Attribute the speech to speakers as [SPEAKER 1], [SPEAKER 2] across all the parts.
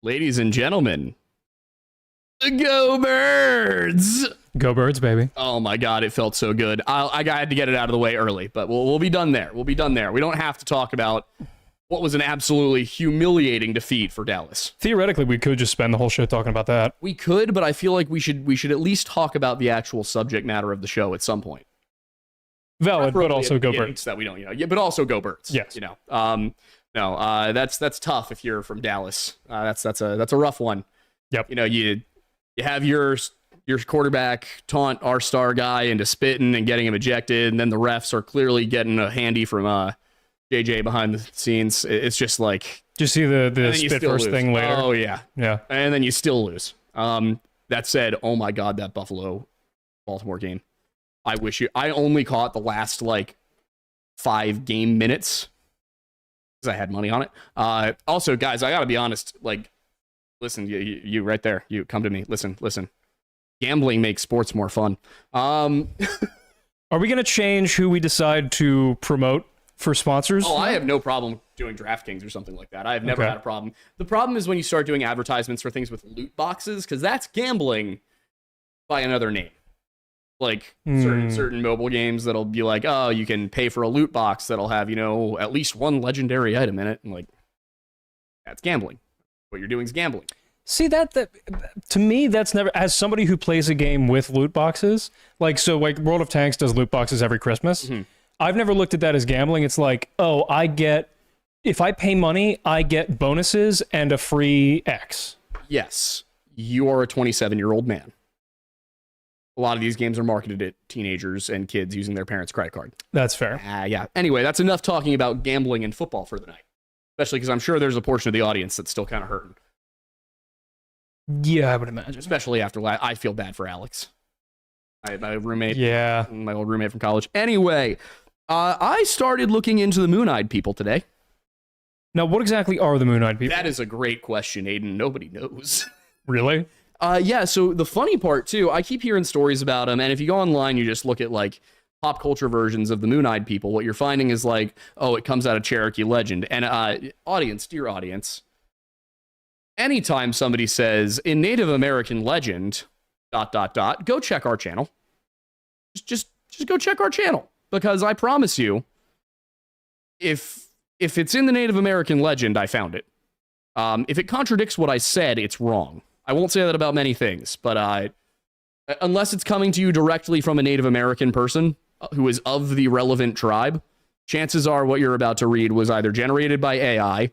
[SPEAKER 1] Ladies and gentlemen, go Birds!
[SPEAKER 2] Go Birds, baby.
[SPEAKER 1] Oh my God, it felt so good. I had to get it out of the way early, but we'll be done there. We'll be done there. We don't have to talk about what was an absolutely humiliating defeat for Dallas.
[SPEAKER 2] Theoretically, we could just spend the whole show talking about that.
[SPEAKER 1] We could, but I feel like we should at least talk about the actual subject matter of the show at some point.
[SPEAKER 2] Valid, but also go Birds.
[SPEAKER 1] That we don't, yeah, but also go Birds.
[SPEAKER 2] Yes.
[SPEAKER 1] That's tough if you're from Dallas. That's a rough one.
[SPEAKER 2] Yep.
[SPEAKER 1] You have your quarterback taunt our star guy into spitting and getting him ejected, and then the refs are clearly getting a handy from JJ behind the scenes. It's just like,
[SPEAKER 2] did you see the spit first thing later?
[SPEAKER 1] Oh yeah,
[SPEAKER 2] yeah.
[SPEAKER 1] And then you still lose. That said, oh my God, that Buffalo-Baltimore game. I only caught the last 5 game minutes because I had money on it. Also, guys, I gotta be honest. Listen, you right there. You come to me. Listen. Gambling makes sports more fun.
[SPEAKER 2] Are we gonna change who we decide to promote for sponsors?
[SPEAKER 1] Oh, I have no problem doing DraftKings or something like that. I have never had a problem. The problem is when you start doing advertisements for things with loot boxes, because that's gambling by another name. Certain mobile games that'll be like, oh, you can pay for a loot box that'll have, at least one legendary item in it. And that's gambling. What you're doing is gambling.
[SPEAKER 2] See, that to me, that's never, as somebody who plays a game with loot boxes, World of Tanks does loot boxes every Christmas. Mm-hmm. I've never looked at that as gambling. It's like, oh, if I pay money, I get bonuses and a free X.
[SPEAKER 1] Yes, you are a 27-year-old man. A lot of these games are marketed at teenagers and kids using their parents' credit card.
[SPEAKER 2] That's fair.
[SPEAKER 1] Yeah. Anyway, that's enough talking about gambling and football for the night. Especially because I'm sure there's a portion of the audience that's still kind of hurting.
[SPEAKER 2] Yeah, I would imagine.
[SPEAKER 1] Especially after I feel bad for Alex. My roommate.
[SPEAKER 2] Yeah.
[SPEAKER 1] My old roommate from college. Anyway, I started looking into the Mooneyed people today.
[SPEAKER 2] Now, what exactly are the Mooneyed people?
[SPEAKER 1] That is a great question, Aiden. Nobody knows.
[SPEAKER 2] Really?
[SPEAKER 1] Yeah, so the funny part, too, I keep hearing stories about them, and if you go online, you just look at, pop culture versions of the Mooneyed people, what you're finding is, it comes out of Cherokee legend. And, dear audience, anytime somebody says, in Native American legend, ... go check our channel. Just go check our channel, because I promise you, if it's in the Native American legend, I found it. If it contradicts what I said, it's wrong. I won't say that about many things, but unless it's coming to you directly from a Native American person who is of the relevant tribe, chances are what you're about to read was either generated by AI,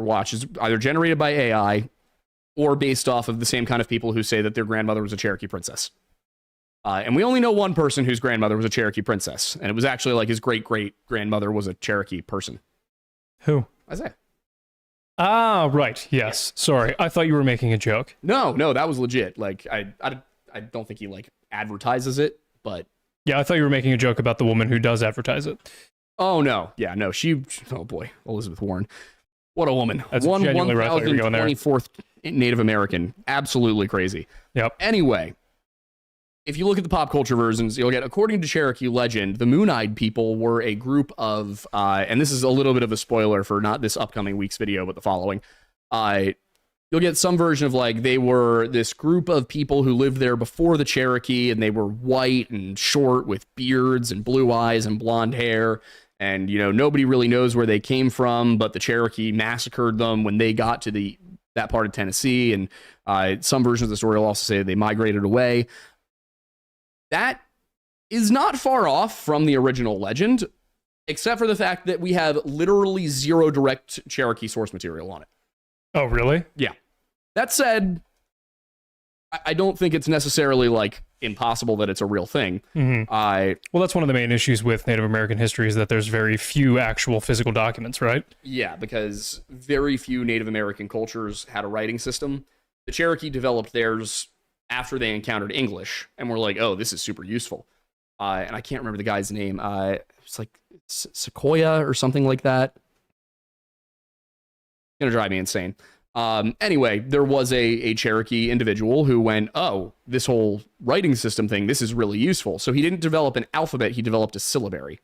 [SPEAKER 1] either generated by AI, or based off of the same kind of people who say that their grandmother was a Cherokee princess. And we only know one person whose grandmother was a Cherokee princess, and it was actually his great-great-grandmother was a Cherokee person.
[SPEAKER 2] Who?
[SPEAKER 1] Isaiah.
[SPEAKER 2] Ah, right. Yes. Sorry. I thought you were making a joke.
[SPEAKER 1] No, that was legit. I don't think he advertises it, but
[SPEAKER 2] yeah, I thought you were making a joke about the woman who does advertise it.
[SPEAKER 1] Oh no. Yeah, no, oh boy, Elizabeth Warren. What a woman.
[SPEAKER 2] That's genuinely right. I thought you were going there.
[SPEAKER 1] 1,024th Native American. Absolutely crazy.
[SPEAKER 2] Yep.
[SPEAKER 1] Anyway, if you look at the pop culture versions, you'll get, according to Cherokee legend, the Mooneyed people were a group of, and this is a little bit of a spoiler for not this upcoming week's video, but the following. You'll get some version of they were this group of people who lived there before the Cherokee, and they were white and short with beards and blue eyes and blonde hair. And, nobody really knows where they came from, but the Cherokee massacred them when they got to that part of Tennessee. And some versions of the story will also say they migrated away. That is not far off from the original legend, except for the fact that we have literally zero direct Cherokee source material on it.
[SPEAKER 2] Oh, really?
[SPEAKER 1] Yeah. That said, I don't think it's necessarily impossible that it's a real thing.
[SPEAKER 2] Mm-hmm. Well, that's one of the main issues with Native American history is that there's very few actual physical documents, right?
[SPEAKER 1] Yeah, because very few Native American cultures had a writing system. The Cherokee developed theirs after they encountered English, and were like, oh, this is super useful. And I can't remember the guy's name. It's Sequoia or something like that. It's gonna drive me insane. Anyway, there was a Cherokee individual who went, oh, this whole writing system thing, this is really useful. So he didn't develop an alphabet, he developed a syllabary,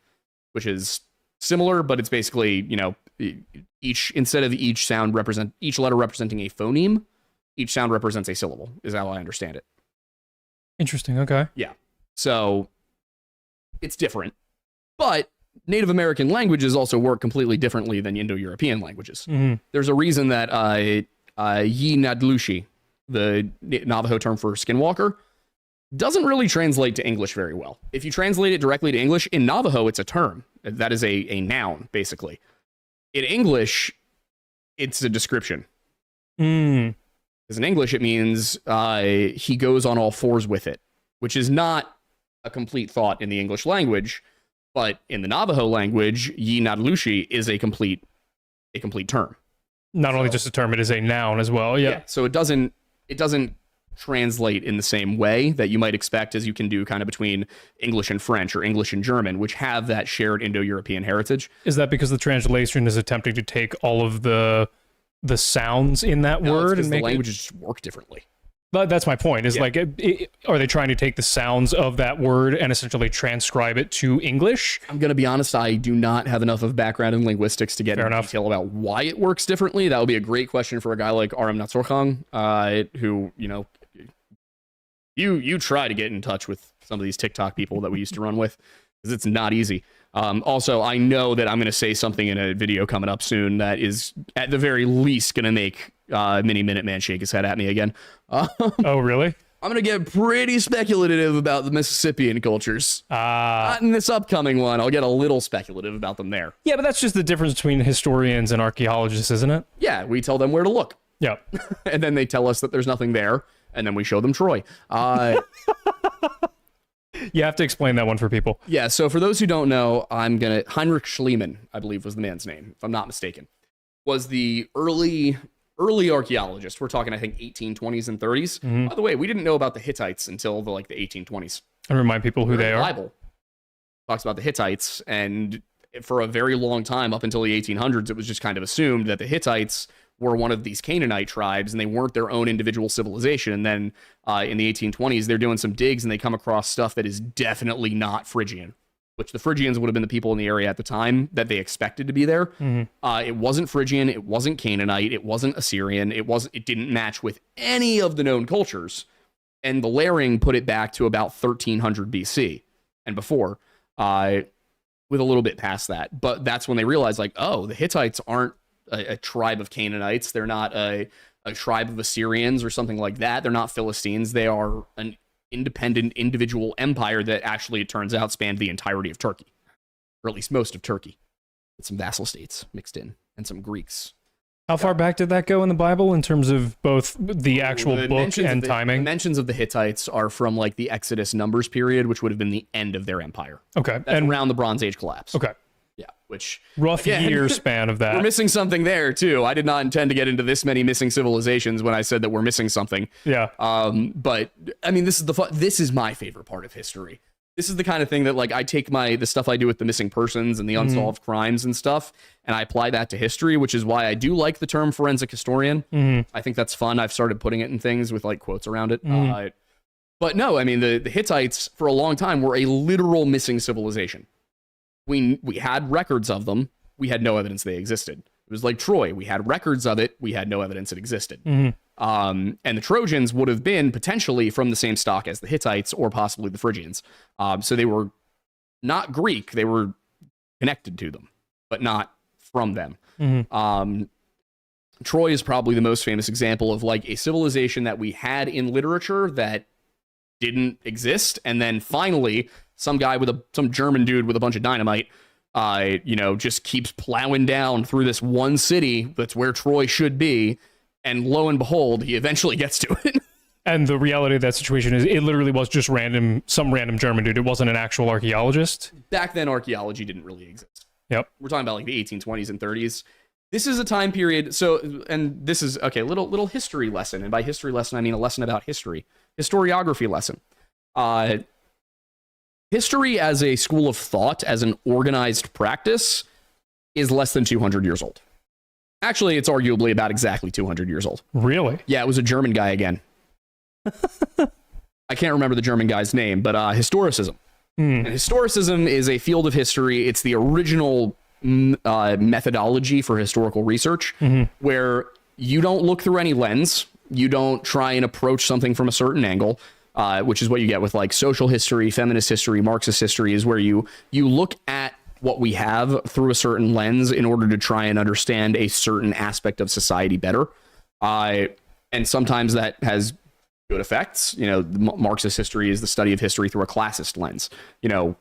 [SPEAKER 1] which is similar, but it's basically, instead of each letter representing a phoneme, each sound represents a syllable, is how I understand it.
[SPEAKER 2] Interesting. Okay.
[SPEAKER 1] Yeah. So it's different. But Native American languages also work completely differently than Indo-European languages.
[SPEAKER 2] Mm-hmm.
[SPEAKER 1] There's a reason that Yi Nadlushi, the Navajo term for skinwalker, doesn't really translate to English very well. If you translate it directly to English, in Navajo, it's a term. That is a noun, basically. In English, it's a description.
[SPEAKER 2] Mm.
[SPEAKER 1] Because in English, it means he goes on all fours with it, which is not a complete thought in the English language. But in the Navajo language, Yi Nadlushi is a complete term.
[SPEAKER 2] Not only just a term, it is a noun as well. Yeah.
[SPEAKER 1] So it doesn't translate in the same way that you might expect as you can do kind of between English and French or English and German, which have that shared Indo-European heritage.
[SPEAKER 2] Is that because the translation is attempting to take all of the sounds in that word and
[SPEAKER 1] make
[SPEAKER 2] the
[SPEAKER 1] languages just work differently?
[SPEAKER 2] But that's my point. Is like, are they trying to take the sounds of that word and essentially transcribe it to English?
[SPEAKER 1] I'm going to be honest. I do not have enough of background in linguistics to get into detail about why it works differently. That would be a great question for a guy like Aram Natsorkhang, who, you try to get in touch with some of these TikTok people that we used to run with, because it's not easy. Also, I know that I'm going to say something in a video coming up soon that is at the very least going to make Mini Minuteman shake his head at me again.
[SPEAKER 2] Oh, really?
[SPEAKER 1] I'm going to get pretty speculative about the Mississippian cultures. Not in this upcoming one. I'll get a little speculative about them there.
[SPEAKER 2] Yeah, but that's just the difference between historians and archaeologists, isn't it?
[SPEAKER 1] Yeah, we tell them where to look.
[SPEAKER 2] Yeah.
[SPEAKER 1] And then they tell us that there's nothing there, and then we show them Troy.
[SPEAKER 2] You have to explain that one for people.
[SPEAKER 1] Yeah, so for those who don't know, Heinrich Schliemann, I believe was the man's name, if I'm not mistaken, was the early archaeologist. We're talking, I think, 1820s and 30s. Mm-hmm. By the way, we didn't know about the Hittites until the 1820s.
[SPEAKER 2] And remind people who they are.
[SPEAKER 1] The Bible talks about the Hittites, and for a very long time, up until the 1800s, it was just kind of assumed that the Hittites were one of these Canaanite tribes, and they weren't their own individual civilization. And then in the 1820s, they're doing some digs, and they come across stuff that is definitely not Phrygian, which the Phrygians would have been the people in the area at the time that they expected to be there. Mm-hmm. It wasn't Phrygian, it wasn't Canaanite, it wasn't Assyrian, it didn't match with any of the known cultures. And the layering put it back to about 1300 BC and before, with a little bit past that. But that's when they realized, the Hittites aren't a tribe of Canaanites. They're not a tribe of Assyrians or something like that. They're not Philistines. They are an independent individual empire that actually, it turns out, spanned the entirety of Turkey, or at least most of Turkey, with some vassal states mixed in and some Greeks.
[SPEAKER 2] How far back did that go in the Bible in terms of both the actual book and timing?
[SPEAKER 1] The mentions of the Hittites are from the Exodus Numbers period, which would have been the end of their empire.
[SPEAKER 2] Okay.
[SPEAKER 1] That's around the Bronze Age collapse.
[SPEAKER 2] Okay.
[SPEAKER 1] Yeah, which
[SPEAKER 2] rough year span of that.
[SPEAKER 1] We're missing something there too. I did not intend to get into this many missing civilizations when I said that we're missing something.
[SPEAKER 2] Yeah.
[SPEAKER 1] But I mean, this is my favorite part of history. This is the kind of thing that I take the stuff I do with the missing persons and the unsolved crimes and stuff, and I apply that to history, which is why I do like the term forensic historian. Mm-hmm. I think that's fun. I've started putting it in things with quotes around it. Mm-hmm. But no, I mean, the Hittites for a long time were a literal missing civilization. We had records of them. We had no evidence they existed. It was like Troy. We had records of it. We had no evidence it existed. Mm-hmm. And the Trojans would have been potentially from the same stock as the Hittites or possibly the Phrygians. So they were not Greek. They were connected to them, but not from them. Mm-hmm. Troy is probably the most famous example of a civilization that we had in literature that didn't exist, and then finally some guy some German dude with a bunch of dynamite just keeps plowing down through this one city that's where Troy should be, and lo and behold, he eventually gets to it.
[SPEAKER 2] And the reality of that situation is it literally was just some random German dude. It wasn't an actual archaeologist.
[SPEAKER 1] Back then, archaeology didn't really exist.
[SPEAKER 2] Yep.
[SPEAKER 1] We're talking about the 1820s and 30s. This is a time period, and this is, little history lesson. And by history lesson, I mean a lesson about history. Historiography lesson. History as a school of thought, as an organized practice, is less than 200 years old. Actually, it's arguably about exactly 200 years old.
[SPEAKER 2] Really?
[SPEAKER 1] Yeah, it was a German guy again. I can't remember the German guy's name, but historicism. And historicism is a field of history. It's the original methodology for historical research, where you don't look through any lens. You don't try and approach something from a certain angle, which is what you get with like social history, feminist history, Marxist history, is where you look at what we have through a certain lens in order to try and understand a certain aspect of society better. And sometimes that has good effects. You know, Marxist history is the study of history through a classist lens. You know,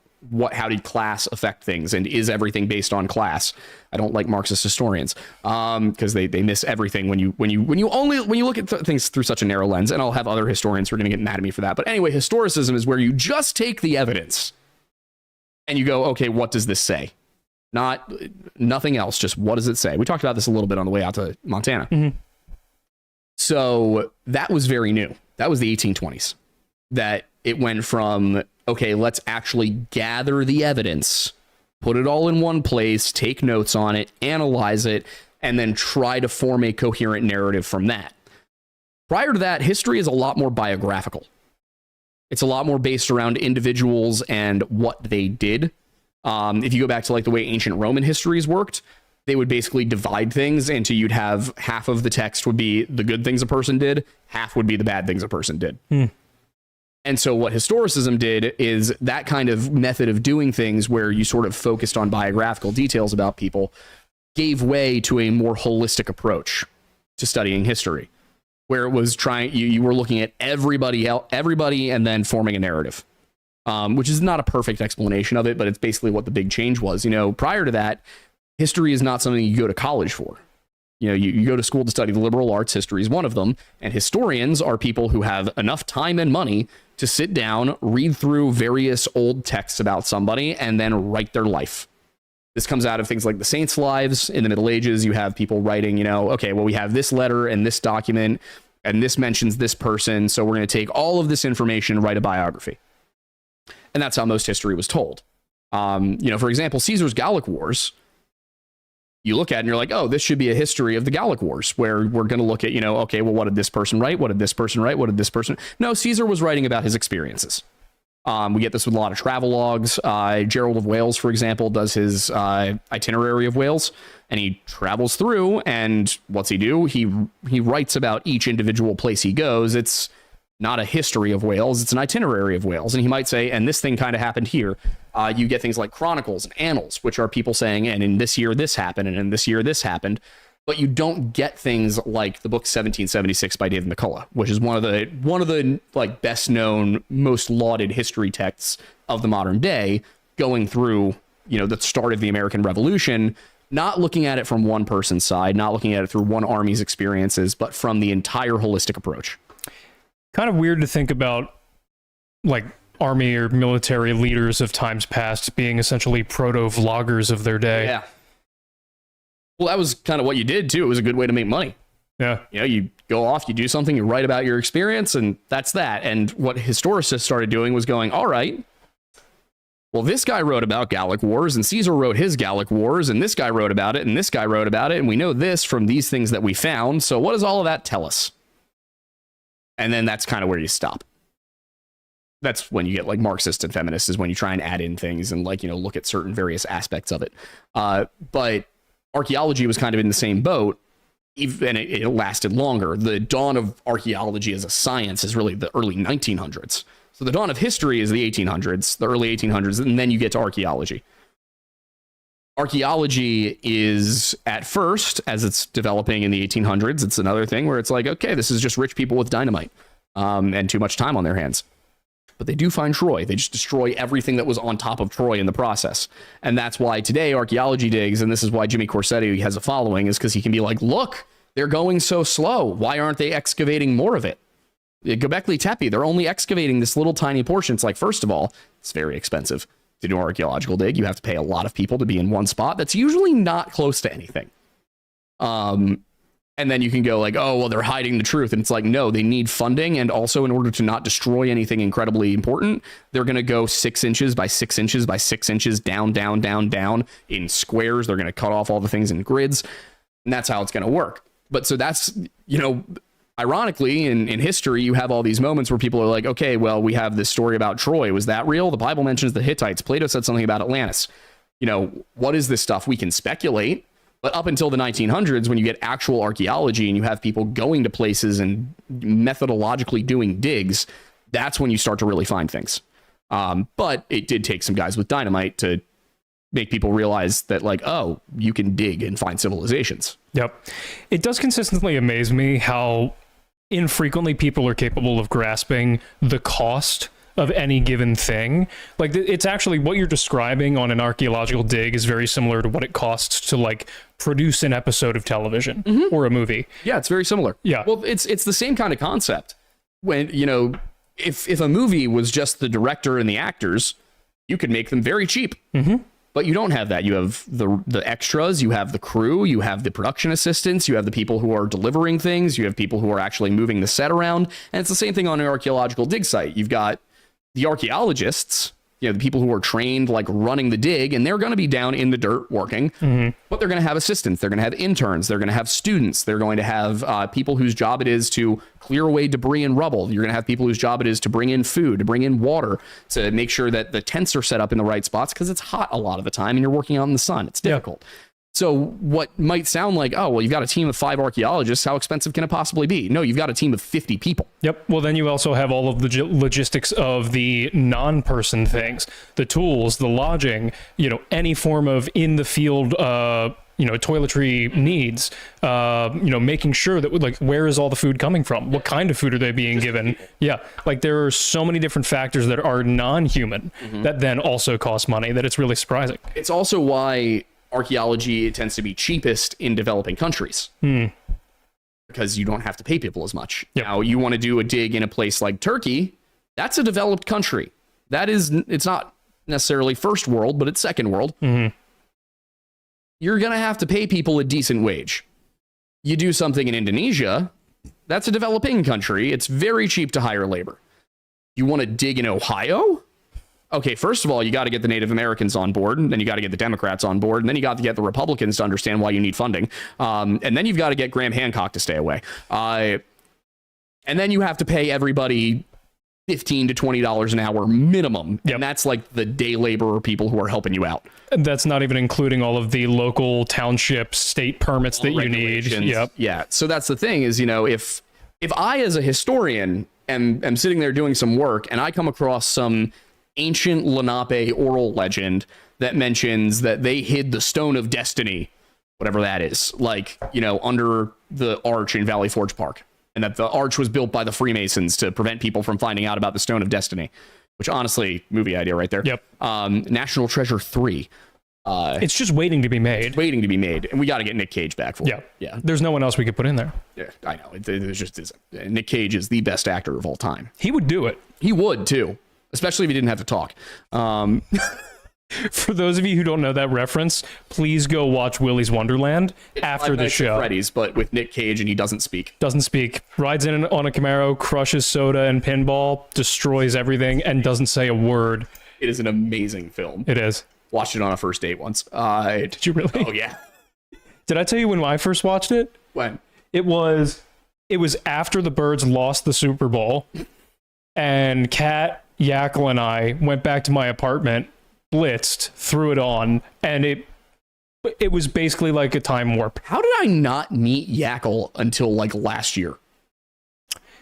[SPEAKER 1] how did class affect things, and is everything based on class? I don't like Marxist historians because they miss everything when you look at things through such a narrow lens. And I'll have other historians who are going to get mad at me for that. But anyway, historicism is where you just take the evidence and you go, okay, what does this say? Nothing else. Just what does it say? We talked about this a little bit on the way out to Montana. So that was very new. That was the 1820s. That it went from, okay, let's actually gather the evidence, put it all in one place, take notes on it, analyze it, and then try to form a coherent narrative from that. Prior to that, history is a lot more biographical. It's a lot more based around individuals and what they did. If you go back to like the way ancient Roman histories worked, they would basically divide things into, you'd have half of the text would be the good things a person did, half would be the bad things a person did. And so what historicism did is that kind of method of doing things where you sort of focused on biographical details about people gave way to a more holistic approach to studying history, where it was you were looking at everybody and then forming a narrative, which is not a perfect explanation of it, but it's basically what the big change was. You know, prior to that, history is not something you go to college for. You know, you go to school to study the liberal arts. History is one of them. And historians are people who have enough time and money to sit down, read through various old texts about somebody, and then write their life. This comes out of things like the saints' lives. In the Middle Ages, you have people writing, you know, okay, well, we have this letter and this document, and this mentions this person, so we're going to take all of this information and write a biography. And that's how most history was told. You know, for example, Caesar's Gallic Wars, you look at it and you're like, oh, this should be a history of the Gallic Wars, where we're going to look at, you know, okay, well, what did this person write? What did this person write? What did this person? No, Caesar was writing about his experiences. We get this with a lot of travel logs. Gerald of Wales, for example, does his itinerary of Wales, and he travels through, and what's he do? He writes about each individual place he goes. It's not a history of Wales, it's an itinerary of Wales. And he might say, and this thing kind of happened here. You get things like chronicles and annals, which are people saying, and in this year this happened, and in this year this happened. But you don't get things like the book 1776 by David McCullough, which is one of the like best known, most lauded history texts of the modern day, going through, you know, the start of the American Revolution, not looking at it from one person's side, not looking at it through one army's experiences, but from the entire holistic approach.
[SPEAKER 2] Kind of weird to think about, like, army or military leaders of times past being essentially proto-vloggers of their day.
[SPEAKER 1] Yeah. Well, that was kind of what you did, too. It was a good way to make money.
[SPEAKER 2] Yeah.
[SPEAKER 1] You know, you go off, you do something, you write about your experience, and that's that. And what historicists started doing was going, all right, well, this guy wrote about Gallic Wars, and Caesar wrote his Gallic Wars, and this guy wrote about it, and this guy wrote about it, and we know this from these things that we found. So what does all of that tell us? And then that's kind of where you stop. That's when you get like Marxist and feminist, is when you try and add in things and, like, you know, look at certain various aspects of it. But archaeology was kind of in the same boat, and it lasted longer. The dawn of archaeology as a science is really the early 1900s. So the dawn of history is the 1800s, the early 1800s, and then you get to archaeology. Archaeology is, at first, as it's developing in the 1800s, it's another thing where it's like, okay, this is just rich people with dynamite and too much time on their hands. But they do find Troy. They just destroy everything that was on top of Troy in the process. And that's why today archaeology digs, and this is why Jimmy Corsetti has a following, is because he can be like, look, they're going so slow. Why aren't they excavating more of it? Göbekli Tepe, they're only excavating this little tiny portion. It's like, first of all, it's very expensive to do an archaeological dig. You have to pay a lot of people to be in one spot that's usually not close to anything. And then you can go like, oh, well, they're hiding the truth. And it's like, no, they need funding. And also, in order to not destroy anything incredibly important, they're going to go 6 inches by 6 inches by 6 inches down, down, down, down in squares. They're going to cut off all the things in grids. And that's how it's going to work. But so that's, you know, ironically, in history, you have all these moments where people are like, okay, well, we have this story about Troy. Was that real? The Bible mentions the Hittites. Plato said something about Atlantis. what is this stuff? We can speculate. But up until the 1900s, when you get actual archaeology and you have people going to places and methodologically doing digs, that's when you start to really find things. But it did take some guys with dynamite to make people realize that, like, oh, you can dig and find civilizations.
[SPEAKER 2] Yep. It does consistently amaze me how infrequently people are capable of grasping the cost of any given thing. Like, it's actually what you're describing on an archaeological dig is very similar to what it costs to, like, produce an episode of television or a movie.
[SPEAKER 1] Yeah, it's very similar.
[SPEAKER 2] Yeah.
[SPEAKER 1] Well, it's the same kind of concept. When, if a movie was just the director and the actors, you could make them very cheap. But you don't have that. You have the extras, you have the crew, you have the production assistants, you have the people who are delivering things, you have people who are actually moving the set around. And it's the same thing on an archaeological dig site. You've got the archaeologists, the people who are trained, like, running the dig, and they're going to be down in the dirt working, but they're going to have assistants, they're going to have interns, they're going to have students, they're going to have people whose job it is to clear away debris and rubble. You're going to have people whose job it is to bring in food, to bring in water, to make sure that the tents are set up in the right spots, because it's hot a lot of the time and you're working out in the sun. It's difficult. So what might sound like, oh, well, you've got a team of 5 archaeologists. How expensive can it possibly be? No, you've got a team of 50 people.
[SPEAKER 2] Yep. Well, then you also have all of the logistics of the non-person things, the tools, the lodging, any form of in the field, toiletry needs, making sure that, like, where is all the food coming from? What kind of food are they being given? Yeah. Like, there are so many different factors that are non-human that then also cost money that it's really surprising.
[SPEAKER 1] It's also why archaeology tends to be cheapest in developing countries because you don't have to pay people as much. Now, you want to do a dig in a place like Turkey, that's a developed country. It's not necessarily first world, but it's second world. You're going to have to pay people a decent wage. You do something in Indonesia, that's a developing country. It's very cheap to hire labor. You want to dig in Ohio? Okay, first of all, you got to get the Native Americans on board, and then you got to get the Democrats on board, and then you got to get the Republicans to understand why you need funding. And then you've got to get Graham Hancock to stay away. And then you have to pay everybody $15 to $20 an hour minimum. And that's like the day laborer people who are helping you out.
[SPEAKER 2] And that's not even including all of the local township state permits that you need.
[SPEAKER 1] Yeah. So that's the thing is, if I, as a historian, am sitting there doing some work and I come across some ancient Lenape oral legend that mentions that they hid the Stone of Destiny, whatever that is, like, under the arch in Valley Forge Park, and that the arch was built by the Freemasons to prevent people from finding out about the Stone of Destiny, which, honestly, movie idea right there. National Treasure 3.
[SPEAKER 2] It's just waiting to be made.
[SPEAKER 1] And we got to get Nick Cage back for it. Yeah.
[SPEAKER 2] There's no one else we could put in there.
[SPEAKER 1] Yeah, I know. It just isn't. Nick Cage is the best actor of all time.
[SPEAKER 2] He would do it.
[SPEAKER 1] He would, too. Especially if he didn't have to talk.
[SPEAKER 2] For those of you who don't know that reference, please go watch Willy's Wonderland after the show.
[SPEAKER 1] Freddy's, but with Nick Cage, and he doesn't speak.
[SPEAKER 2] Rides in on a Camaro, crushes soda and pinball, destroys everything, and doesn't say a word.
[SPEAKER 1] It is an amazing film.
[SPEAKER 2] It is.
[SPEAKER 1] Watched it on a first date once.
[SPEAKER 2] Did you really?
[SPEAKER 1] Oh, yeah.
[SPEAKER 2] Did I tell you when I first watched it?
[SPEAKER 1] When?
[SPEAKER 2] It was after the Birds lost the Super Bowl, and Kat Yackle and I went back to my apartment, blitzed, threw it on, and it was basically like a time warp.
[SPEAKER 1] How did I not meet Yackle until, like, last year?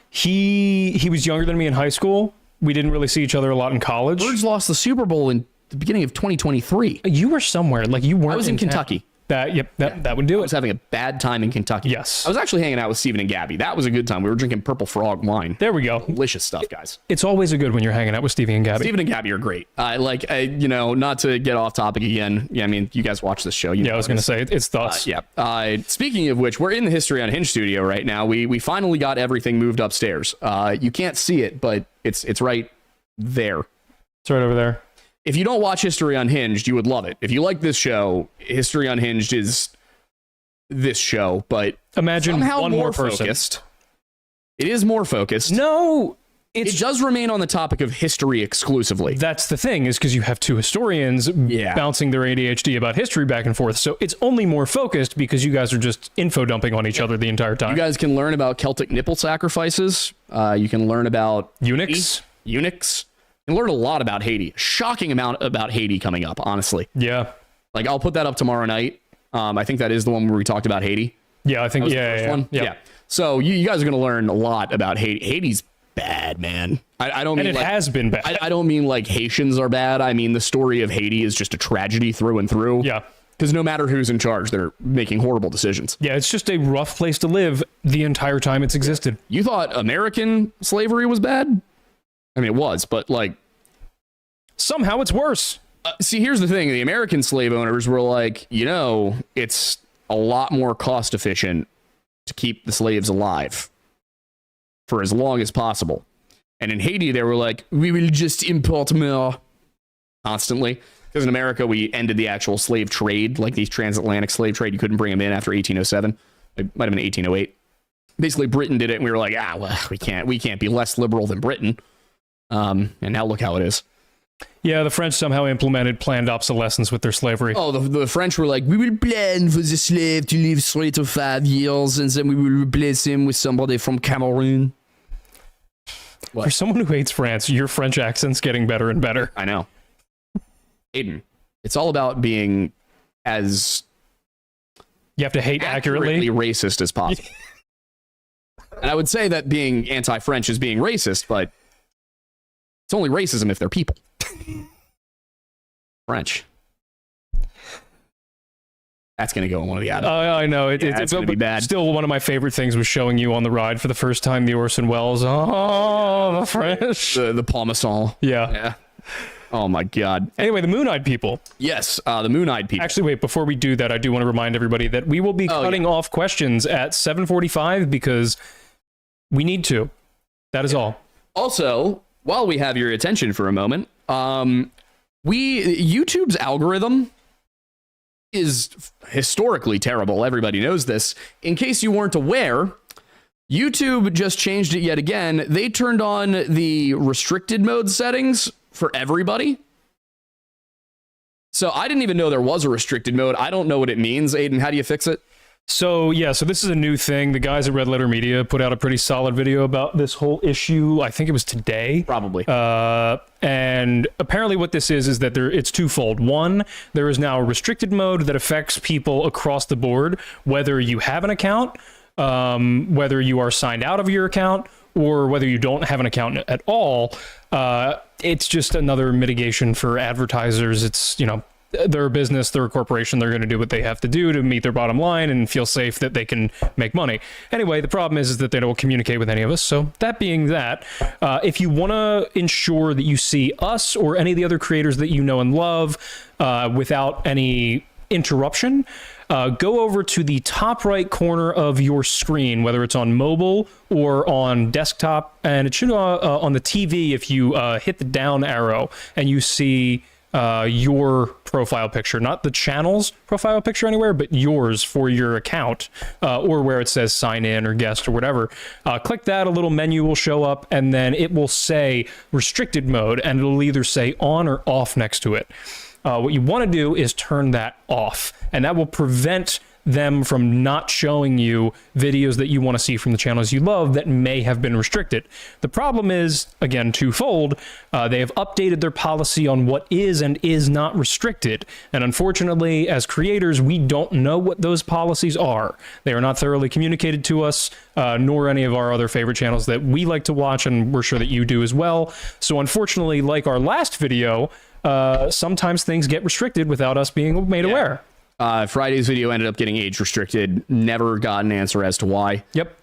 [SPEAKER 2] He was younger than me in high school. We didn't really see each other a lot in college.
[SPEAKER 1] Birds lost the Super Bowl in the beginning of 2023.
[SPEAKER 2] You were somewhere, like, you weren't.
[SPEAKER 1] I was in Kentucky.
[SPEAKER 2] That would do it.
[SPEAKER 1] I was having a bad time in Kentucky.
[SPEAKER 2] Yes.
[SPEAKER 1] I was actually hanging out with Steven and Gabby. That was a good time. We were drinking Purple Frog wine.
[SPEAKER 2] There we go.
[SPEAKER 1] Delicious stuff, guys.
[SPEAKER 2] It's always a good when you're hanging out with Steven and Gabby.
[SPEAKER 1] Steven and Gabby are great. Not to get off topic again. Yeah, I mean, you guys watch this show.
[SPEAKER 2] I was going to say, it's thus.
[SPEAKER 1] Speaking of which, we're in the History Unhinged studio right now. We finally got everything moved upstairs. You can't see it, but it's right there.
[SPEAKER 2] It's right over there.
[SPEAKER 1] If you don't watch History Unhinged, you would love it. If you like this show, History Unhinged is this show, but
[SPEAKER 2] imagine
[SPEAKER 1] somehow
[SPEAKER 2] one more person.
[SPEAKER 1] Focused. It is more focused.
[SPEAKER 2] No,
[SPEAKER 1] it does remain on the topic of history exclusively.
[SPEAKER 2] That's the thing, is because you have two historians bouncing their ADHD about history back and forth. So it's only more focused because you guys are just info dumping on each other the entire time.
[SPEAKER 1] You guys can learn about Celtic nipple sacrifices. You can learn about
[SPEAKER 2] eunuchs.
[SPEAKER 1] You can learn a lot about Haiti. Shocking amount about Haiti coming up, honestly.
[SPEAKER 2] Yeah.
[SPEAKER 1] Like, I'll put that up tomorrow night. I think that is the one where we talked about Haiti.
[SPEAKER 2] Yeah, I think,
[SPEAKER 1] Yeah. So you guys are going to learn a lot about Haiti. Haiti's bad, man. I don't mean
[SPEAKER 2] and it has been bad.
[SPEAKER 1] I don't mean like Haitians are bad. I mean, the story of Haiti is just a tragedy through and through.
[SPEAKER 2] Yeah.
[SPEAKER 1] Because no matter who's in charge, they're making horrible decisions.
[SPEAKER 2] Yeah, it's just a rough place to live the entire time it's existed.
[SPEAKER 1] You thought American slavery was bad? I mean, it was, but like...
[SPEAKER 2] Somehow it's worse.
[SPEAKER 1] See, here's the thing. The American slave owners were like, it's a lot more cost efficient to keep the slaves alive for as long as possible. And in Haiti, they were like, we will just import more constantly. Because in America, we ended the actual slave trade, like the transatlantic slave trade. You couldn't bring them in after 1807. It might have been 1808. Basically, Britain did it, and we were like, well, we can't be less liberal than Britain. And now look how it is.
[SPEAKER 2] Yeah, the French somehow implemented planned obsolescence with their slavery.
[SPEAKER 1] Oh, the French were like, we will plan for the slave to live 3 to 5 years, and then we will replace him with somebody from Cameroon. What?
[SPEAKER 2] For someone who hates France, your French accent's getting better and better.
[SPEAKER 1] I know. Aiden, it's all about being as...
[SPEAKER 2] You have to hate accurately
[SPEAKER 1] racist as possible. And I would say that being anti-French is being racist, but it's only racism if they're people. French. That's going to go in one of the add-ons.
[SPEAKER 2] I know. It's
[SPEAKER 1] going to be bad.
[SPEAKER 2] Still, one of my favorite things was showing you on the ride for the first time the Orson Welles. Oh, the French.
[SPEAKER 1] The Parmesan.
[SPEAKER 2] Yeah.
[SPEAKER 1] Oh, my God.
[SPEAKER 2] Anyway, the Mooneyed people.
[SPEAKER 1] Yes, the Mooneyed people.
[SPEAKER 2] Actually, wait, before we do that, I do want to remind everybody that we will be cutting off questions at 7:45 because we need to. That is all.
[SPEAKER 1] Also, while we have your attention for a moment, YouTube's algorithm is historically terrible. Everybody knows this. In case you weren't aware, YouTube just changed it yet again. They turned on the restricted mode settings for everybody. So I didn't even know there was a restricted mode. I don't know what it means. Aiden, how do you fix it?
[SPEAKER 2] So this is a new thing. The guys at Red Letter Media put out a pretty solid video about this whole issue. I think it was today.
[SPEAKER 1] Probably.
[SPEAKER 2] And apparently what this is that it's twofold. One, there is now a restricted mode that affects people across the board, whether you have an account, whether you are signed out of your account, or whether you don't have an account at all. It's just another mitigation for advertisers. It's, they're a business, they're a corporation, they're going to do what they have to do to meet their bottom line and feel safe that they can make money. Anyway, the problem is that they don't communicate with any of us. So that being that, if you want to ensure that you see us or any of the other creators that you know and love without any interruption, go over to the top right corner of your screen, whether it's on mobile or on desktop, and it should on the TV if you hit the down arrow and you see your profile picture, not the channel's profile picture anywhere, but yours for your account, or where it says sign in or guest or whatever. Click that, a little menu will show up, and then it will say restricted mode, and it'll either say on or off next to it. What you want to do is turn that off, and that will prevent them from not showing you videos that you want to see from the channels you love that may have been restricted. The problem is, again, twofold. They have updated their policy on what is and is not restricted. And unfortunately, as creators, we don't know what those policies are. They are not thoroughly communicated to us, nor any of our other favorite channels that we like to watch, and we're sure that you do as well. So unfortunately, like our last video, sometimes things get restricted without us being made aware.
[SPEAKER 1] Friday's video ended up getting age restricted. Never got an answer as to why.
[SPEAKER 2] Yep.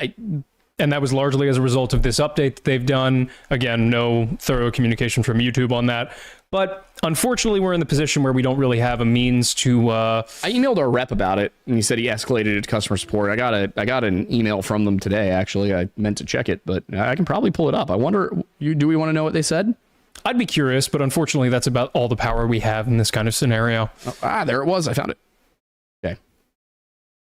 [SPEAKER 2] And that was largely as a result of this update that they've done. Again, no thorough communication from YouTube on that. But unfortunately, we're in the position where we don't really have a means to... I
[SPEAKER 1] emailed our rep about it, and he said he escalated it to customer support. I got an email from them today, actually. I meant to check it, but I can probably pull it up. I wonder, do we want to know what they said?
[SPEAKER 2] I'd be curious, but unfortunately, that's about all the power we have in this kind of scenario.
[SPEAKER 1] There it was. I found it. Okay.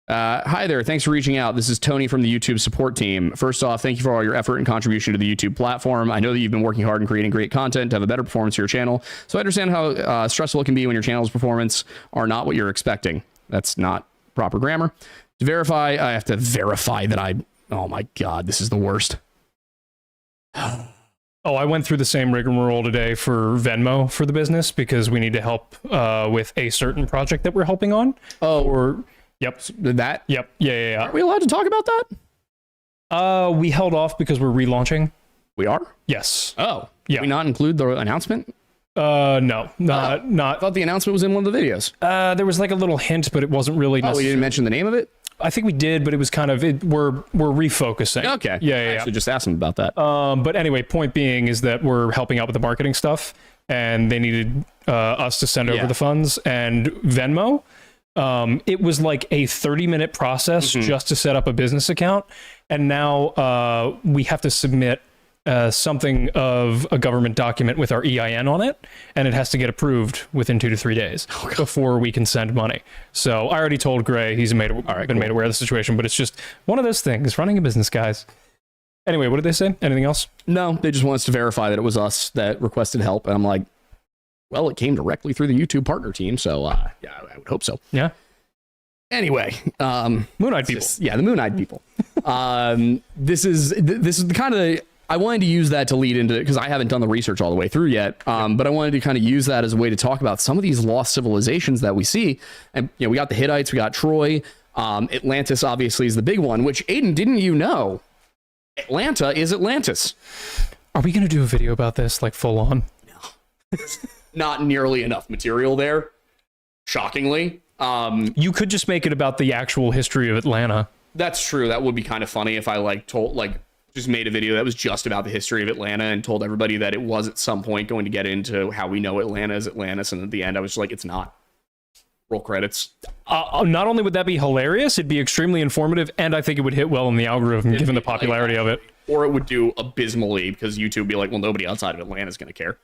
[SPEAKER 1] Hi there. Thanks for reaching out. This is Tony from the YouTube support team. First off, thank you for all your effort and contribution to the YouTube platform. I know that you've been working hard and creating great content to have a better performance to your channel. So I understand how stressful it can be when your channel's performance are not what you're expecting. That's not proper grammar. To verify, I have to verify that oh my God, this is the worst.
[SPEAKER 2] Oh, I went through the same rigmarole today for Venmo for the business because we need to help with a certain project that we're helping on.
[SPEAKER 1] Oh,
[SPEAKER 2] Or yep,
[SPEAKER 1] that?
[SPEAKER 2] yep, yeah.
[SPEAKER 1] Are we allowed to talk about that?
[SPEAKER 2] We held off because we're relaunching.
[SPEAKER 1] We are?
[SPEAKER 2] Yes.
[SPEAKER 1] Oh,
[SPEAKER 2] Yeah.
[SPEAKER 1] Did we not include the announcement?
[SPEAKER 2] No,
[SPEAKER 1] I
[SPEAKER 2] not.
[SPEAKER 1] thought the announcement was in one of the videos.
[SPEAKER 2] There was like a little hint, but it wasn't really.
[SPEAKER 1] Oh, we didn't mention the name of it?
[SPEAKER 2] I think we did, but it was kind of we're refocusing.
[SPEAKER 1] Okay.
[SPEAKER 2] Yeah.
[SPEAKER 1] I actually just asked him about that.
[SPEAKER 2] But anyway, point being is that we're helping out with the marketing stuff, and they needed us to send over the funds and Venmo. It was like a 30-minute process just to set up a business account, and now we have to submit something of a government document with our EIN on it, and it has to get approved within 2 to 3 days before we can send money. So I already told Gray, he's been made aware of the situation, but it's just one of those things, running a business, guys. Anyway, what did they say? Anything else?
[SPEAKER 1] No, they just want us to verify that it was us that requested help, and I'm like, well, it came directly through the YouTube partner team, so yeah, I would hope so.
[SPEAKER 2] Yeah.
[SPEAKER 1] Anyway,
[SPEAKER 2] Mooneyed people.
[SPEAKER 1] The Mooneyed people. This is the kind of, I wanted to use that to lead into, because I haven't done the research all the way through yet, but I wanted to kind of use that as a way to talk about some of these lost civilizations that we see. And, we got the Hittites, we got Troy, Atlantis obviously is the big one, which, Aiden, didn't you know? Atlanta is Atlantis.
[SPEAKER 2] Are we going to do a video about this, like full on?
[SPEAKER 1] No. Not nearly enough material there, shockingly.
[SPEAKER 2] You could just make it about the actual history of Atlanta.
[SPEAKER 1] That's true. That would be kind of funny if I just made a video that was just about the history of Atlanta and told everybody that it was at some point going to get into how we know Atlanta is Atlantis, and at the end I was just like, it's not. Roll credits.
[SPEAKER 2] Not only would that be hilarious, it'd be extremely informative, and I think it would hit well in the algorithm given the popularity of it.
[SPEAKER 1] Or it would do abysmally because YouTube would be like, well, nobody outside of Atlanta is going to care.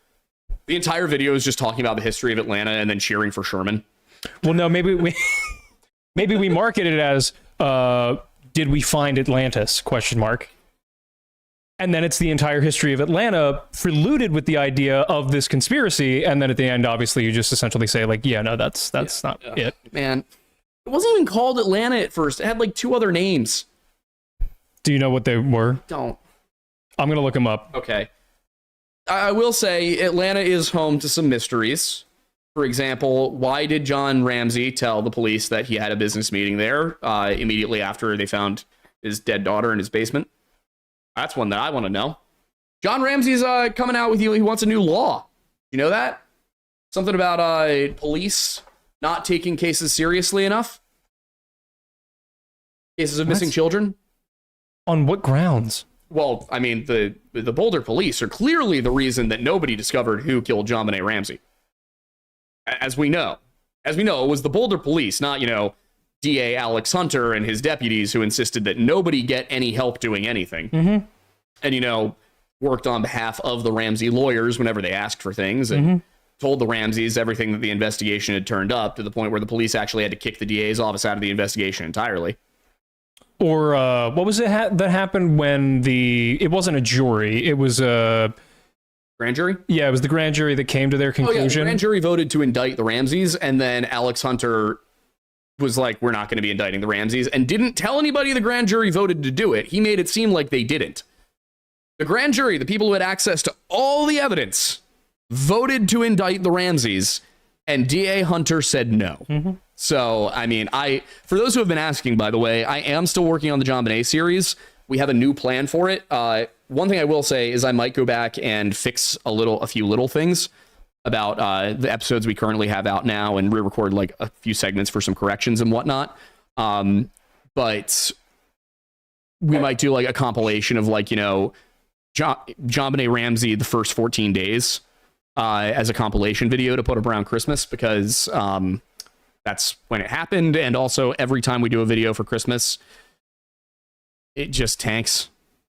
[SPEAKER 1] The entire video is just talking about the history of Atlanta and then cheering for Sherman.
[SPEAKER 2] Well, no, maybe we market it as did we find Atlantis? ? And then it's the entire history of Atlanta preluded with the idea of this conspiracy, and then at the end, obviously, you just essentially say like, yeah, no, that's not it.
[SPEAKER 1] Man, it wasn't even called Atlanta at first. It had like 2 other names.
[SPEAKER 2] Do you know what they were?
[SPEAKER 1] Don't.
[SPEAKER 2] I'm gonna look them up.
[SPEAKER 1] Okay. I will say Atlanta is home to some mysteries. For example, why did John Ramsey tell the police that he had a business meeting there immediately after they found his dead daughter in his basement? That's one that I want to know. John Ramsey's coming out with you. He wants a new law. You know that? Something about police not taking cases seriously enough? Cases of missing children?
[SPEAKER 2] On what grounds?
[SPEAKER 1] Well, I mean, the Boulder police are clearly the reason that nobody discovered who killed JonBenét Ramsey. As we know. It was the Boulder police, not, DA Alex Hunter and his deputies who insisted that nobody get any help doing anything.
[SPEAKER 2] Mm-hmm.
[SPEAKER 1] And, worked on behalf of the Ramsey lawyers whenever they asked for things and told the Ramseys everything that the investigation had turned up, to the point where the police actually had to kick the DA's office out of the investigation entirely.
[SPEAKER 2] Or what was it that happened when it wasn't a jury, it was a...
[SPEAKER 1] Grand jury?
[SPEAKER 2] Yeah, it was the grand jury that came to their conclusion.
[SPEAKER 1] The grand jury voted to indict the Ramseys, and then Alex Hunter was like, we're not going to be indicting the Ramseys, and didn't tell anybody the grand jury voted to do it. He made it seem like they didn't. The grand jury, the people who had access to all the evidence, voted to indict the Ramseys, and DA Hunter said no.
[SPEAKER 2] Mm-hmm.
[SPEAKER 1] So, I mean, for those who have been asking, by the way, I am still working on the JonBenét series. We have a new plan for it. One thing I will say is I might go back and fix a few little things about the episodes we currently have out now and re-record like a few segments for some corrections and whatnot. But we might do like a compilation of like, JonBenét Ramsey the first 14 days as a compilation video to put up around Christmas, because that's when it happened. And also every time we do a video for Christmas, it just tanks.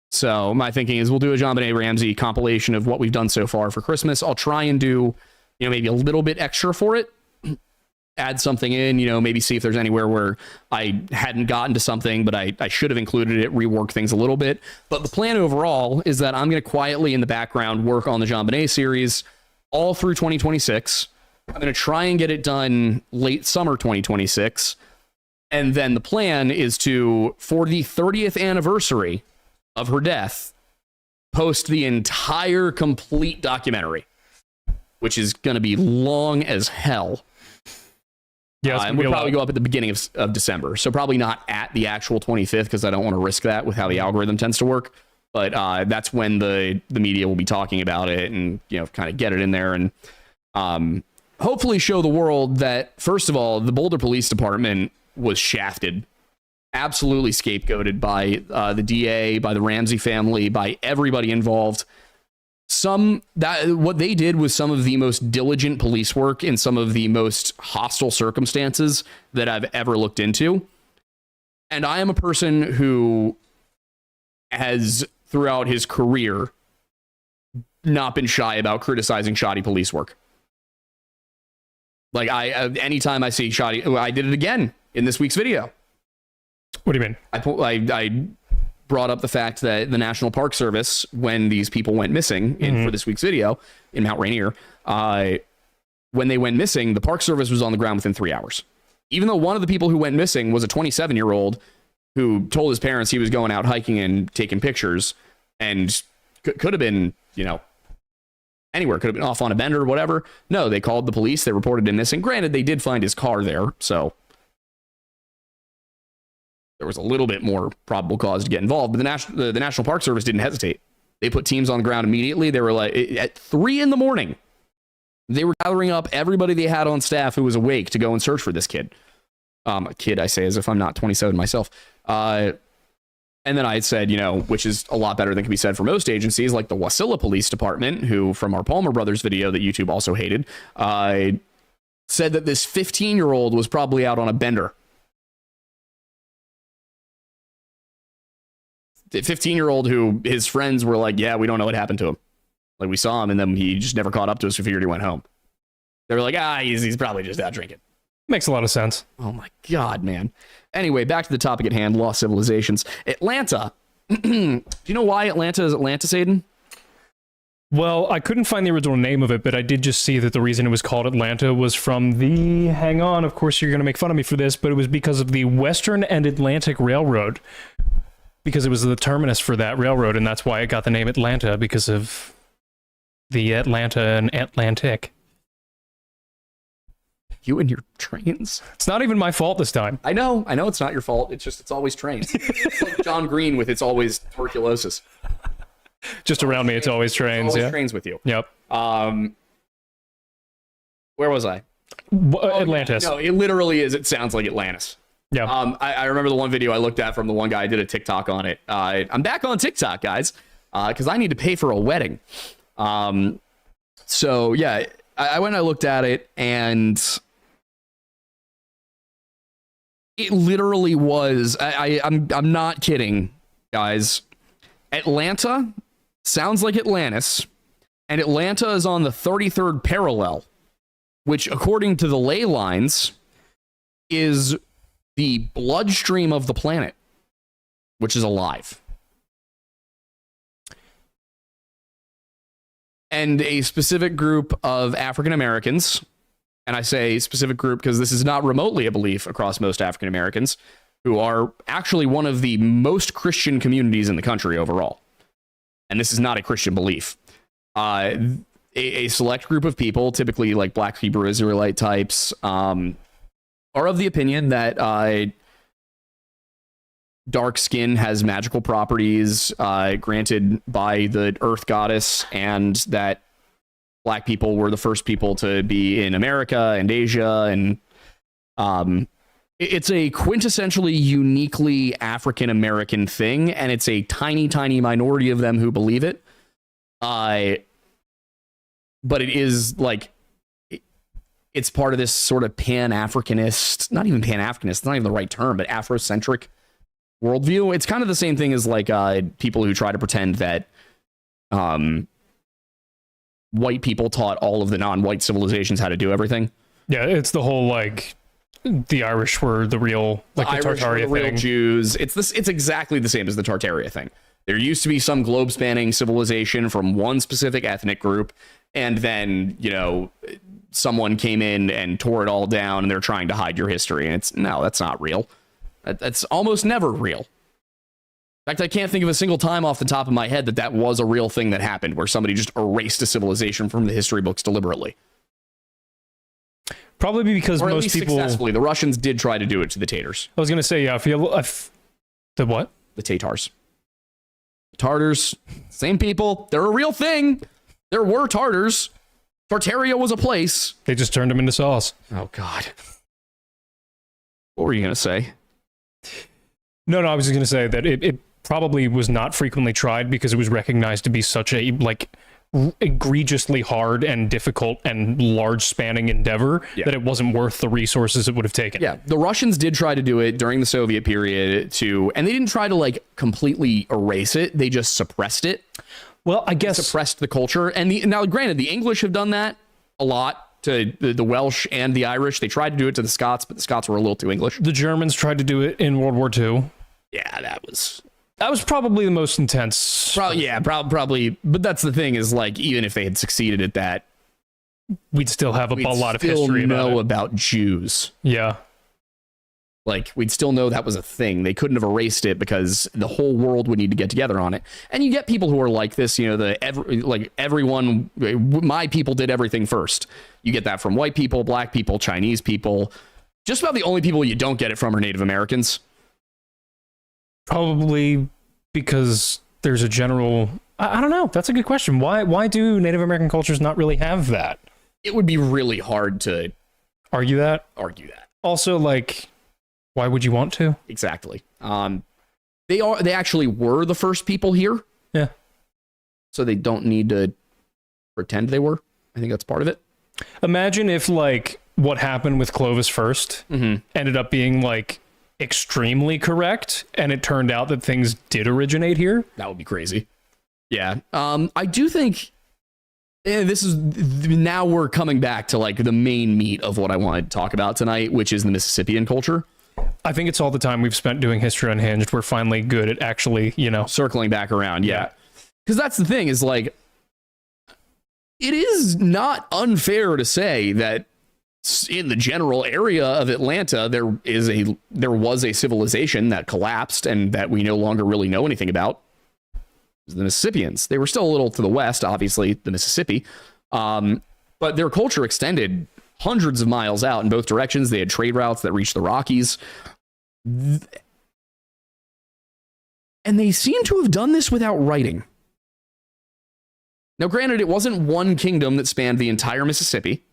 [SPEAKER 1] So my thinking is we'll do a JonBenét Ramsey compilation of what we've done so far for Christmas. I'll try and do, maybe a little bit extra for it. Add something in, maybe see if there's anywhere where I hadn't gotten to something, but I should have included it, rework things a little bit. But the plan overall is that I'm going to quietly in the background work on the JonBenét series all through 2026. I'm going to try and get it done late summer 2026. And then the plan is to, for the 30th anniversary of her death, post the entire complete documentary, which is going to be long as hell.
[SPEAKER 2] Yeah,
[SPEAKER 1] and we'll probably go up at the beginning of December. So probably not at the actual 25th, because I don't want to risk that with how the algorithm tends to work. But that's when the media will be talking about it and, kind of get it in there and hopefully show the world that, first of all, the Boulder Police Department was shafted, absolutely scapegoated by the DA, by the Ramsey family, by everybody involved. What they did was some of the most diligent police work in some of the most hostile circumstances that I've ever looked into. And I am a person who has, throughout his career, not been shy about criticizing shoddy police work. Like, anytime I see shoddy, I did it again in this week's video.
[SPEAKER 2] What do you mean?
[SPEAKER 1] I brought up the fact that the National Park Service, when these people went missing for this week's video in Mount Rainier, when they went missing, the Park Service was on the ground within 3 hours. Even though one of the people who went missing was a 27-year-old who told his parents he was going out hiking and taking pictures, and could have been, anywhere, could have been off on a bender or whatever. No, they called the police. They reported him missing. Granted, they did find his car there, so there was a little bit more probable cause to get involved. But the National Park Service didn't hesitate. They put teams on the ground immediately. They were like, at 3 a.m, they were gathering up everybody they had on staff who was awake to go and search for this kid. A kid, I say, as if I'm not 27 myself. And then I said, which is a lot better than can be said for most agencies, like the Wasilla Police Department, who, from our Palmer Brothers video that YouTube also hated, said that this 15-year-old was probably out on a bender. The 15-year-old who his friends were like, yeah, we don't know what happened to him. Like, we saw him, and then he just never caught up to us. We figured he went home. They were like, he's probably just out drinking.
[SPEAKER 2] Makes a lot of sense.
[SPEAKER 1] Oh, my God, man. Anyway, back to the topic at hand, lost civilizations. Atlanta. Do you know why Atlanta is Atlantis, Aiden?
[SPEAKER 2] Well, I couldn't find the original name of it, but I did just see that the reason it was called Atlanta was from the... Hang on, of course you're going to make fun of me for this, but it was because of the Western and Atlantic Railroad. Because it was the terminus for that railroad, and that's why it got the name Atlanta, because of the Atlanta and Atlantic.
[SPEAKER 1] You and your trains.
[SPEAKER 2] It's not even my fault this time.
[SPEAKER 1] I know it's not your fault. It's always trains. It's like John Green with it's always tuberculosis.
[SPEAKER 2] Just around me, it's always trains.
[SPEAKER 1] Always trains with you.
[SPEAKER 2] Yep.
[SPEAKER 1] Where was I?
[SPEAKER 2] Atlantis.
[SPEAKER 1] No, it literally is. It sounds like Atlantis.
[SPEAKER 2] Yeah.
[SPEAKER 1] I remember the one video I looked at from the one guy. I did a TikTok on it. I'm back on TikTok, guys, because I need to pay for a wedding. So yeah, I went and I looked at it, and it literally was. I'm not kidding, guys. Atlanta sounds like Atlantis, and Atlanta is on the 33rd parallel, which, according to the ley lines, is the bloodstream of the planet, which is alive. And a specific group of African Americans, and I say specific group because this is not remotely a belief across most African Americans, who are actually one of the most Christian communities in the country overall. And this is not a Christian belief. A select group of people, typically like Black Hebrew Israelite types, are of the opinion that dark skin has magical properties granted by the Earth goddess, and that Black people were the first people to be in America and Asia, and it's a quintessentially uniquely African American thing, and it's a tiny, tiny minority of them who believe it. But it is like, it's part of this sort of Pan-Africanist, not even Pan-Africanist, it's not even the right term, but Afrocentric worldview. It's kind of the same thing as like people who try to pretend that white people taught all of the non-white civilizations how to do everything.
[SPEAKER 2] Yeah, it's the whole like the Irish were the real, like the Tartaria
[SPEAKER 1] real
[SPEAKER 2] thing.
[SPEAKER 1] Jews. It's exactly the same as the Tartaria thing. There used to be some globe-spanning civilization from one specific ethnic group, and then, someone came in and tore it all down, and they're trying to hide your history. And no, that's not real. That's almost never real. fact, I can't think of a single time off the top of my head that was a real thing that happened, where somebody just erased a civilization from the history books deliberately.
[SPEAKER 2] Probably because
[SPEAKER 1] or at
[SPEAKER 2] most
[SPEAKER 1] least
[SPEAKER 2] people
[SPEAKER 1] successfully. The Russians did try to do it to the Tatars.
[SPEAKER 2] I was going to say, yeah, the what?
[SPEAKER 1] The Tatars. Tartars, same people. They're a real thing. There were Tartars. Tartaria was a place.
[SPEAKER 2] They just turned them into sauce.
[SPEAKER 1] Oh, God. What were you going to say?
[SPEAKER 2] No, I was just going to say that it probably was not frequently tried because it was recognized to be such a, like, egregiously hard and difficult and large spanning endeavor that it wasn't worth the resources it would have taken.
[SPEAKER 1] Yeah, the Russians did try to do it during the Soviet period and they didn't try to like completely erase it. They just suppressed it.
[SPEAKER 2] Well, I guess
[SPEAKER 1] suppressed the culture. And now granted, the English have done that a lot to the Welsh and the Irish. They tried to do it to the Scots, but the Scots were a little too English.
[SPEAKER 2] The Germans tried to do it in World War II.
[SPEAKER 1] Yeah, that was
[SPEAKER 2] probably the most intense.
[SPEAKER 1] Probably. But that's the thing is, like, even if they had succeeded at that,
[SPEAKER 2] we'd still have a lot of history
[SPEAKER 1] about Jews.
[SPEAKER 2] Yeah.
[SPEAKER 1] Like, we'd still know that was a thing. They couldn't have erased it because the whole world would need to get together on it. And you get people who are like this, you know, everyone, my people did everything first. You get that from white people, black people, Chinese people. Just about the only people you don't get it from are Native Americans.
[SPEAKER 2] Probably because there's a general... I don't know. That's a good question. Why do Native American cultures not really have that?
[SPEAKER 1] It would be really hard to...
[SPEAKER 2] Argue that. Also, like, why would you want to?
[SPEAKER 1] Exactly. They actually were the first people here.
[SPEAKER 2] Yeah.
[SPEAKER 1] So they don't need to pretend they were. I think that's part of it.
[SPEAKER 2] Imagine if, like, what happened with Clovis first ended up being, like, extremely correct, and it turned out that things did originate here.
[SPEAKER 1] That would be crazy. Yeah. I do think this is now we're coming back to like the main meat of what I wanted to talk about tonight, which is the Mississippian culture.
[SPEAKER 2] I think it's all the time we've spent doing History Unhinged. We're finally good at actually, you know,
[SPEAKER 1] circling back around. Yeah. Because that's the thing is like, it is not unfair to say that in the general area of Atlanta, there was a civilization that collapsed and that we no longer really know anything about. The Mississippians. They were still a little to the west, obviously, the Mississippi. But their culture extended hundreds of miles out in both directions. They had trade routes that reached the Rockies. And they seem to have done this without writing. Now, granted, it wasn't one kingdom that spanned the entire Mississippi.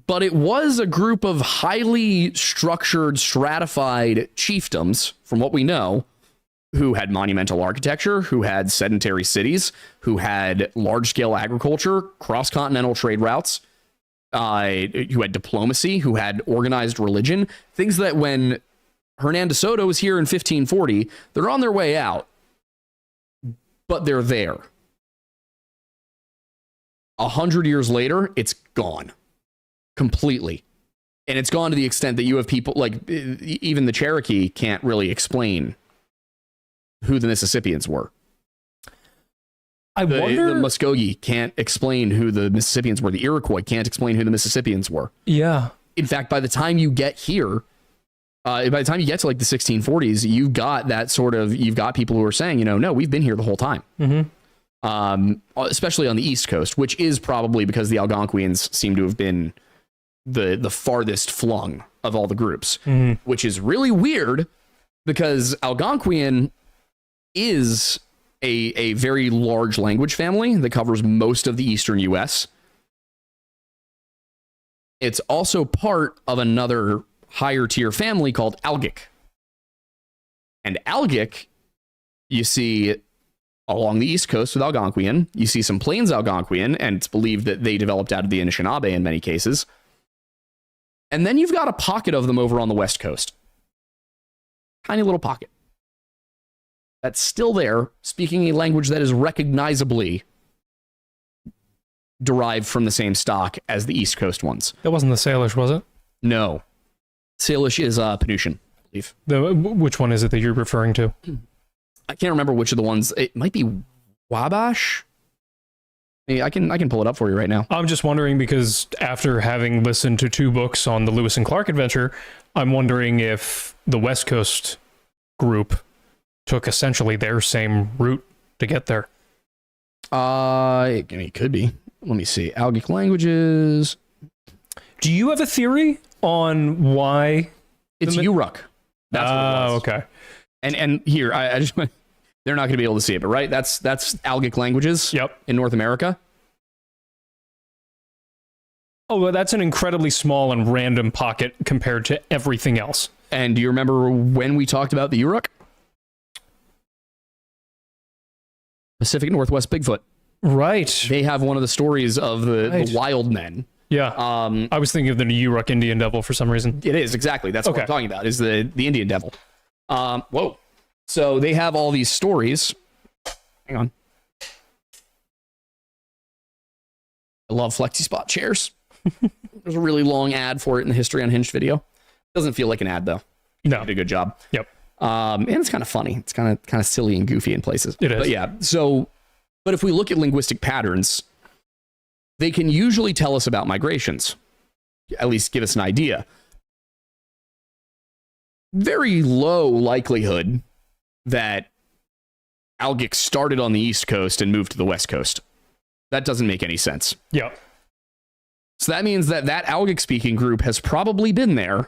[SPEAKER 1] But it was a group of highly structured, stratified chiefdoms, from what we know, who had monumental architecture, who had sedentary cities, who had large-scale agriculture, cross-continental trade routes, who had diplomacy, who had organized religion, things that when Hernan de Soto was here in 1540, they're on their way out, but they're there. 100 years later, it's gone. Completely. And it's gone to the extent that you have people, like, even the Cherokee can't really explain who the Mississippians were.
[SPEAKER 2] I wonder...
[SPEAKER 1] The Muskogee can't explain who the Mississippians were. The Iroquois can't explain who the Mississippians were.
[SPEAKER 2] Yeah.
[SPEAKER 1] In fact, by the time you get here, by the time you get to like the 1640s, you've got people who are saying, you know, no, we've been here the whole time. Especially on the East Coast, which is probably because the Algonquians seem to have been the farthest flung of all the groups, which is really weird because Algonquian is a very large language family that covers most of the eastern U.S. It's also part of another higher tier family called Algic. And Algic, you see along the East Coast with Algonquian, you see some Plains Algonquian, and it's believed that they developed out of the Anishinaabe in many cases. And then you've got a pocket of them over on the West Coast. Tiny little pocket. That's still there, speaking a language that is recognizably derived from the same stock as the East Coast ones.
[SPEAKER 2] That wasn't the Salish, was it?
[SPEAKER 1] No. Salish is Penutian, I believe.
[SPEAKER 2] Which one is it that you're referring to?
[SPEAKER 1] I can't remember which of the ones. It might be Wabash. I can pull it up for you right now.
[SPEAKER 2] I'm just wondering because after having listened to 2 books on the Lewis and Clark adventure, I'm wondering if the West Coast group took essentially their same route to get there.
[SPEAKER 1] It could be. Let me see. Algic languages.
[SPEAKER 2] Do you have a theory on why?
[SPEAKER 1] It's Uruk. That's what it was.
[SPEAKER 2] Okay.
[SPEAKER 1] And here, I just they're not going to be able to see it, but right, that's Algic languages.
[SPEAKER 2] Yep.
[SPEAKER 1] In North America.
[SPEAKER 2] Oh, well, that's an incredibly small and random pocket compared to everything else.
[SPEAKER 1] And do you remember when we talked about the Uruk? Pacific Northwest Bigfoot.
[SPEAKER 2] Right.
[SPEAKER 1] They have one of the stories of the wild men.
[SPEAKER 2] Yeah. I was thinking of the Uruk Indian Devil for some reason.
[SPEAKER 1] It is, exactly. That's what I'm talking about, is the Indian Devil. Whoa. So they have all these stories. Hang on. I love FlexiSpot chairs. There's a really long ad for it in the History Unhinged video. Doesn't feel like an ad, though.
[SPEAKER 2] No.
[SPEAKER 1] Did a good job.
[SPEAKER 2] Yep.
[SPEAKER 1] And it's kind of funny. It's kind of silly and goofy in places.
[SPEAKER 2] It is.
[SPEAKER 1] But yeah, but if we look at linguistic patterns, they can usually tell us about migrations, at least give us an idea. Very low likelihood that Algic started on the East Coast and moved to the West Coast. That doesn't make any sense.
[SPEAKER 2] Yeah.
[SPEAKER 1] So that means that Algic-speaking group has probably been there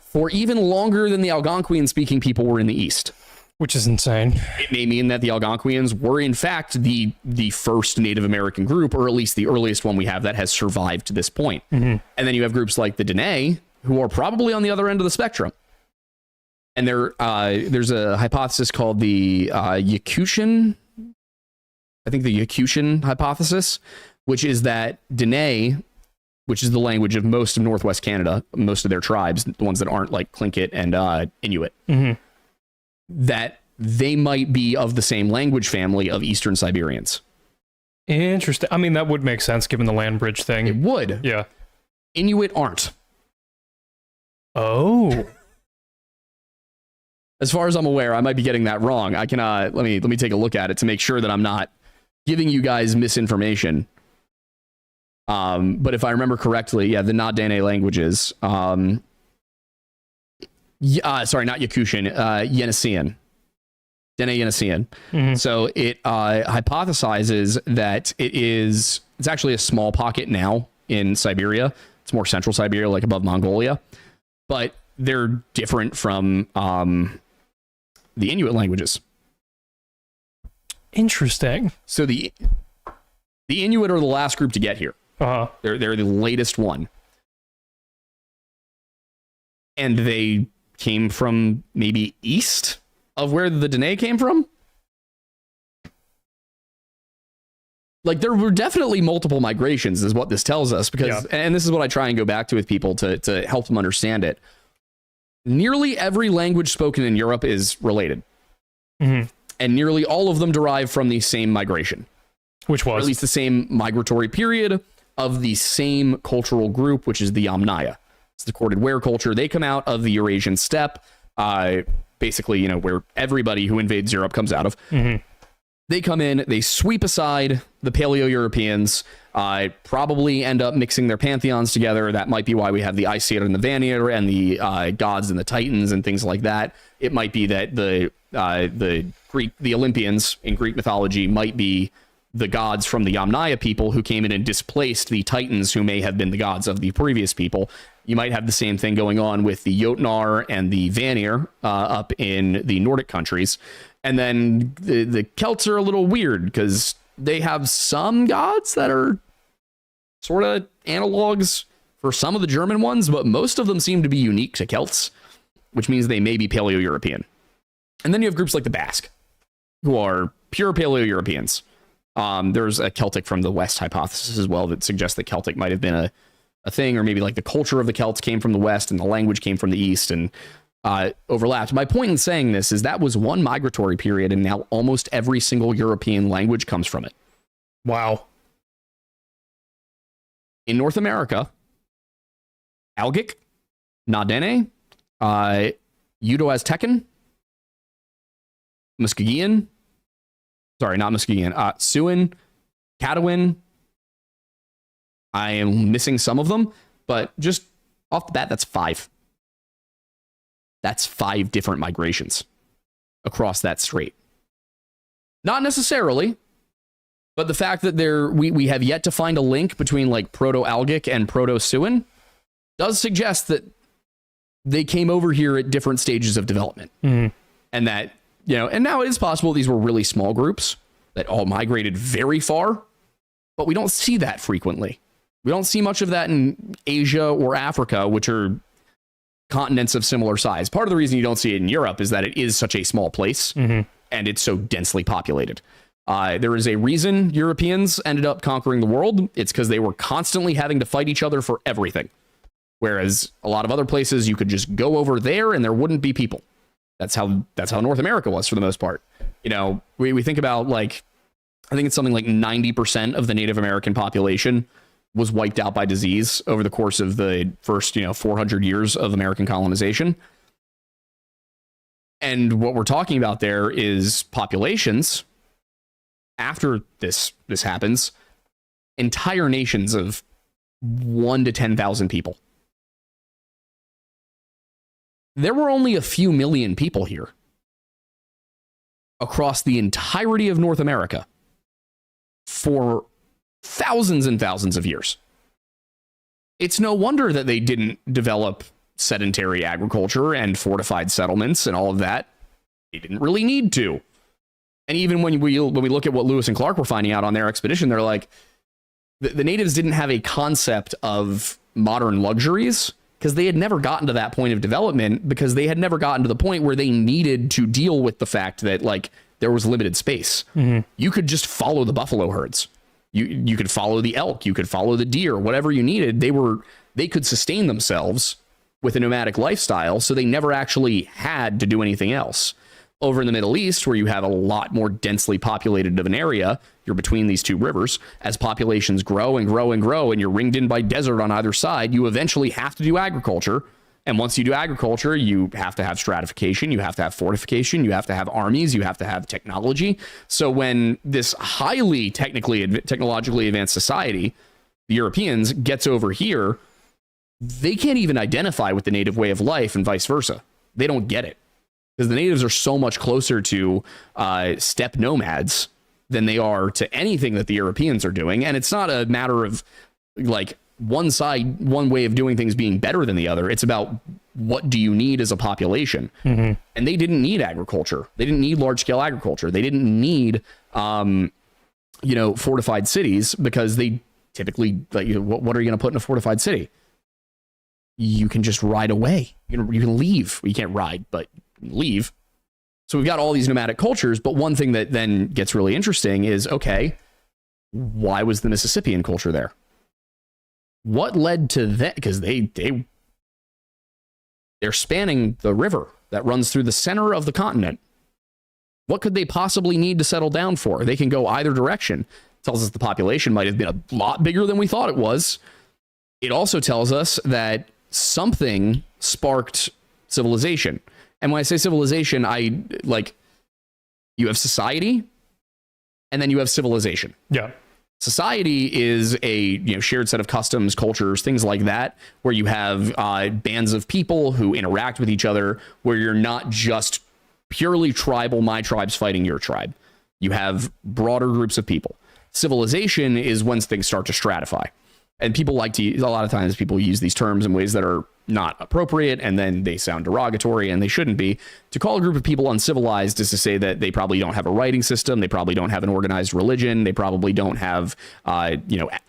[SPEAKER 1] for even longer than the Algonquian-speaking people were in the East.
[SPEAKER 2] Which is insane.
[SPEAKER 1] It may mean that the Algonquians were, in fact, the first Native American group, or at least the earliest one we have that has survived to this point. Mm-hmm. And then you have groups like the Dene, who are probably on the other end of the spectrum. And there's a hypothesis called the Yakutian, I think the Yakutian hypothesis, which is that Dene, which is the language of most of Northwest Canada, most of their tribes, the ones that aren't like Tlingit and Inuit, that they might be of the same language family of Eastern Siberians.
[SPEAKER 2] Interesting. I mean, that would make sense given the land bridge thing.
[SPEAKER 1] It would.
[SPEAKER 2] Yeah.
[SPEAKER 1] Inuit aren't.
[SPEAKER 2] Oh.
[SPEAKER 1] As far as I'm aware, I might be getting that wrong. I can let me take a look at it to make sure that I'm not giving you guys misinformation. But if I remember correctly, yeah, the Na-Dene languages. Sorry, not Yakutian, Yeniseian. Dene-Yeniseian. Mm-hmm. So it hypothesizes that it's actually a small pocket now in Siberia. It's more central Siberia, like above Mongolia. But they're different from the Inuit languages.
[SPEAKER 2] Interesting.
[SPEAKER 1] So the Inuit are the last group to get here.
[SPEAKER 2] Uh-huh.
[SPEAKER 1] They're the latest one. And they came from maybe east of where the Dene came from. Like, there were definitely multiple migrations is what this tells us, because, and this is what I try and go back to with people to help them understand it. Nearly every language spoken in Europe is related. Mm-hmm. And nearly all of them derive from the same migration.
[SPEAKER 2] Which was?
[SPEAKER 1] Or at least the same migratory period of the same cultural group, which is the Yamnaya. It's the corded ware culture. They come out of the Eurasian steppe, basically, where everybody who invades Europe comes out of. Mm-hmm. They come in, they sweep aside the Paleo-Europeans, probably end up mixing their pantheons together. That might be why we have the Aesir and the Vanir and the gods and the Titans and things like that. It might be that the Olympians in Greek mythology might be the gods from the Yamnaya people who came in and displaced the Titans who may have been the gods of the previous people. You might have the same thing going on with the Jotnar and the Vanir up in the Nordic countries. And then the Celts are a little weird because they have some gods that are sort of analogs for some of the German ones, but most of them seem to be unique to Celts, which means they may be Paleo-European. And then you have groups like the Basque, who are pure Paleo-Europeans. There's a Celtic from the West hypothesis as well that suggests that Celtic might have been a thing, or maybe like the culture of the Celts came from the West and the language came from the East and overlapped. My point in saying this is that was one migratory period, and now almost every single European language comes from it.
[SPEAKER 2] Wow.
[SPEAKER 1] In North America, Algic, Na-Dene, Uto-Aztecan, Muskogean, sorry, not Muskogean, Siouan, Caddoan. I am missing some of them, but just off the bat, that's 5. That's 5 different migrations across that strait. Not necessarily, but the fact that we have yet to find a link between like Proto-Algic and Proto-Siouan does suggest that they came over here at different stages of development. And that, and now it is possible these were really small groups that all migrated very far, but we don't see that frequently. We don't see much of that in Asia or Africa, which are continents of similar size. Part of the reason you don't see it in Europe is that it is such a small place and it's so densely populated. There is a reason Europeans ended up conquering the world. It's because they were constantly having to fight each other for everything. Whereas a lot of other places, you could just go over there and there wouldn't be people. That's how North America was for the most part. We think about like, I think it's something like 90% of the Native American population was wiped out by disease over the course of the first, 400 years of American colonization. And what we're talking about there is populations after this happens, entire nations of 1 to 10,000 people. There were only a few million people here across the entirety of North America for thousands and thousands of years. It's no wonder that they didn't develop sedentary agriculture and fortified settlements and all of that. They didn't really need to. And even when we look at what Lewis and Clark were finding out on their expedition, they're like, the natives didn't have a concept of modern luxuries because they had never gotten to that point of development, because they had never gotten to the point where they needed to deal with the fact that like there was limited space. You could just follow the buffalo herds. You could follow the elk, you could follow the deer, whatever you needed. They could sustain themselves with a nomadic lifestyle, so they never actually had to do anything else. Over in the Middle East, where you have a lot more densely populated of an area, you're between these two rivers. As populations grow and grow and grow, and you're ringed in by desert on either side, you eventually have to do agriculture. And once you do agriculture, you have to have stratification, you have to have fortification, you have to have armies, you have to have technology. So when this highly technologically advanced society, the Europeans, gets over here, they can't even identify with the native way of life and vice versa. They don't get it. Because the natives are so much closer to steppe nomads than they are to anything that the Europeans are doing. And it's not a matter of like one way of doing things being better than the other. It's about what do you need as a population. And they didn't need agriculture. They didn't need large scale agriculture. They didn't need, fortified cities, because they typically, like, what are you going to put in a fortified city? You can just ride away. You can leave. Well, you can't ride, but leave. So we've got all these nomadic cultures, but one thing that then gets really interesting is, okay, why was the Mississippian culture there? What led to that? Because they're spanning the river that runs through the center of the continent. What could they possibly need to settle down for? They can go either direction. It tells us the population might have been a lot bigger than we thought it was. It also tells us that something sparked civilization. And when I say civilization, you have society and then you have civilization.
[SPEAKER 2] Yeah.
[SPEAKER 1] Society is a shared set of customs, cultures, things like that, where you have bands of people who interact with each other, where you're not just purely tribal, my tribe's fighting your tribe. You have broader groups of people. Civilization is when things start to stratify. And people like to use, a lot of times people use these terms in ways that are not appropriate, and then they sound derogatory, and they shouldn't be. To call a group of people uncivilized is to say that they probably don't have a writing system, they probably don't have an organized religion, they probably don't have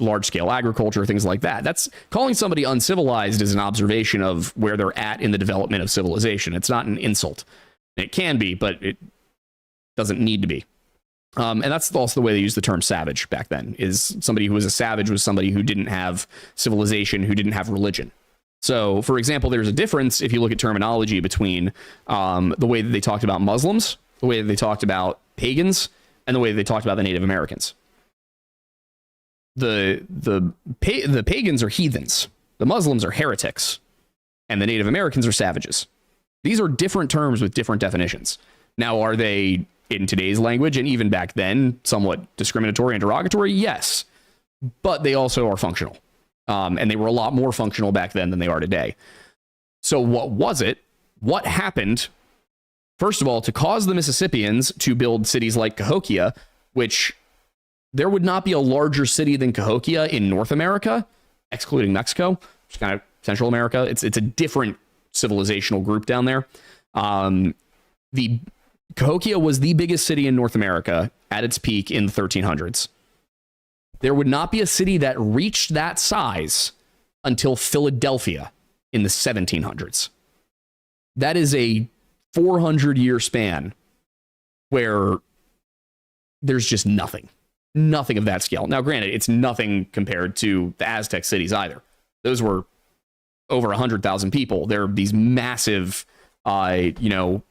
[SPEAKER 1] large scale agriculture, things like that. That's calling somebody uncivilized is an observation of where they're at in the development of civilization. It's not an insult. It can be, but it doesn't need to be. And that's also the way they used the term savage back then, is somebody who was a savage was somebody who didn't have civilization, who didn't have religion. So, for example, there's a difference if you look at terminology between the way that they talked about Muslims, the way that they talked about pagans, and the way that they talked about the Native Americans. The pagans are heathens, the Muslims are heretics, and the Native Americans are savages. These are different terms with different definitions. Now, are they, in today's language, and even back then, somewhat discriminatory and derogatory? Yes, but they also are functional. And they were a lot more functional back then than they are today. So what was it? what happened, first of all, to cause the Mississippians to build cities like Cahokia, which there would not be a larger city than Cahokia in North America, excluding Mexico, which is kind of Central America. It's a different civilizational group down there. The Cahokia was the biggest city in North America at its peak in the 1300s. There would not be a city that reached that size until Philadelphia in the 1700s. That is a 400-year span where there's just nothing of that scale. Now, granted, it's nothing compared to the Aztec cities either. Those were over 100,000 people. They're these massive, you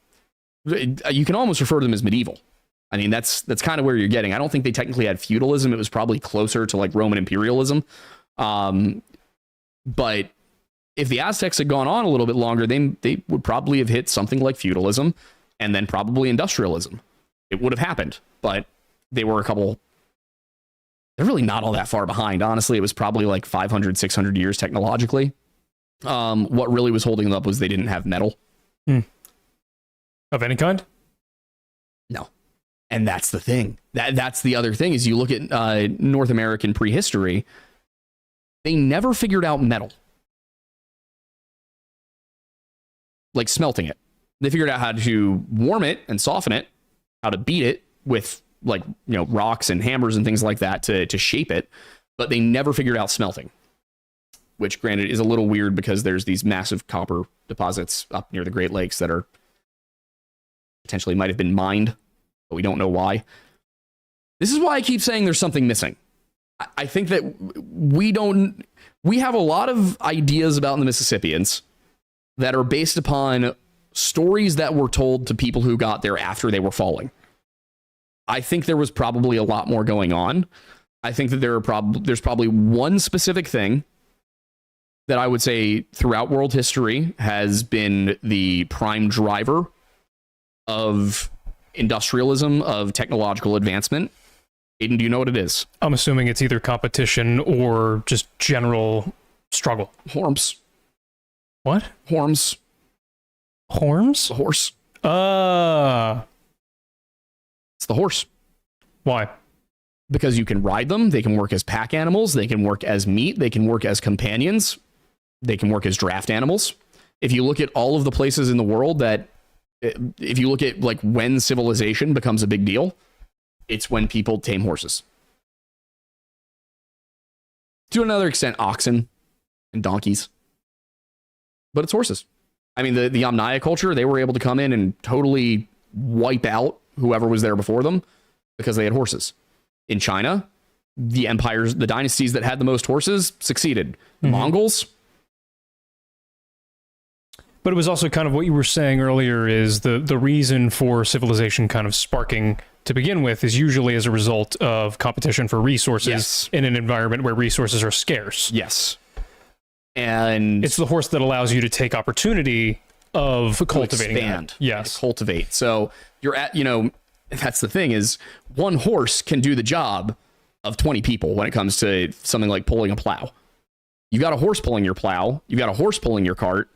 [SPEAKER 1] can almost refer to them as medieval. I mean, that's kind of where you're getting. I don't think they technically had feudalism. It was probably closer to like Roman imperialism. But if the Aztecs had gone on a little bit longer, they would probably have hit something like feudalism and then probably industrialism. It would have happened, but they were they're really not all that far behind. Honestly, it was probably like 500, 600 years technologically. What really was holding them up was they didn't have metal.
[SPEAKER 2] Of any kind?
[SPEAKER 1] No. And that's the thing. That's the other thing is you look at North American prehistory, they never figured out metal. Like smelting it. They figured out how to warm it and soften it, how to beat it with like, rocks and hammers and things like that to shape it, but they never figured out smelting, which granted is a little weird because there's these massive copper deposits up near the Great Lakes that are potentially might have been mined, but we don't know why. This is why I keep saying there's something missing. I think that we have a lot of ideas about the Mississippians that are based upon stories that were told to people who got there after they were falling. I think there was probably a lot more going on. I think that there's probably one specific thing that I would say throughout world history has been the prime driver of industrialism, of technological advancement. Aiden, do you know what it is?
[SPEAKER 2] I'm assuming it's either competition or just general struggle.
[SPEAKER 1] Horms.
[SPEAKER 2] What?
[SPEAKER 1] Horms.
[SPEAKER 2] Horms?
[SPEAKER 1] The horse. It's the horse.
[SPEAKER 2] Why?
[SPEAKER 1] Because you can ride them. They can work as pack animals. They can work as meat. They can work as companions. They can work as draft animals. If you look at all of the places in the world that, if you look at like when civilization becomes a big deal, it's when people tame horses. To another extent, oxen and donkeys. But it's horses. I mean, the Yamnaya culture, they were able to come in and totally wipe out whoever was there before them because they had horses. In China, the empires, the dynasties that had the most horses succeeded. The Mongols.
[SPEAKER 2] But it was also kind of what you were saying earlier is the reason for civilization kind of sparking to begin with is usually as a result of competition for resources in an environment where resources are scarce.
[SPEAKER 1] Yes. And
[SPEAKER 2] it's the horse that allows you to take opportunity of cultivating.
[SPEAKER 1] Expand.
[SPEAKER 2] Yes.
[SPEAKER 1] Cultivate. So you're at, that's the thing is one horse can do the job of 20 people when it comes to something like pulling a plow. You got a horse pulling your plow. You got a horse pulling your cart.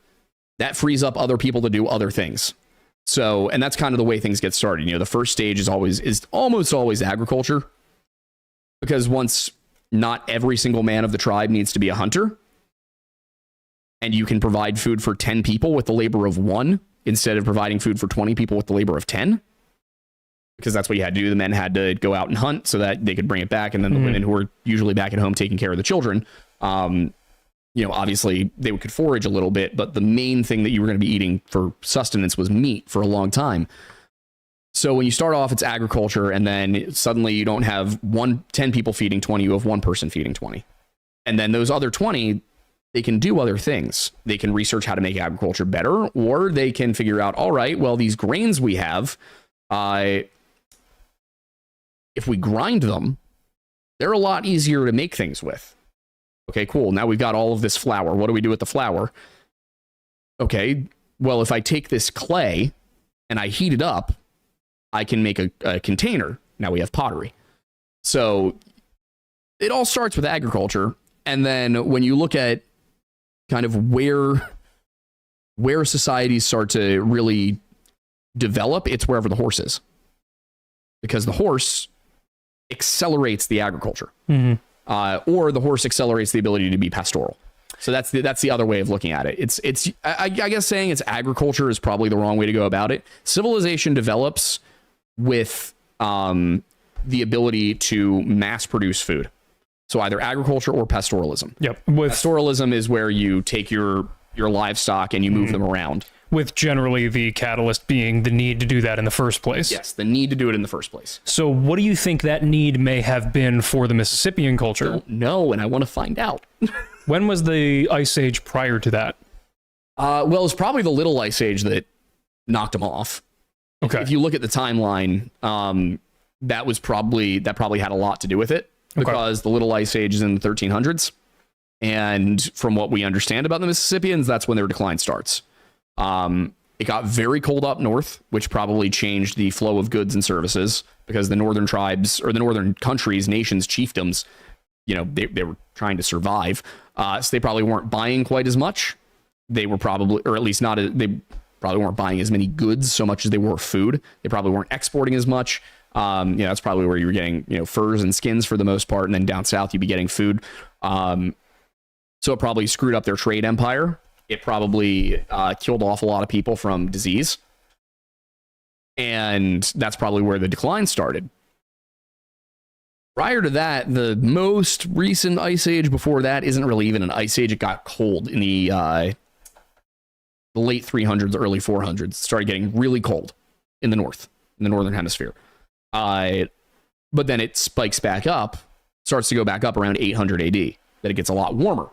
[SPEAKER 1] That frees up other people to do other things. So, and that's kind of the way things get started. The first stage is almost always agriculture, because once not every single man of the tribe needs to be a hunter, and you can provide food for 10 people with the labor of one instead of providing food for 20 people with the labor of 10, because that's what you had to do. The men had to go out and hunt so that they could bring it back, and then the women who were usually back at home taking care of the children, obviously they could forage a little bit, but the main thing that you were going to be eating for sustenance was meat for a long time. So when you start off, it's agriculture, and then suddenly you don't have 10 people feeding 20, you have one person feeding 20. And then those other 20, they can do other things. They can research how to make agriculture better, or they can figure out, all right, well, these grains we have, if we grind them, they're a lot easier to make things with. Okay, cool. Now we've got all of this flour. What do we do with the flour? Okay, well, if I take this clay and I heat it up, I can make a container. Now we have pottery. So it all starts with agriculture. And then when you look at kind of where where societies start to really develop, it's wherever the horse is, because the horse accelerates the agriculture, or the horse accelerates the ability to be pastoral. So that's the other way of looking at it. I guess saying it's agriculture is probably the wrong way to go about it. Civilization develops with the ability to mass produce food. So either agriculture or pastoralism.
[SPEAKER 2] Yep.
[SPEAKER 1] Pastoralism is where you take your livestock and you move them around.
[SPEAKER 2] With generally the catalyst being the need to do that in the first place.
[SPEAKER 1] Yes, the need to do it in the first place.
[SPEAKER 2] So what do you think that need may have been for the Mississippian culture?
[SPEAKER 1] Don't know, and I want to find out.
[SPEAKER 2] When was the Ice Age prior to that?
[SPEAKER 1] Well, it's probably the Little Ice Age that knocked them off.
[SPEAKER 2] Okay.
[SPEAKER 1] If you look at the timeline, that probably had a lot to do with it, because the Little Ice Age is in the 1300s. And from what we understand about the Mississippians, that's when their decline starts. It got very cold up north, which probably changed the flow of goods and services, because the northern tribes, or the northern countries, nations, chiefdoms, they were trying to survive. So they probably weren't buying quite as much. They were probably, or at least not, they probably weren't buying as many goods so much as they were food. They probably weren't exporting as much. That's probably where you were getting, furs and skins for the most part. And then down south, you'd be getting food. So it probably screwed up their trade empire. It probably killed off a lot of people from disease. And that's probably where the decline started. Prior to that, the most recent ice age before that isn't really even an ice age. It got cold in the late 300s, early 400s. It started getting really cold in the north, in the northern hemisphere. But then it spikes back up, starts to go back up around 800 AD. That it gets a lot warmer,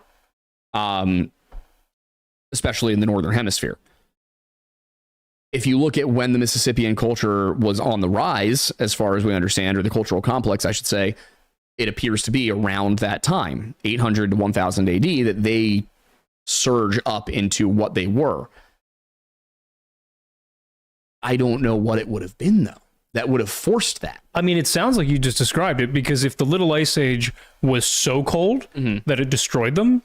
[SPEAKER 1] especially in the northern hemisphere. If you look at when the Mississippian culture was on the rise, as far as we understand, or the cultural complex, I should say, it appears to be around that time, 800 to 1000 AD, that they surge up into what they were. I don't know what it would have been, though, that would have forced that.
[SPEAKER 2] I mean, it sounds like you just described it, because if the Little Ice Age was so cold that it destroyed them,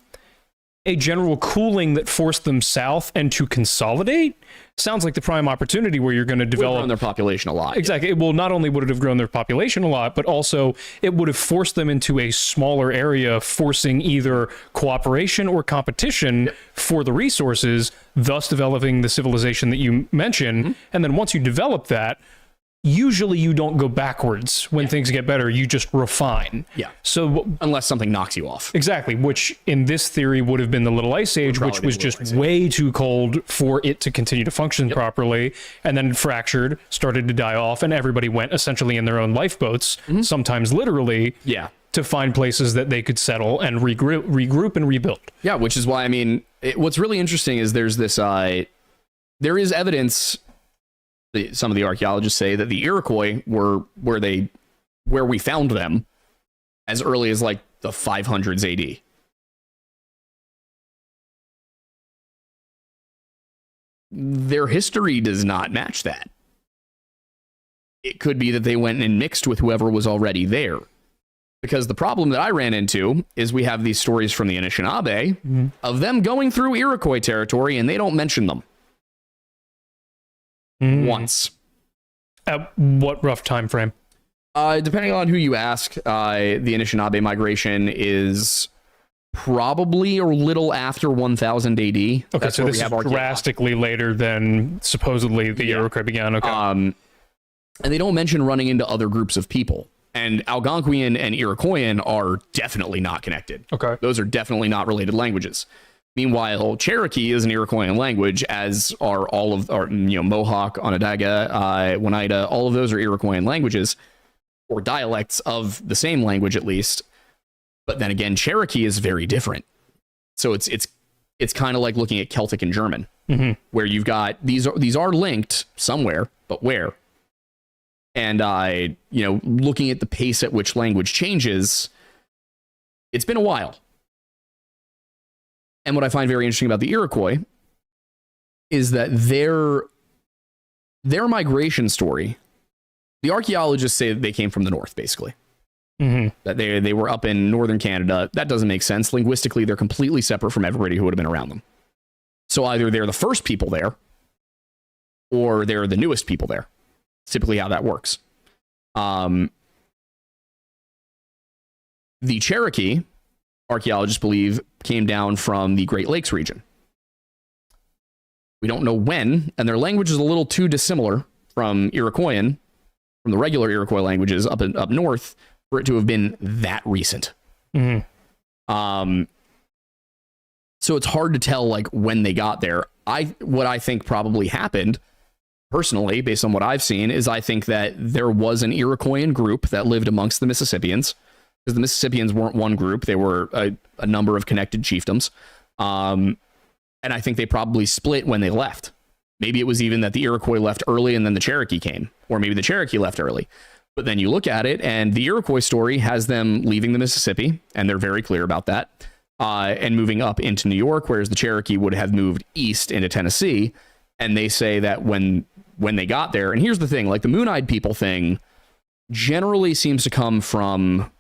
[SPEAKER 2] a general cooling that forced them south and to consolidate sounds like the prime opportunity where you're going to develop.
[SPEAKER 1] Grown their population a lot.
[SPEAKER 2] Exactly. Well, not only would it have grown their population a lot, but also it would have forced them into a smaller area, forcing either cooperation or competition for the resources, thus developing the civilization that you mentioned. And then once you develop that, usually you don't go backwards when things get better, you just refine.
[SPEAKER 1] Yeah.
[SPEAKER 2] So
[SPEAKER 1] unless something knocks you off.
[SPEAKER 2] Exactly, which in this theory would have been the Little Ice Age, which was just way too cold for it to continue to function properly, and then fractured, started to die off, and everybody went essentially in their own lifeboats, sometimes literally, to find places that they could settle and regroup and rebuild. Yeah,
[SPEAKER 1] which is why, I mean, what's really interesting is there's this, there is evidence. Some of the archaeologists say that the Iroquois were where we found them as early as like the 500s AD. Their history does not match that. It could be that they went and mixed with whoever was already there. Because the problem that I ran into is we have these stories from the Anishinaabe of them going through Iroquois territory, and they don't mention them. Once.
[SPEAKER 2] At what rough time frame?
[SPEAKER 1] Depending on who you ask, the Anishinaabe migration is probably a little after 1000 AD.
[SPEAKER 2] Okay, so this is drastically later than supposedly the Iroquois began. Okay.
[SPEAKER 1] And they don't mention running into other groups of people. And Algonquian and Iroquoian are definitely not connected.
[SPEAKER 2] Okay.
[SPEAKER 1] Those are definitely not related languages. Meanwhile, Cherokee is an Iroquoian language, as are all of our, Mohawk, Onondaga, Oneida. All of those are Iroquoian languages, or dialects of the same language, at least. But then again, Cherokee is very different. So it's kind of like looking at Celtic and German, where you've got these are linked somewhere, but where? And looking at the pace at which language changes, it's been a while. And what I find very interesting about the Iroquois is that their migration story, the archaeologists say that they came from the north, basically. That they were up in northern Canada. That doesn't make sense. Linguistically, they're completely separate from everybody who would have been around them. So either they're the first people there or they're the newest people there. It's typically how that works. The Cherokee, archaeologists believe, came down from the Great Lakes region. We don't know when, and their language is a little too dissimilar from Iroquoian, from the regular Iroquois languages up north, for it to have been that recent. Mm-hmm. So it's hard to tell like when they got there. What I think probably happened, personally, based on what I've seen, is I think that there was an Iroquoian group that lived amongst the Mississippians, because the Mississippians weren't one group; they were a number of connected chiefdoms, and I think they probably split when they left. Maybe it was even that the Iroquois left early and then the Cherokee came, or maybe the Cherokee left early. But then you look at it, and the Iroquois story has them leaving the Mississippi, and they're very clear about that, and moving up into New York, whereas the Cherokee would have moved east into Tennessee. And they say that when they got there, and here's the thing, like the Mooneyed people thing generally seems to come from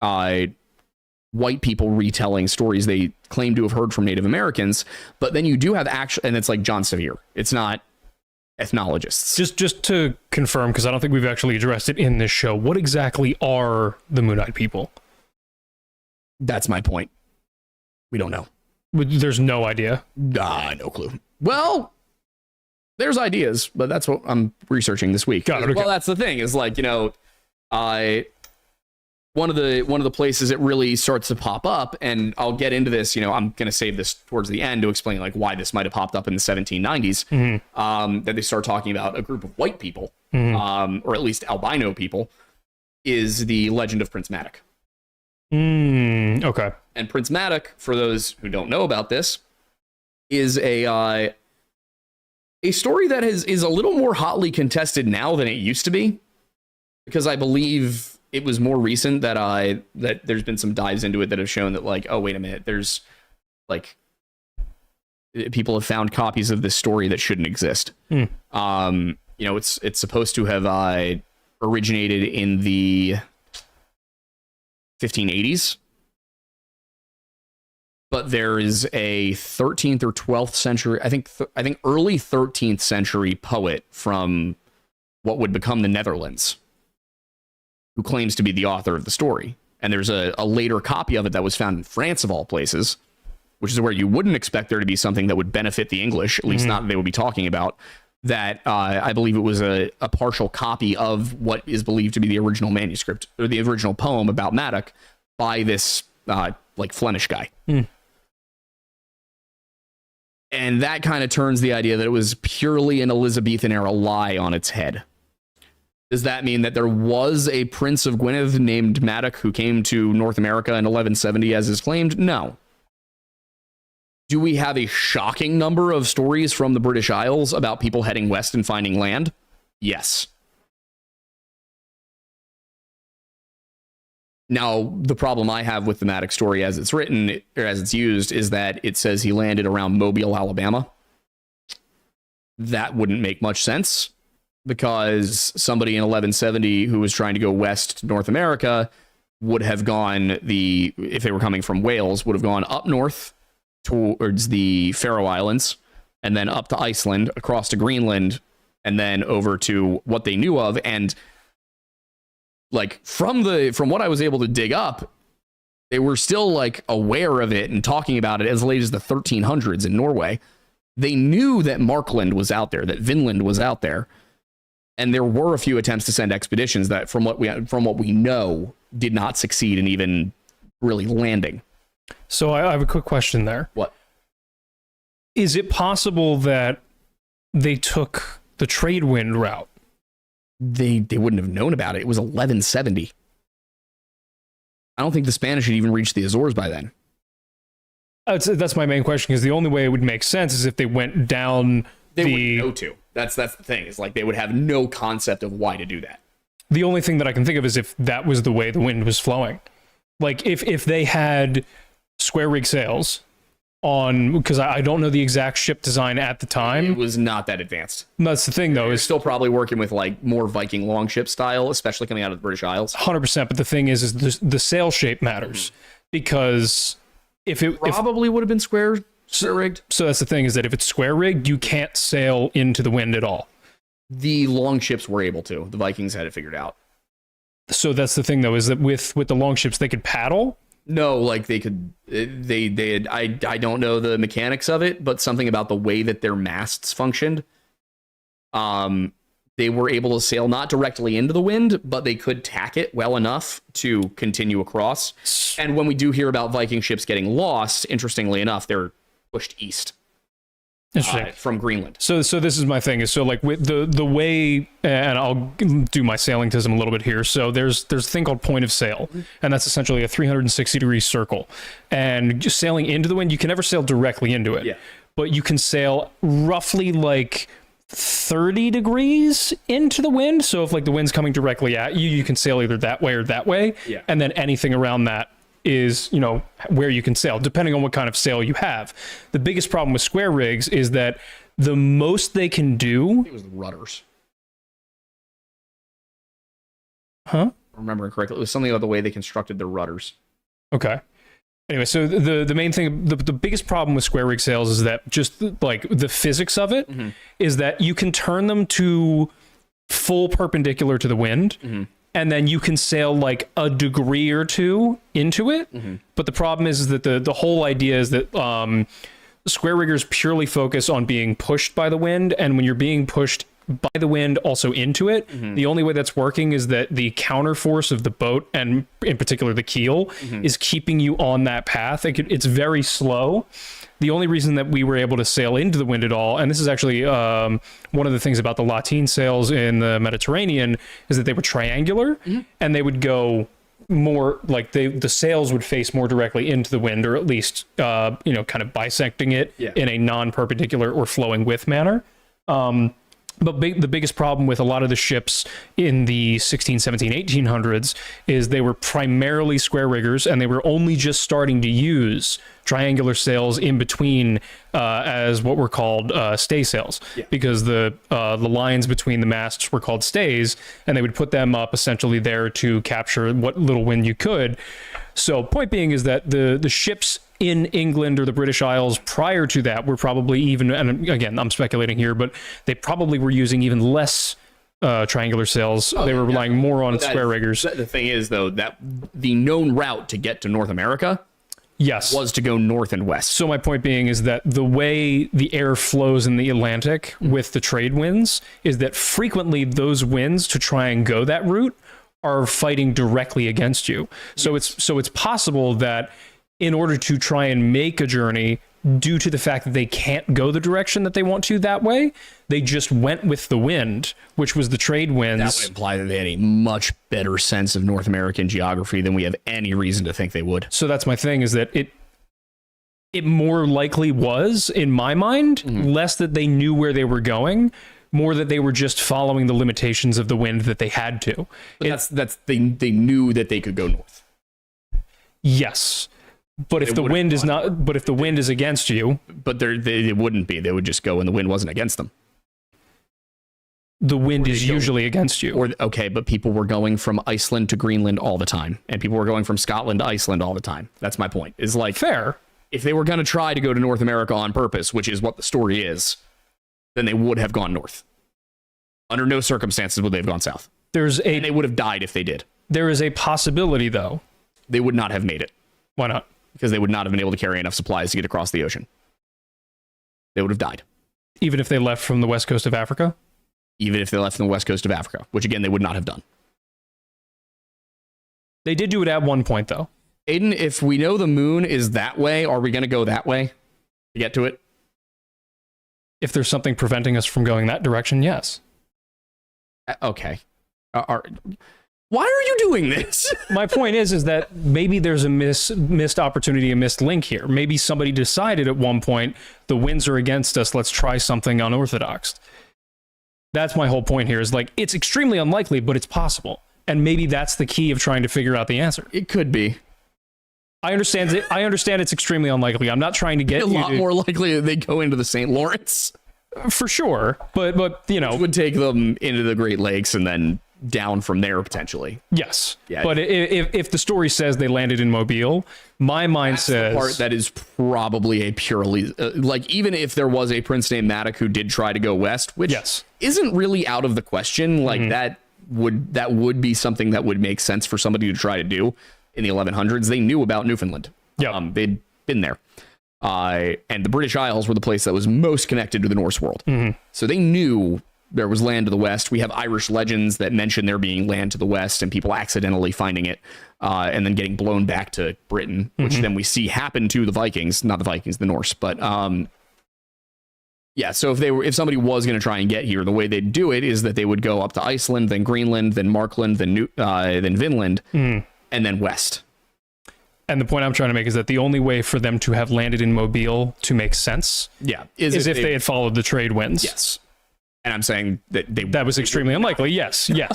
[SPEAKER 1] white people retelling stories they claim to have heard from Native Americans, but then you do have and it's like John Sevier. It's not ethnologists.
[SPEAKER 2] Just to confirm, because I don't think we've actually addressed it in this show, what exactly are the Mooneyed people?
[SPEAKER 1] That's my point. We don't know.
[SPEAKER 2] There's no idea?
[SPEAKER 1] No clue. Well, there's ideas, but that's what I'm researching this week.
[SPEAKER 2] Got it, okay.
[SPEAKER 1] Well, that's the thing, is like, one of the places it really starts to pop up, and I'll get into this, I'm going to save this towards the end to explain like why this might have popped up in the 1790s, that they start talking about a group of white people, or at least albino people, is the legend of Prince Madoc.
[SPEAKER 2] Okay.
[SPEAKER 1] And Prince Madoc, for those who don't know about this, is a story that is a little more hotly contested now than it used to be, because I believe it was more recent that there's been some dives into it that have shown that like, oh, wait a minute, there's like people have found copies of this story that shouldn't exist. It's supposed to have originated in the 1580s, but there is a 13th or 12th century, I think early 13th century poet from what would become the Netherlands, who claims to be the author of the story. And there's a later copy of it that was found in France, of all places, which is where you wouldn't expect there to be something that would benefit the English, at least not that they would be talking about, that I believe it was a partial copy of what is believed to be the original manuscript, or the original poem about Madoc, by this Flemish guy. And that kind of turns the idea that it was purely an Elizabethan era lie on its head. Does that mean that there was a Prince of Gwynedd named Madoc who came to North America in 1170 as is claimed? No. Do we have a shocking number of stories from the British Isles about people heading west and finding land? Yes. Now, the problem I have with the Madoc story as it's written, or as it's used, is that it says he landed around Mobile, Alabama. That wouldn't make much sense, because somebody in 1170 who was trying to go west to North America would have gone if they were coming from Wales, would have gone up north towards the Faroe Islands, and then up to Iceland, across to Greenland, and then over to what they knew of. And like from what I was able to dig up, they were still like aware of it and talking about it as late as the 1300s in Norway. They knew that Markland was out there, that Vinland was out there. And there were a few attempts to send expeditions that, from what we know, did not succeed in even really landing.
[SPEAKER 2] So I have a quick question there.
[SPEAKER 1] What?
[SPEAKER 2] Is it possible that they took the trade wind route?
[SPEAKER 1] They wouldn't have known about it. It was 1170. I don't think the Spanish had even reached the Azores by then.
[SPEAKER 2] That's my main question, because the only way it would make sense is if they went down
[SPEAKER 1] They wouldn't know to. That's the thing. Is like they would have no concept of why to do that.
[SPEAKER 2] The only thing that I can think of is if that was the way the wind was flowing. Like if they had square rig sails on, because I don't know the exact ship design at the time.
[SPEAKER 1] It was not that advanced.
[SPEAKER 2] That's the thing, though.
[SPEAKER 1] Is still probably working with like more Viking longship style, especially coming out of the British Isles.
[SPEAKER 2] 100%. But the thing is the sail shape matters, because if it
[SPEAKER 1] probably would have been square square rigged.
[SPEAKER 2] So that's the thing, is that if it's square rigged, you can't sail into the wind at all.
[SPEAKER 1] The long ships were able to. The Vikings had it figured out.
[SPEAKER 2] So that's the thing, though, is that with the long ships, they could paddle.
[SPEAKER 1] No, like they could, they had, I don't know the mechanics of it, but something about the way that their masts functioned. They were able to sail not directly into the wind, but they could tack it well enough to continue across. And when we do hear about Viking ships getting lost, interestingly enough, they're pushed east. From Greenland.
[SPEAKER 2] So this is my thing, is so like with the way, and I'll do my sailing-tism a little bit here. So there's a thing called point of sail, and that's essentially a 360-degree circle. And just sailing into the wind, you can never sail directly into it.
[SPEAKER 1] Yeah.
[SPEAKER 2] But you can sail roughly like 30 degrees into the wind. So if like the wind's coming directly at you, you can sail either that way or that way.
[SPEAKER 1] Yeah.
[SPEAKER 2] And then anything around that is, you know, where you can sail, depending on what kind of sail you have. The biggest problem with square rigs is that the most they can do...
[SPEAKER 1] It was the rudders.
[SPEAKER 2] Huh?
[SPEAKER 1] Remembering correctly, it was something about the way they constructed their rudders.
[SPEAKER 2] Okay. Anyway, so the main thing, the biggest problem with square rig sails is that just like the physics of it is that you can turn them to full perpendicular to the wind, and then you can sail like a degree or two into it. But the problem is that the whole idea is that square riggers purely focus on being pushed by the wind, and when you're being pushed by the wind also into it, the only way that's working is that the counterforce of the boat, and in particular the keel, is keeping you on that path. It's very slow. The only reason that we were able to sail into the wind at all, and this is actually one of the things about the lateen sails in the Mediterranean, is that they were triangular, and they would go more like the sails would face more directly into the wind, or at least kind of bisecting it in a non-perpendicular or flowing with manner. But the biggest problem with a lot of the ships in the 16, 17, 1800s is they were primarily square riggers, and they were only just starting to use triangular sails in between as what were called stay sails, because the lines between the masts were called stays, and they would put them up essentially there to capture what little wind you could. So point being is that the ships in England or the British Isles prior to that were probably even, and again, I'm speculating here, but they probably were using even less triangular sails. They were relying more on square riggers.
[SPEAKER 1] The thing is, though, that the known route to get to North America was to go north and west.
[SPEAKER 2] So my point being is that the way the air flows in the Atlantic with the trade winds is that frequently those winds, to try and go that route, are fighting directly against you. So it's possible that in order to try and make a journey, due to the fact that they can't go the direction that they want to that way, they just went with the wind, which was the trade winds.
[SPEAKER 1] That would imply that they had a much better sense of North American geography than we have any reason to think they would.
[SPEAKER 2] So that's my thing, is that it more likely was, in my mind, less that they knew where they were going, more that they were just following the limitations of the wind that they had to.
[SPEAKER 1] But they knew that they could go north.
[SPEAKER 2] Yes. But if the wind is not, but if the wind is against you,
[SPEAKER 1] but they wouldn't be. They would just go when the wind wasn't against them.
[SPEAKER 2] The wind is usually against you.
[SPEAKER 1] Or okay, but people were going from Iceland to Greenland all the time, and people were going from Scotland to Iceland all the time. That's my point. Is like
[SPEAKER 2] fair.
[SPEAKER 1] If they were going to try to go to North America on purpose, which is what the story is, then they would have gone north. Under no circumstances would they have gone south. And they would have died if they did.
[SPEAKER 2] There is a possibility, though.
[SPEAKER 1] They would not have made it.
[SPEAKER 2] Why not?
[SPEAKER 1] Because they would not have been able to carry enough supplies to get across the ocean. They would have died.
[SPEAKER 2] Even if they left from the west coast of Africa?
[SPEAKER 1] Even if they left from the west coast of Africa, which again, they would not have done.
[SPEAKER 2] They did do it at one point, though.
[SPEAKER 1] Aiden, if we know the moon is that way, are we going to go that way to get to it?
[SPEAKER 2] If there's something preventing us from going that direction, yes.
[SPEAKER 1] Okay. Why are you doing this?
[SPEAKER 2] My point is that maybe there's a missed opportunity, a missed link here. Maybe somebody decided at one point, the winds are against us, let's try something unorthodox. That's my whole point here, is like, it's extremely unlikely, but it's possible. And maybe that's the key of trying to figure out the answer.
[SPEAKER 1] It could be.
[SPEAKER 2] I understand it's extremely unlikely. I'm not trying to get
[SPEAKER 1] a lot more likely that they go into the St. Lawrence.
[SPEAKER 2] For sure. But you know.
[SPEAKER 1] It would take them into the Great Lakes and then down from there potentially.
[SPEAKER 2] Yes.
[SPEAKER 1] Yeah.
[SPEAKER 2] But if the story says they landed in Mobile, my mind says...
[SPEAKER 1] the part that is probably a purely... like, even if there was a prince named Madoc who did try to go west, which isn't really out of the question, like that would be something that would make sense for somebody to try to do in the 1100s. They knew about Newfoundland.
[SPEAKER 2] Yeah.
[SPEAKER 1] They'd been there. And the British Isles were the place that was most connected to the Norse world. So they knew there was land to the west. We have Irish legends that mention there being land to the west and people accidentally finding it and then getting blown back to Britain, which then we see happen to the Vikings, not the Vikings, the Norse. But yeah, so if somebody was going to try and get here, the way they'd do it is that they would go up to Iceland, then Greenland, then Markland, then Vinland, and then west.
[SPEAKER 2] And the point I'm trying to make is that the only way for them to have landed in Mobile to make sense is if they had followed the trade winds.
[SPEAKER 1] Yes. And I'm saying that
[SPEAKER 2] was extremely unlikely. Yes.
[SPEAKER 1] Yeah,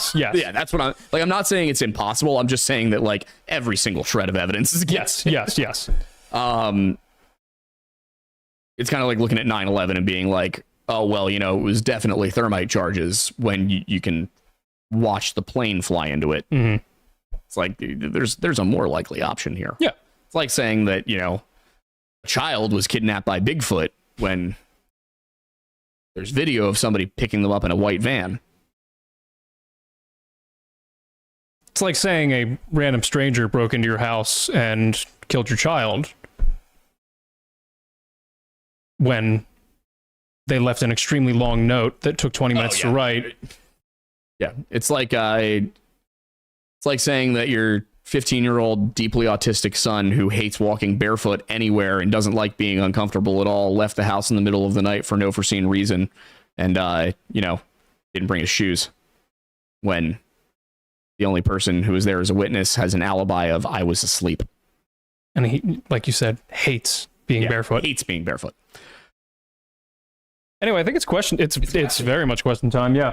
[SPEAKER 1] that's what I'm not saying it's impossible. I'm just saying that like every single shred of evidence is against it.
[SPEAKER 2] Yes.
[SPEAKER 1] It's kind of like looking at 9/11 and being like, oh, well, it was definitely thermite charges when you can watch the plane fly into it. It's like there's a more likely option here.
[SPEAKER 2] Yeah.
[SPEAKER 1] It's like saying that, a child was kidnapped by Bigfoot when there's video of somebody picking them up in a white van.
[SPEAKER 2] It's like saying a random stranger broke into your house and killed your child when they left an extremely long note that took 20 minutes to write.
[SPEAKER 1] Yeah, it's like saying that your 15-year-old deeply autistic son who hates walking barefoot anywhere and doesn't like being uncomfortable at all left the house in the middle of the night for no foreseen reason and didn't bring his shoes when the only person who was there as a witness has an alibi of I was asleep.
[SPEAKER 2] And he, like you said, hates being barefoot.
[SPEAKER 1] Hates being barefoot.
[SPEAKER 2] Anyway, I think it's very much question time. Yeah.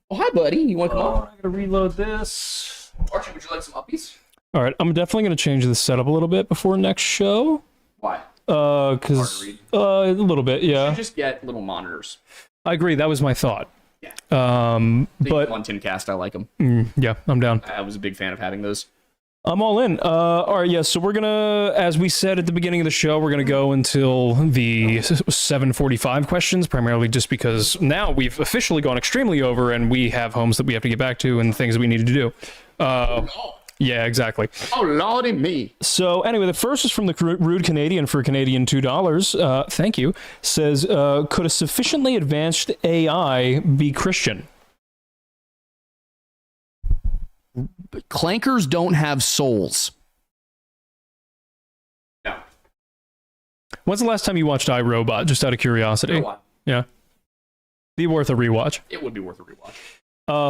[SPEAKER 1] Oh, hi, buddy. You want to come on?
[SPEAKER 2] I gotta reload this.
[SPEAKER 1] Archie, would you like some uppies?
[SPEAKER 2] All right, I'm definitely going to change the setup a little bit before next show.
[SPEAKER 1] Why?
[SPEAKER 2] Because a little bit, yeah.
[SPEAKER 1] You should just get little monitors.
[SPEAKER 2] I agree. That was my thought.
[SPEAKER 1] Yeah.
[SPEAKER 2] But
[SPEAKER 1] on Timcast, I like them.
[SPEAKER 2] Yeah, I'm down.
[SPEAKER 1] I was a big fan of having those.
[SPEAKER 2] I'm all in. All right, yeah. So we're gonna, as we said at the beginning of the show, we're gonna go until the 7:45 questions, primarily just because now we've officially gone extremely over, and we have homes that we have to get back to and things that we need to do. Yeah, exactly.
[SPEAKER 1] Oh, lordy me.
[SPEAKER 2] So anyway, the first is from the Rude Canadian for Canadian $2. Thank you. Says, could a sufficiently advanced AI be Christian?
[SPEAKER 1] Clankers don't have souls. No.
[SPEAKER 2] When's the last time you watched iRobot, just out of curiosity? Yeah. Be worth a rewatch.
[SPEAKER 1] It would be worth a rewatch.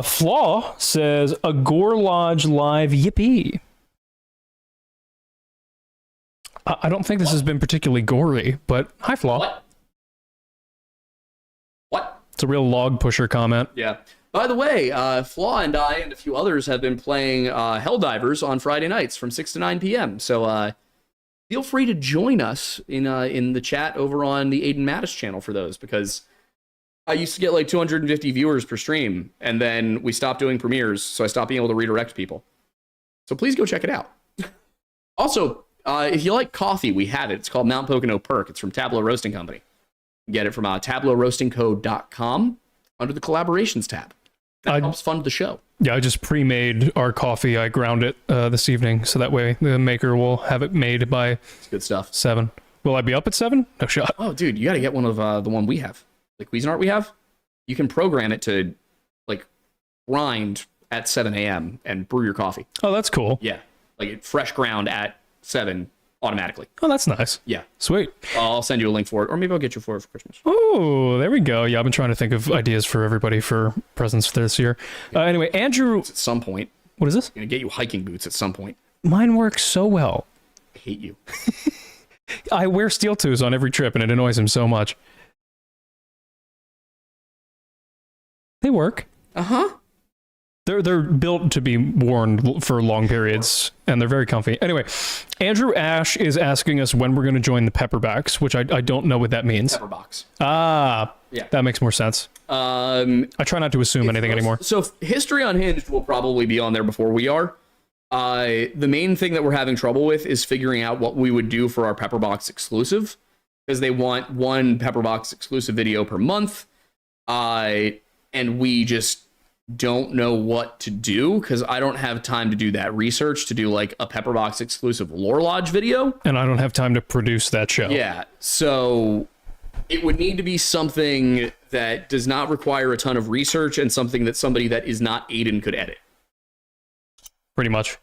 [SPEAKER 2] Flaw says, a Gore Lodge live yippee. I don't think this has been particularly gory, but hi, Flaw.
[SPEAKER 1] What?
[SPEAKER 2] It's a real log pusher comment.
[SPEAKER 1] Yeah. By the way, Flaw and I and a few others have been playing Helldivers on Friday nights from 6 to 9 p.m. So feel free to join us in the chat over on the Aiden Mattis channel for those, because I used to get like 250 viewers per stream, and then we stopped doing premieres, so I stopped being able to redirect people. So please go check it out. Also, if you like coffee, we have it. It's called Mount Pocono Perk. It's from Tableau Roasting Company. You get it from tableauroastingco.com under the collaborations tab. That helps fund the show.
[SPEAKER 2] Yeah, I just pre-made our coffee. I ground it this evening, so that way the maker will have it made by
[SPEAKER 1] it's good stuff.
[SPEAKER 2] 7. Will I be up at 7? No shot.
[SPEAKER 1] Oh, dude, you got to get one of the one we have. The Cuisinart we have. You can program it to like grind at 7 a.m. and brew your coffee.
[SPEAKER 2] Oh, that's cool.
[SPEAKER 1] Yeah, like fresh ground at 7 automatically.
[SPEAKER 2] Oh, that's nice.
[SPEAKER 1] Yeah.
[SPEAKER 2] Sweet.
[SPEAKER 1] I'll send you a link for it, or maybe I'll get you for Christmas.
[SPEAKER 2] Oh, there we go. Yeah, I've been trying to think of ideas for everybody for presents this year. Anyway, Andrew...
[SPEAKER 1] At some point.
[SPEAKER 2] What is this?
[SPEAKER 1] I'm going to get you hiking boots at some point.
[SPEAKER 2] Mine work so well.
[SPEAKER 1] I hate you.
[SPEAKER 2] I wear steel toes on every trip, and it annoys him so much. They work.
[SPEAKER 1] Uh-huh.
[SPEAKER 2] They're built to be worn for long periods, and they're very comfy. Anyway, Andrew Ash is asking us when we're going to join the Pepperbacks, which I don't know what that means.
[SPEAKER 1] Pepperbox.
[SPEAKER 2] Ah, yeah, that makes more sense. I try not to assume anything anymore.
[SPEAKER 1] So History Unhinged will probably be on there before we are. The main thing that we're having trouble with is figuring out what we would do for our Pepperbox exclusive, because they want one Pepperbox exclusive video per month, and we just don't know what to do, because I don't have time to do that research to do like a Pepperbox exclusive Lore Lodge video,
[SPEAKER 2] and I don't have time to produce that show.
[SPEAKER 1] Yeah, so it would need to be something that does not require a ton of research, and something that somebody that is not Aiden could edit.
[SPEAKER 2] Pretty much.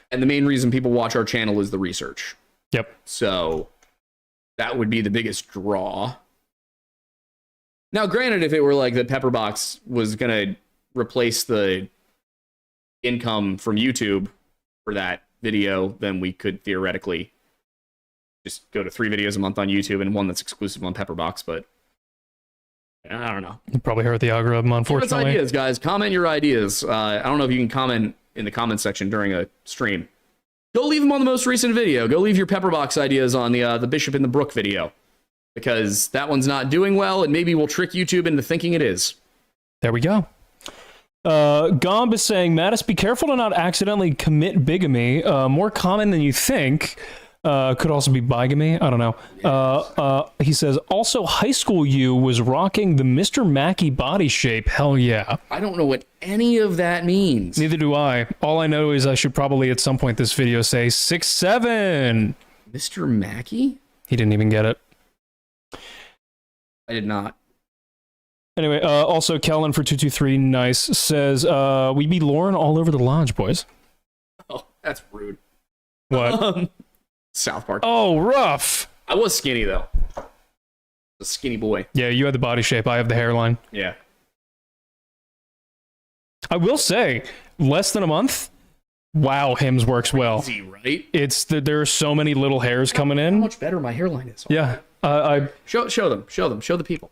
[SPEAKER 1] And the main reason people watch our channel is the research.
[SPEAKER 2] Yep.
[SPEAKER 1] So that would be the biggest draw. Now, granted, if it were like the Pepperbox was going to replace the income from YouTube for that video, then we could theoretically just go to 3 videos a month on YouTube and one that's exclusive on Pepperbox, but I don't know.
[SPEAKER 2] You probably hurt the algorithm, unfortunately.
[SPEAKER 1] Give us ideas, guys. Comment your ideas. I don't know if you can comment in the comment section during a stream. Go leave them on the most recent video. Go leave your Pepperbox ideas on the Bishop in the Brook video, because that one's not doing well, and maybe we'll trick YouTube into thinking it is.
[SPEAKER 2] There we go. Gomb is saying, Mattis, be careful to not accidentally commit bigamy. More common than you think. Could also be bigamy. I don't know. He says, also, high school you was rocking the Mr. Mackey body shape. Hell yeah.
[SPEAKER 1] I don't know what any of that means.
[SPEAKER 2] Neither do I. All I know is I should probably at some point this video say 6'7".
[SPEAKER 1] Mr. Mackey?
[SPEAKER 2] He didn't even get it.
[SPEAKER 1] I did not.
[SPEAKER 2] Anyway, also Kellen for 223 nice says, we be Lauren all over the lodge, boys.
[SPEAKER 1] Oh, that's rude.
[SPEAKER 2] What?
[SPEAKER 1] South Park.
[SPEAKER 2] Oh, rough.
[SPEAKER 1] I was skinny, though. A skinny boy.
[SPEAKER 2] Yeah, you had the body shape. I have the hairline.
[SPEAKER 1] Yeah.
[SPEAKER 2] I will say, less than a month, wow, Hims works well.
[SPEAKER 1] Easy, right?
[SPEAKER 2] There are so many little hairs coming in.
[SPEAKER 1] How much better my hairline is.
[SPEAKER 2] Yeah.
[SPEAKER 1] Show the people.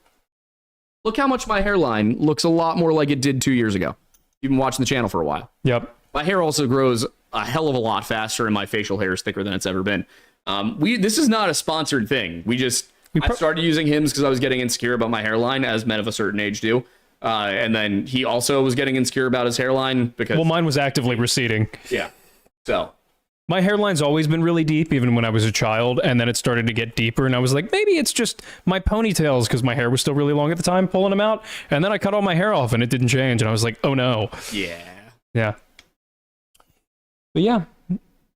[SPEAKER 1] Look how much my hairline looks a lot more like it did 2 years ago. You've been watching the channel for a while.
[SPEAKER 2] Yep.
[SPEAKER 1] My hair also grows a hell of a lot faster, and my facial hair is thicker than it's ever been. This is not a sponsored thing. I started using Hims because I was getting insecure about my hairline, as men of a certain age do. And then he also was getting insecure about his hairline because...
[SPEAKER 2] Well, mine was actively receding.
[SPEAKER 1] Yeah. So...
[SPEAKER 2] My hairline's always been really deep, even when I was a child, and then it started to get deeper, and I was like, maybe it's just my ponytails, because my hair was still really long at the time, pulling them out, and then I cut all my hair off, and it didn't change, and I was like, oh no.
[SPEAKER 1] Yeah.
[SPEAKER 2] Yeah. But yeah,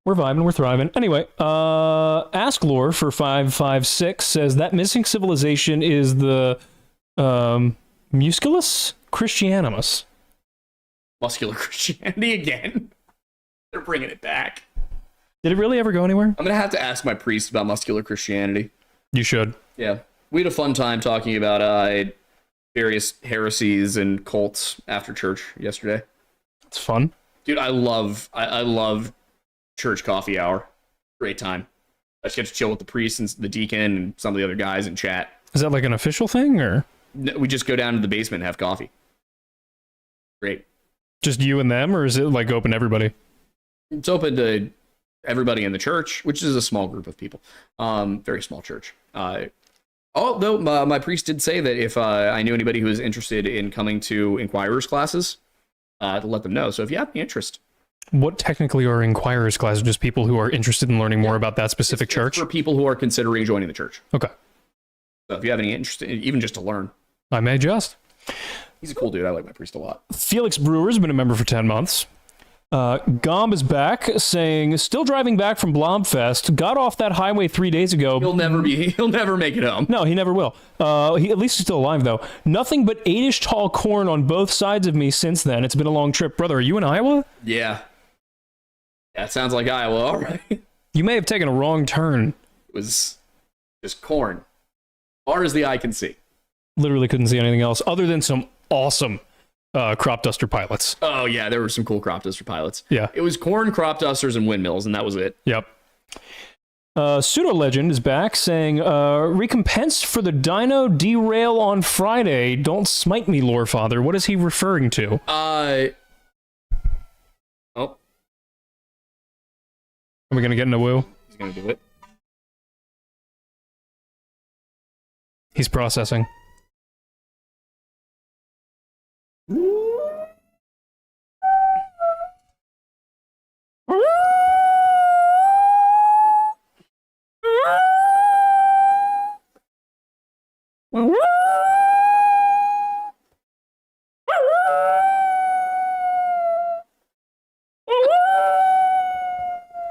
[SPEAKER 2] we're vibing, we're thriving. Anyway, Ask Lore for 556 says, that missing civilization is the Musculus Christianimus.
[SPEAKER 1] Muscular Christianity again. They're bringing it back.
[SPEAKER 2] Did it really ever go anywhere?
[SPEAKER 1] I'm going to have to ask my priest about muscular Christianity.
[SPEAKER 2] You should.
[SPEAKER 1] Yeah. We had a fun time talking about various heresies and cults after church yesterday.
[SPEAKER 2] It's fun.
[SPEAKER 1] Dude, I love church coffee hour. Great time. I just get to chill with the priest and the deacon and some of the other guys and chat.
[SPEAKER 2] Is that like an official thing, or?
[SPEAKER 1] We just go down to the basement and have coffee. Great. Just you and them, or is it like open to everybody? It's open to everybody in the church, which is a small group of people. Very small church. Although my priest did say that if I knew anybody who was interested in coming to Inquirers classes, to let them know. So if you have any interest.
[SPEAKER 2] What technically are Inquirers classes? Just people who are interested in learning more about that specific church?
[SPEAKER 1] For people who are considering joining the church.
[SPEAKER 2] Okay.
[SPEAKER 1] So if you have any interest, even just to learn.
[SPEAKER 2] I may just.
[SPEAKER 1] He's a cool dude. I like my priest a lot.
[SPEAKER 2] Felix Brewer's been a member for 10 months. Gomb is back, saying, still driving back from Blobfest, got off that highway 3 days ago.
[SPEAKER 1] He'll never make it home.
[SPEAKER 2] No, he never will. At least he's still alive, though. Nothing but 8-ish tall corn on both sides of me since then. It's been a long trip. Brother, are you in Iowa?
[SPEAKER 1] Yeah. That sounds like Iowa, all right.
[SPEAKER 2] You may have taken a wrong turn.
[SPEAKER 1] It was just corn. Far as the eye can see.
[SPEAKER 2] Literally couldn't see anything else, other than some awesome crop duster pilots.
[SPEAKER 1] Oh yeah, there were some cool crop duster pilots.
[SPEAKER 2] Yeah.
[SPEAKER 1] It was corn, crop dusters, and windmills, and that was it.
[SPEAKER 2] Yep. Pseudo Legend is back, saying, recompense for the dino derail on Friday. Don't smite me, Lore Father. What is he referring to? Are we gonna get into woo?
[SPEAKER 1] He's gonna do it.
[SPEAKER 2] He's processing.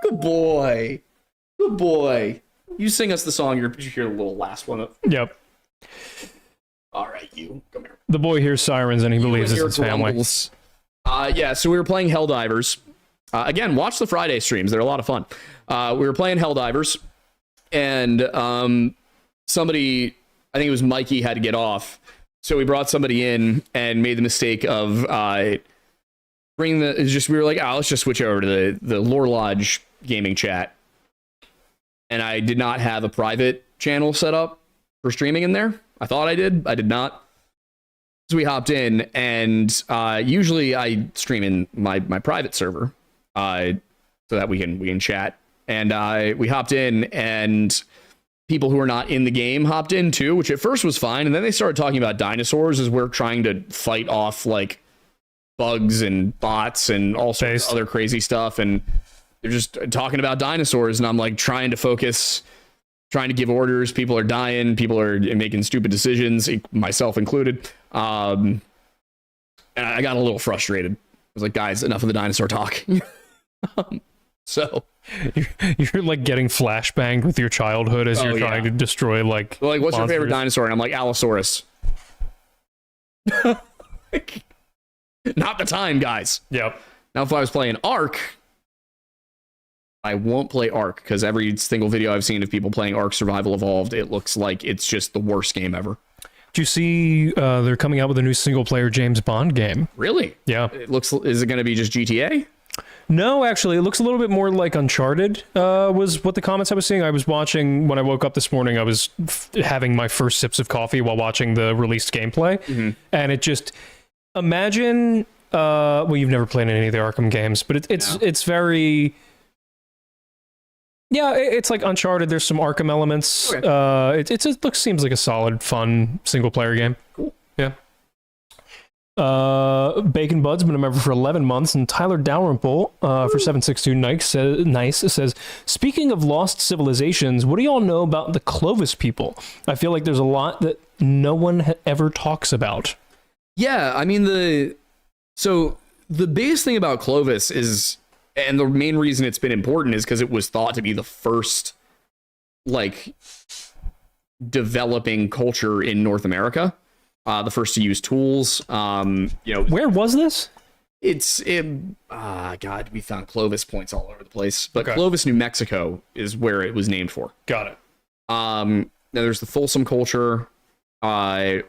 [SPEAKER 1] Good boy. Good boy. You sing us the song. You hear the little last one.
[SPEAKER 2] Yep.
[SPEAKER 1] All right, you. Come here.
[SPEAKER 2] The boy hears sirens and he believes it's his family.
[SPEAKER 1] Yeah, so we were playing Helldivers. Again, watch the Friday streams. They're a lot of fun. We were playing Helldivers, and somebody, I think it was Mikey, had to get off. So we brought somebody in and made the mistake of bringing the... we were like, let's just switch over to the Lore Lodge gaming chat. And I did not have a private channel set up for streaming in there. I thought I did. I did not. So we hopped in, and usually I stream in my private server so that we can chat. And we hopped in, and people who are not in the game hopped in too, which at first was fine. And then they started talking about dinosaurs as we're trying to fight off like bugs and bots and all sorts of other crazy stuff. And they're just talking about dinosaurs, and I'm like trying to focus, trying to give orders. People are dying. People are making stupid decisions, myself included. And I got a little frustrated. I was like, guys, enough of the dinosaur talk. So
[SPEAKER 2] you're like getting flashbanged with your childhood as you're trying to destroy like
[SPEAKER 1] what's
[SPEAKER 2] monsters.
[SPEAKER 1] your favorite dinosaur? And I'm like, Allosaurus. Not the time, guys.
[SPEAKER 2] Yep.
[SPEAKER 1] Now, if I was playing Ark, I won't play Ark because every single video I've seen of people playing Ark Survival Evolved, it looks like it's just the worst game ever.
[SPEAKER 2] Do you see they're coming out with a new single-player James Bond game?
[SPEAKER 1] Really?
[SPEAKER 2] Yeah.
[SPEAKER 1] Is it going to be just GTA?
[SPEAKER 2] No, actually, it looks a little bit more like Uncharted, was what the comments I was seeing. I was watching, when I woke up this morning, I was having my first sips of coffee while watching the released gameplay. Mm-hmm. And it just, imagine, well, you've never played any of the Arkham games, but it's very... Yeah, it's like Uncharted. There's some Arkham elements. Okay. It seems like a solid, fun single-player game.
[SPEAKER 1] Cool.
[SPEAKER 2] Yeah. Bacon Bud's been a member for 11 months, and Tyler Dalrymple for 762 Nice says, speaking of lost civilizations, what do y'all know about the Clovis people? I feel like there's a lot that no one ever talks about.
[SPEAKER 1] Yeah, I mean, the biggest thing about Clovis is... And the main reason it's been important is because it was thought to be the first, like, developing culture in North America. The first to use tools.
[SPEAKER 2] Where was this?
[SPEAKER 1] God, we found Clovis points all over the place. But
[SPEAKER 2] okay.
[SPEAKER 1] Clovis, New Mexico is where it was named for.
[SPEAKER 2] Got it.
[SPEAKER 1] Now there's the Folsom culture. And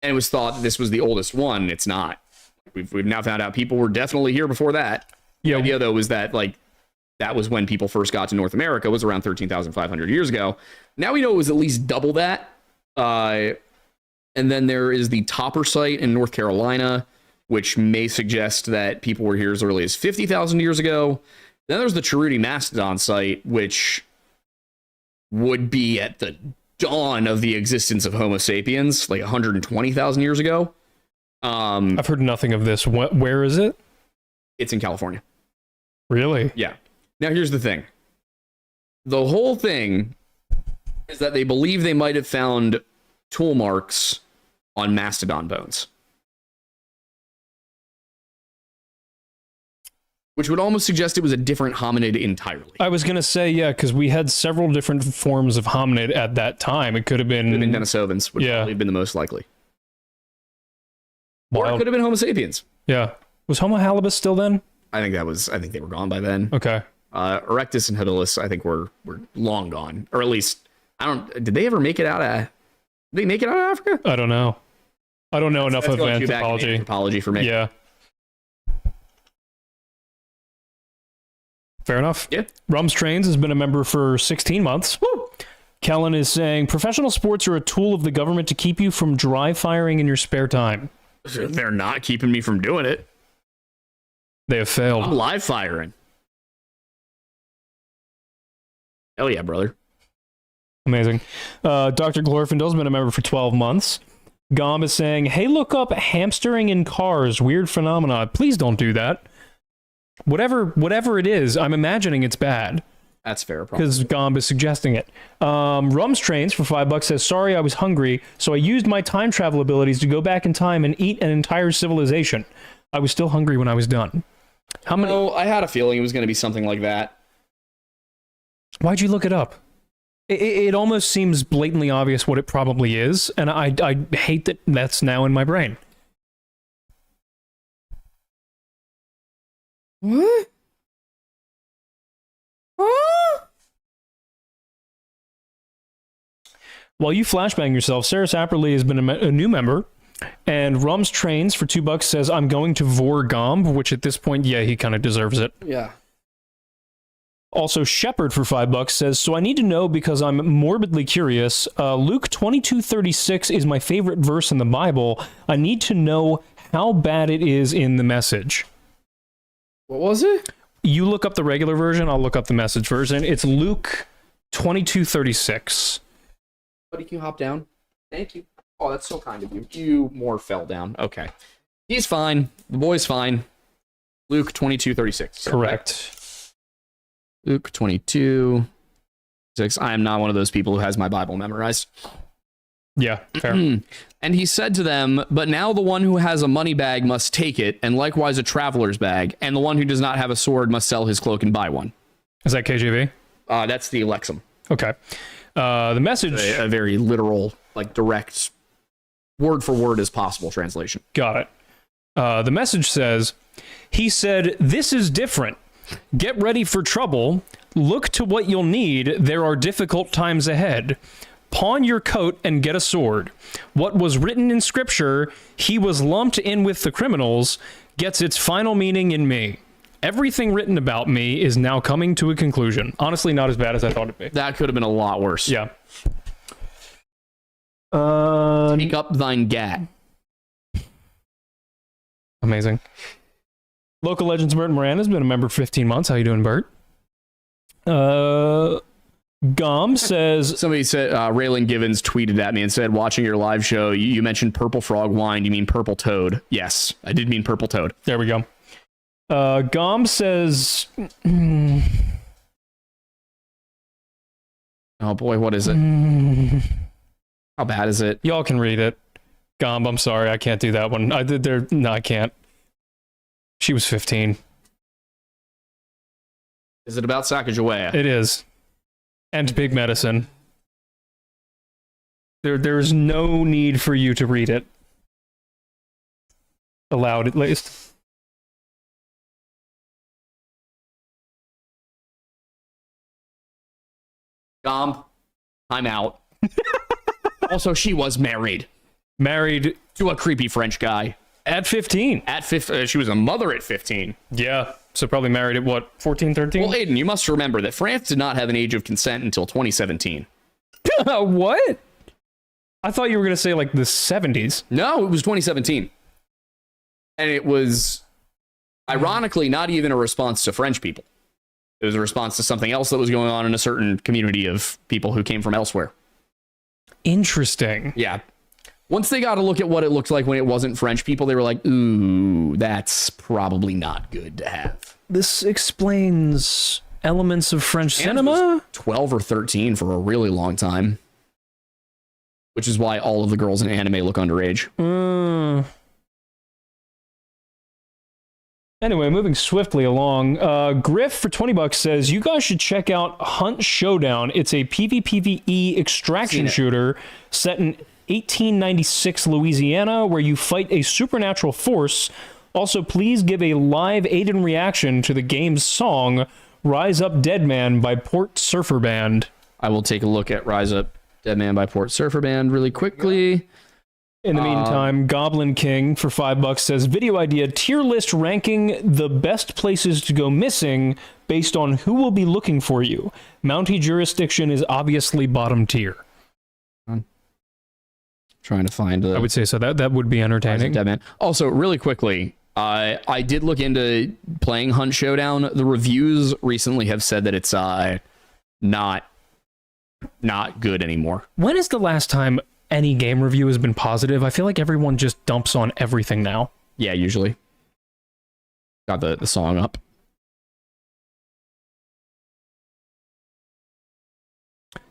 [SPEAKER 1] it was thought that this was the oldest one. It's not. We've now found out people were definitely here before that. The idea, though, was that that was when people first got to North America, was around 13,500 years ago. Now we know it was at least double that. And then there is the Topper site in North Carolina, which may suggest that people were here as early as 50,000 years ago. Then there's the Cheruti Mastodon site, which would be at the dawn of the existence of Homo sapiens, like 120,000 years ago.
[SPEAKER 2] I've heard nothing of this. Where is it?
[SPEAKER 1] It's in California.
[SPEAKER 2] Really?
[SPEAKER 1] Yeah. Now, here's the thing. The whole thing is that they believe they might have found tool marks on mastodon bones, which would almost suggest it was a different hominid entirely.
[SPEAKER 2] I was going to say, yeah, because we had several different forms of hominid at that time. It could have been...
[SPEAKER 1] Denisovans would probably have been the most likely.
[SPEAKER 2] Wild.
[SPEAKER 1] Or it could have been Homo sapiens.
[SPEAKER 2] Yeah. Was Homo habilis still then?
[SPEAKER 1] I think they were gone by then.
[SPEAKER 2] Okay.
[SPEAKER 1] Erectus and habilis, I think, were long gone. Or at least, did they ever make it out of... Did they make it out of Africa?
[SPEAKER 2] I don't know. I don't know enough of anthropology.
[SPEAKER 1] Anthropology for me.
[SPEAKER 2] Yeah. Fair enough.
[SPEAKER 1] Yeah.
[SPEAKER 2] Rums Trains has been a member for 16 months. Woo! Kellen is saying, professional sports are a tool of the government to keep you from dry firing in your spare time.
[SPEAKER 1] They're not keeping me from doing it.
[SPEAKER 2] They have failed.
[SPEAKER 1] I'm live firing. Hell yeah, brother.
[SPEAKER 2] Amazing. Dr. Glorfindel's been a member for 12 months. Gom is saying, hey, look up hamstering in cars. Weird phenomena. Please don't do that. Whatever it is, I'm imagining it's bad.
[SPEAKER 1] That's fair.
[SPEAKER 2] Because Gomb is suggesting it. Rums Trains for $5 says, sorry, I was hungry, so I used my time travel abilities to go back in time and eat an entire civilization. I was still hungry when I was done. How many?
[SPEAKER 1] Oh, I had a feeling it was going to be something like that.
[SPEAKER 2] Why'd you look it up? It almost seems blatantly obvious what it probably is, and I hate that that's now in my brain.
[SPEAKER 1] What? Huh?
[SPEAKER 2] While you flashbang yourself, Sarah Sapperly has been a new member, and Rums Trains for $2 says, I'm going to Vor Gomb, which at this point, yeah, he kind of deserves it.
[SPEAKER 1] Yeah.
[SPEAKER 2] Also, Shepherd for $5 says, so I need to know because I'm morbidly curious. Luke 22:36 is my favorite verse in the Bible. I need to know how bad it is in the Message.
[SPEAKER 1] What was it?
[SPEAKER 2] You look up the regular version, I'll look up the Message version. It's Luke 22:36.
[SPEAKER 1] Buddy, can you hop down? Thank you. Oh, that's so kind of you. You more fell down. Okay. He's fine. The boy's fine. Luke 22:36.
[SPEAKER 2] Correct.
[SPEAKER 1] Luke 22:6. I am not one of those people who has my Bible memorized.
[SPEAKER 2] Yeah, fair.
[SPEAKER 1] And he said to them, but now the one who has a money bag must take it, and likewise a traveler's bag, and the one who does not have a sword must sell his cloak and buy one.
[SPEAKER 2] Is that KJV?
[SPEAKER 1] That's the Lexham.
[SPEAKER 2] Okay. The Message...
[SPEAKER 1] A very literal, like direct, word for word as possible translation.
[SPEAKER 2] Got it. The Message says, he said, this is different. Get ready for trouble. Look to what you'll need. There are difficult times ahead. Pawn your coat and get a sword. What was written in Scripture, he was lumped in with the criminals, gets its final meaning in me. Everything written about me is now coming to a conclusion. Honestly, not as bad as I thought it'd be.
[SPEAKER 1] That could have been a lot worse.
[SPEAKER 2] Yeah.
[SPEAKER 1] Take up thine gat.
[SPEAKER 2] Amazing. Local Legends Bert Moran has been a member for 15 months. How you doing, Bert? Gom says...
[SPEAKER 1] Somebody said, Raylan Givens tweeted at me and said, watching your live show, you mentioned Purple Frog Wine. You mean Purple Toad? Yes, I did mean Purple Toad.
[SPEAKER 2] There we go. Gom says...
[SPEAKER 1] Oh boy, what is it? How bad is it?
[SPEAKER 2] Y'all can read it. Gom, I'm sorry, I can't do that one. No, I can't. She was 15.
[SPEAKER 1] Is it about Sacagawea?
[SPEAKER 2] It is. And big medicine. There's no need for you to read it. Aloud, at least.
[SPEAKER 1] Gomb, I'm out. Also, she was married.
[SPEAKER 2] Married
[SPEAKER 1] to a creepy French guy.
[SPEAKER 2] At 15.
[SPEAKER 1] She was a mother at 15.
[SPEAKER 2] Yeah. So probably married at what, 14, 13?
[SPEAKER 1] Well, Aiden, you must remember that France did not have an age of consent until 2017.
[SPEAKER 2] What? I thought you were going to say like the 70s.
[SPEAKER 1] No, it was 2017. And it was, ironically, not even a response to French people. It was a response to something else that was going on in a certain community of people who came from elsewhere.
[SPEAKER 2] Interesting.
[SPEAKER 1] Yeah. Once they got to look at what it looked like when it wasn't French people, they were like, ooh, that's probably not good to have.
[SPEAKER 2] This explains elements of French cinema?
[SPEAKER 1] 12 or 13 for a really long time. Which is why all of the girls in anime look underage.
[SPEAKER 2] Anyway, moving swiftly along, Griff for $20 says, you guys should check out Hunt Showdown. It's a PvPvE extraction shooter set in 1896 Louisiana, where you fight a supernatural force. Also, please give a live Aiden reaction to the game's song, Rise Up Dead Man by Port Surfer Band.
[SPEAKER 1] I will take a look at Rise Up Dead Man by Port Surfer Band really quickly.
[SPEAKER 2] In the meantime, Goblin King for $5 says, video idea, tier list ranking the best places to go missing based on who will be looking for you. Mountie jurisdiction is obviously bottom tier.
[SPEAKER 1] Trying to find
[SPEAKER 2] I would say so. That would be entertaining.
[SPEAKER 1] Dead Man. Also, really quickly, I did look into playing Hunt Showdown. The reviews recently have said that it's not not good anymore.
[SPEAKER 2] When is the last time any game review has been positive? I feel like everyone just dumps on everything now.
[SPEAKER 1] Yeah, usually. Got the song up.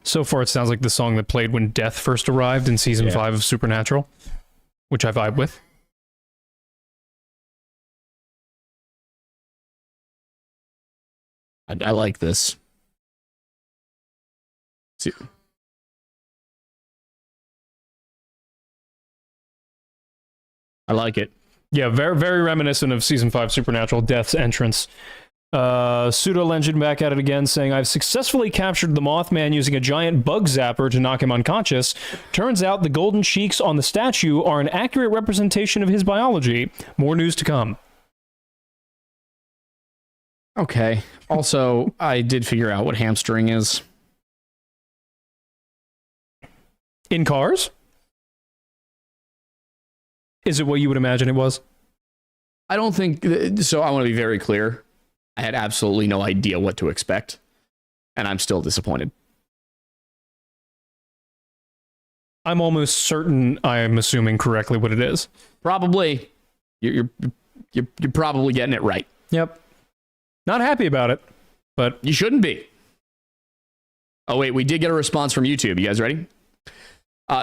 [SPEAKER 2] So far, it sounds like the song that played when Death first arrived in Season 5 of Supernatural, which I vibe with.
[SPEAKER 1] I like this. See. I like it.
[SPEAKER 2] Yeah, very, very reminiscent of Season 5 Supernatural, Death's entrance. Pseudo Legend back at it again, saying, I've successfully captured the Mothman using a giant bug zapper to knock him unconscious. Turns out the golden cheeks on the statue are an accurate representation of his biology. More news to come.
[SPEAKER 1] Okay. Also, I did figure out what hamstring is.
[SPEAKER 2] In cars? Is it what you would imagine it was?
[SPEAKER 1] I don't think so. I want to be very clear. I had absolutely no idea what to expect, and I'm still disappointed.
[SPEAKER 2] I'm almost certain I am assuming correctly what it is.
[SPEAKER 1] Probably. You're probably getting it right.
[SPEAKER 2] Yep. Not happy about it, but
[SPEAKER 1] you shouldn't be. Oh, wait, we did get a response from YouTube. You guys ready?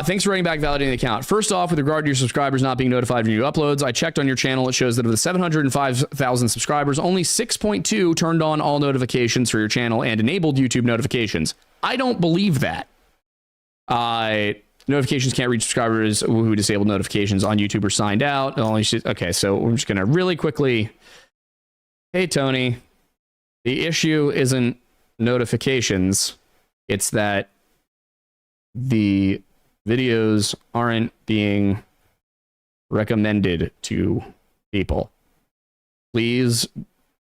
[SPEAKER 1] Thanks for writing back, validating the account. First off, with regard to your subscribers not being notified of new uploads, I checked on your channel. It shows that of the 705,000 subscribers, only 6.2 turned on all notifications for your channel and enabled YouTube notifications. I don't believe that. Notifications can't reach subscribers who disabled notifications on YouTube or signed out. Okay, so we're just going to really quickly... Hey, Tony. The issue isn't notifications. It's that the videos aren't being recommended to people. Please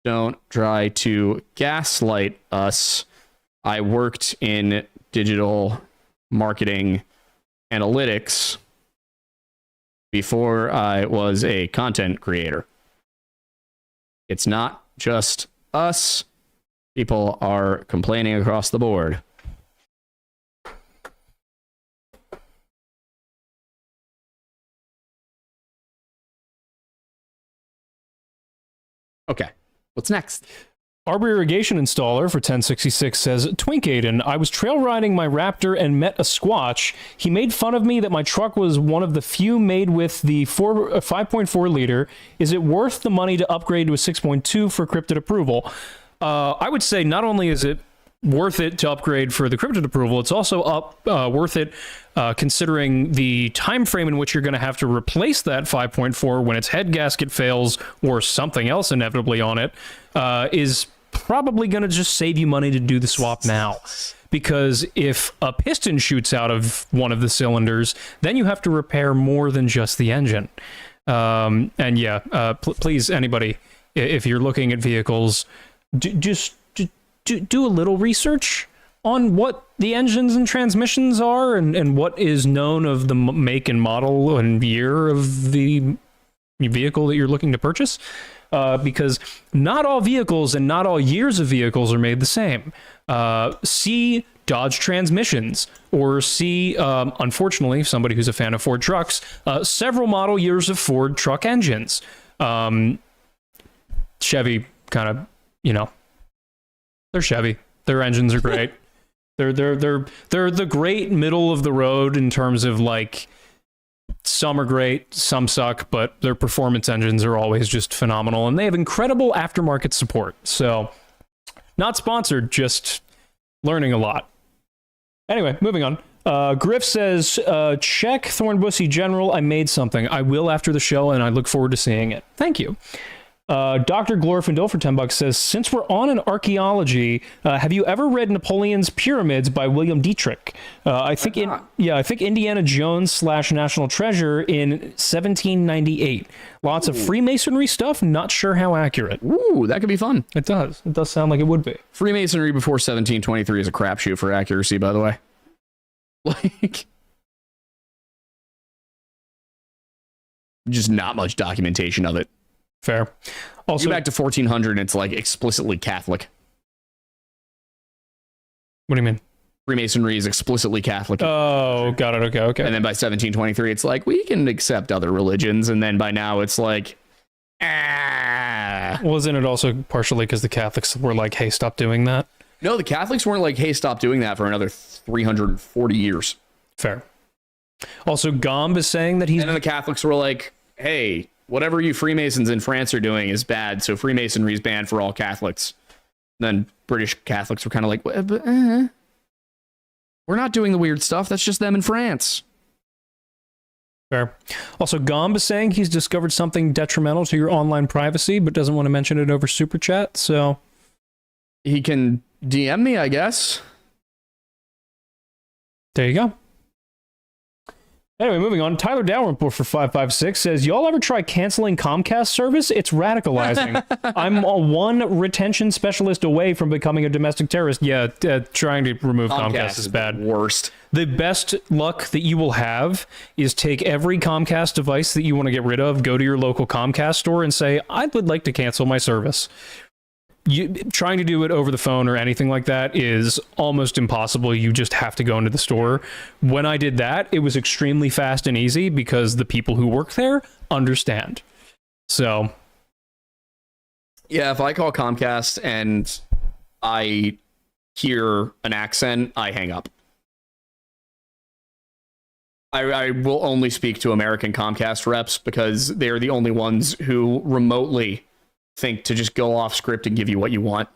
[SPEAKER 1] don't try to gaslight us. I worked in digital marketing analytics before I was a content creator. It's not just us. People are complaining across the board. Okay, what's next?
[SPEAKER 2] Arbor Irrigation Installer for 1066 says, Twink Aiden, I was trail riding my Raptor and met a Squatch. He made fun of me that my truck was one of the few made with the 5.4 liter. Is it worth the money to upgrade to a 6.2 for cryptid approval? I would say not only is it worth it to upgrade for the cryptid approval, it's also worth it considering the time frame in which you're going to have to replace that 5.4 when its head gasket fails or something else inevitably on it is probably going to just save you money to do the swap now. Because if a piston shoots out of one of the cylinders, then you have to repair more than just the engine. And yeah, please, anybody, if you're looking at vehicles, just do a little research on what the engines and transmissions are and what is known of the make and model and year of the vehicle that you're looking to purchase. Because not all vehicles and not all years of vehicles are made the same. See Dodge transmissions, or see, unfortunately, somebody who's a fan of Ford trucks, several model years of Ford truck engines. Chevy kind of, they're Chevy. Their engines are great. They're the great middle of the road in terms of like, some are great, some suck, but their performance engines are always just phenomenal, and they have incredible aftermarket support. So, not sponsored, just learning a lot. Anyway, moving on. Griff says, check Thornbussy General. I made something. I will after the show, and I look forward to seeing it. Thank you. Dr. Glorfindel for $10 says, since we're on an archaeology, have you ever read Napoleon's Pyramids by William Dietrich? I think Indiana Jones / National Treasure in 1798. Lots of Freemasonry stuff. Not sure how accurate.
[SPEAKER 1] Ooh, that could be fun.
[SPEAKER 2] It does. It does sound like it would be.
[SPEAKER 1] Freemasonry before 1723 is a crapshoot for accuracy, by the way. Like, just not much documentation of it.
[SPEAKER 2] Fair. Also,
[SPEAKER 1] go back to 1400 and it's like explicitly Catholic.
[SPEAKER 2] What do you mean?
[SPEAKER 1] Freemasonry is explicitly Catholic.
[SPEAKER 2] Oh, got it. Okay.
[SPEAKER 1] And then by 1723, it's like, we can accept other religions. And then by now, it's like,
[SPEAKER 2] Wasn't it also partially because the Catholics were like, hey, stop doing that?
[SPEAKER 1] No, the Catholics weren't like, hey, stop doing that for another 340 years.
[SPEAKER 2] Fair. Also, Gomb is saying that he's...
[SPEAKER 1] And then the Catholics were like, hey, whatever you Freemasons in France are doing is bad, so Freemasonry is banned for all Catholics. And then British Catholics were kind of like, we're not doing the weird stuff. That's just them in France.
[SPEAKER 2] Fair. Also, Gomb is saying he's discovered something detrimental to your online privacy, but doesn't want to mention it over Super Chat, so...
[SPEAKER 1] He can DM me, I guess.
[SPEAKER 2] There you go. Anyway, moving on. Tyler Dalrymple for 556 says, y'all ever try canceling Comcast service? It's radicalizing. I'm one retention specialist away from becoming a domestic terrorist. Yeah, trying to remove Comcast is bad.
[SPEAKER 1] Worst.
[SPEAKER 2] The best luck that you will have is take every Comcast device that you want to get rid of, go to your local Comcast store and say, I would like to cancel my service. Trying to do it over the phone or anything like that is almost impossible. You just have to go into the store. When I did that, it was extremely fast and easy because the people who work there understand. So,
[SPEAKER 1] yeah, if I call Comcast and I hear an accent, I hang up. I will only speak to American Comcast reps because they're the only ones who remotely think to just go off script and give you what you want.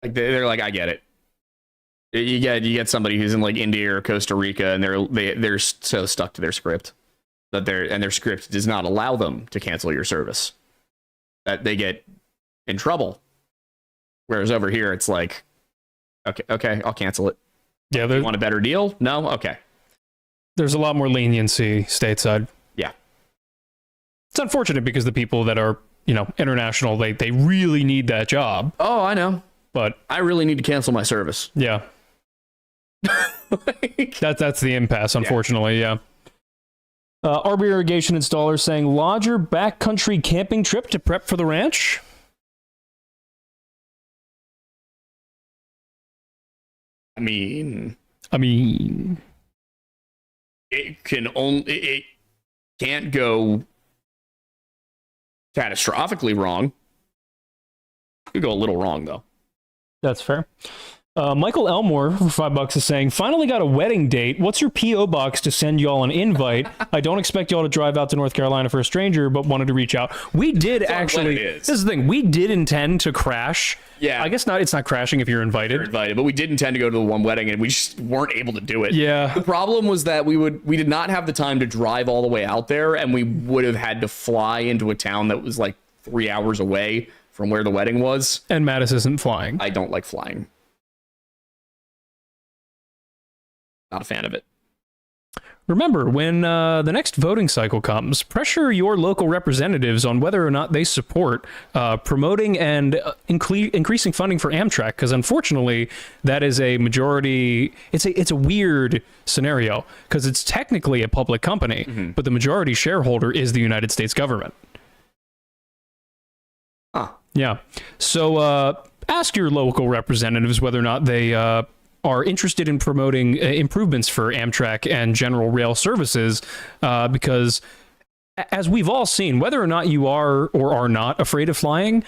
[SPEAKER 1] Like they're like, I get it. You get somebody who's in like India or Costa Rica and they're so stuck to their script that their script does not allow them to cancel your service, that they get in trouble. Whereas over here it's like, okay, I'll cancel it. Yeah, you want a better deal? No? Okay.
[SPEAKER 2] There's a lot more leniency stateside.
[SPEAKER 1] Yeah.
[SPEAKER 2] It's unfortunate because the people that are, international, they really need that job.
[SPEAKER 1] Oh, I know.
[SPEAKER 2] But
[SPEAKER 1] I really need to cancel my service.
[SPEAKER 2] Yeah. That's the impasse, unfortunately, yeah. RB Irrigation Installer saying, larger backcountry camping trip to prep for the ranch?
[SPEAKER 1] I mean, it can't go catastrophically wrong. It could go a little wrong, though.
[SPEAKER 2] That's fair. Michael Elmore for $5 is saying, finally got a wedding date. What's your P.O. box to send y'all an invite? I don't expect y'all to drive out to North Carolina for a stranger, but wanted to reach out. We did actually. This is the thing. We did intend to crash.
[SPEAKER 1] Yeah.
[SPEAKER 2] I guess not. It's not crashing if you're invited.
[SPEAKER 1] You're invited, but we did intend to go to the one wedding, and we just weren't able to do it.
[SPEAKER 2] Yeah.
[SPEAKER 1] The problem was that we did not have the time to drive all the way out there, and we would have had to fly into a town that was like 3 hours away from where the wedding was.
[SPEAKER 2] And Mattis isn't flying.
[SPEAKER 1] I don't like flying. Not a fan of it.
[SPEAKER 2] Remember, when the next voting cycle comes, pressure your local representatives on whether or not they support promoting and increasing funding for Amtrak, because unfortunately, that is a majority. It's a weird scenario because it's technically a public company, but the majority shareholder is the United States government. Yeah. So ask your local representatives whether or not they are interested in promoting improvements for Amtrak and general rail services, because as we've all seen, whether or not you are or are not afraid of flying,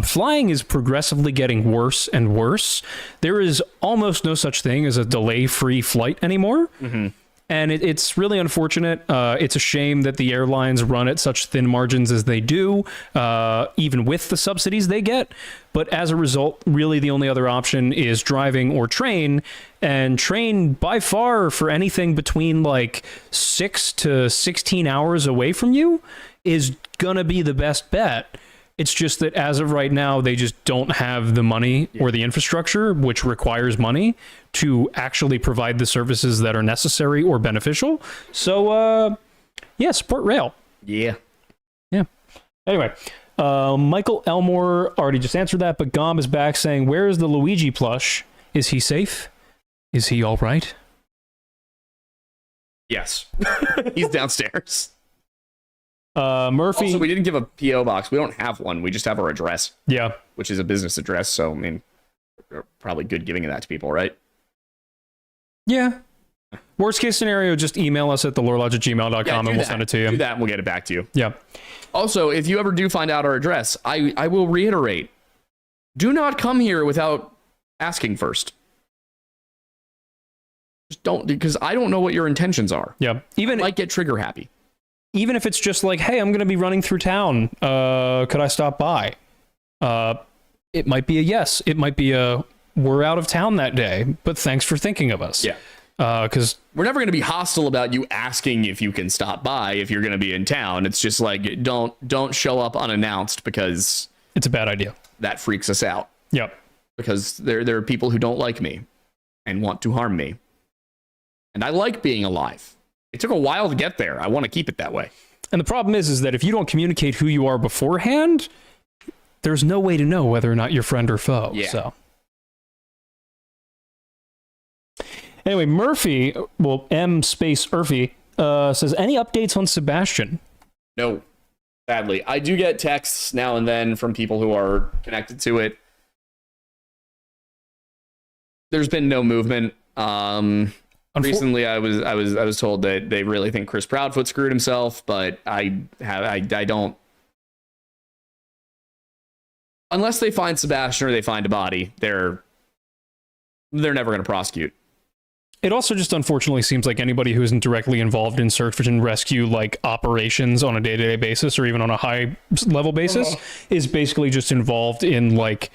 [SPEAKER 2] flying is progressively getting worse and worse. There is almost no such thing as a delay-free flight anymore. And it's really unfortunate. It's a shame that the airlines run at such thin margins as they do, even with the subsidies they get. But as a result, really the only other option is driving or train. And train, by far, for anything between like 6 to 16 hours away from you, is gonna be the best bet. It's just that as of right now, they just don't have the money or the infrastructure, which requires money, to actually provide the services that are necessary or beneficial. So, support rail.
[SPEAKER 1] Yeah.
[SPEAKER 2] Anyway, Michael Elmore already just answered that, but Gom is back saying, where is the Luigi plush? Is he safe? Is he all right?
[SPEAKER 1] Yes. He's downstairs.
[SPEAKER 2] Murphy.
[SPEAKER 1] Also, we didn't give a P.O. box. We don't have one. We just have our address.
[SPEAKER 2] Yeah.
[SPEAKER 1] Which is a business address. So, I mean, probably good giving that to people, right?
[SPEAKER 2] Yeah. Worst case scenario, just email us at thelorelodge@gmail.com and we'll send it to you.
[SPEAKER 1] Do that and we'll get it back to you.
[SPEAKER 2] Yeah.
[SPEAKER 1] Also, if you ever do find out our address, I will reiterate, do not come here without asking first. Just don't, because I don't know what your intentions are.
[SPEAKER 2] Yeah. Even
[SPEAKER 1] I might get trigger happy.
[SPEAKER 2] Even if it's just like, hey, I'm going to be running through town. Could I stop by? It might be a yes. It might be a we're out of town that day, but thanks for thinking of us.
[SPEAKER 1] Yeah.
[SPEAKER 2] Because
[SPEAKER 1] we're never going to be hostile about you asking if you can stop by if you're going to be in town. It's just like, don't show up unannounced because
[SPEAKER 2] it's a bad idea.
[SPEAKER 1] That freaks us out.
[SPEAKER 2] Yep.
[SPEAKER 1] Because there are people who don't like me and want to harm me. And I like being alive. It took a while to get there. I want to keep it that way.
[SPEAKER 2] And the problem is that if you don't communicate who you are beforehand, there's no way to know whether or not you're friend or foe.
[SPEAKER 1] Yeah.
[SPEAKER 2] So. Anyway, Murphy, well, M space Murphy, says, any updates on Sebastian?
[SPEAKER 1] No, sadly. I do get texts now and then from people who are connected to it. There's been no movement. Recently, I was told that they really think Chris Proudfoot screwed himself, but I don't. Unless they find Sebastian or they find a body, they're never going to prosecute.
[SPEAKER 2] It also just unfortunately seems like anybody who isn't directly involved in search and rescue like operations on a day-to-day basis or even on a high level basis is basically just involved in like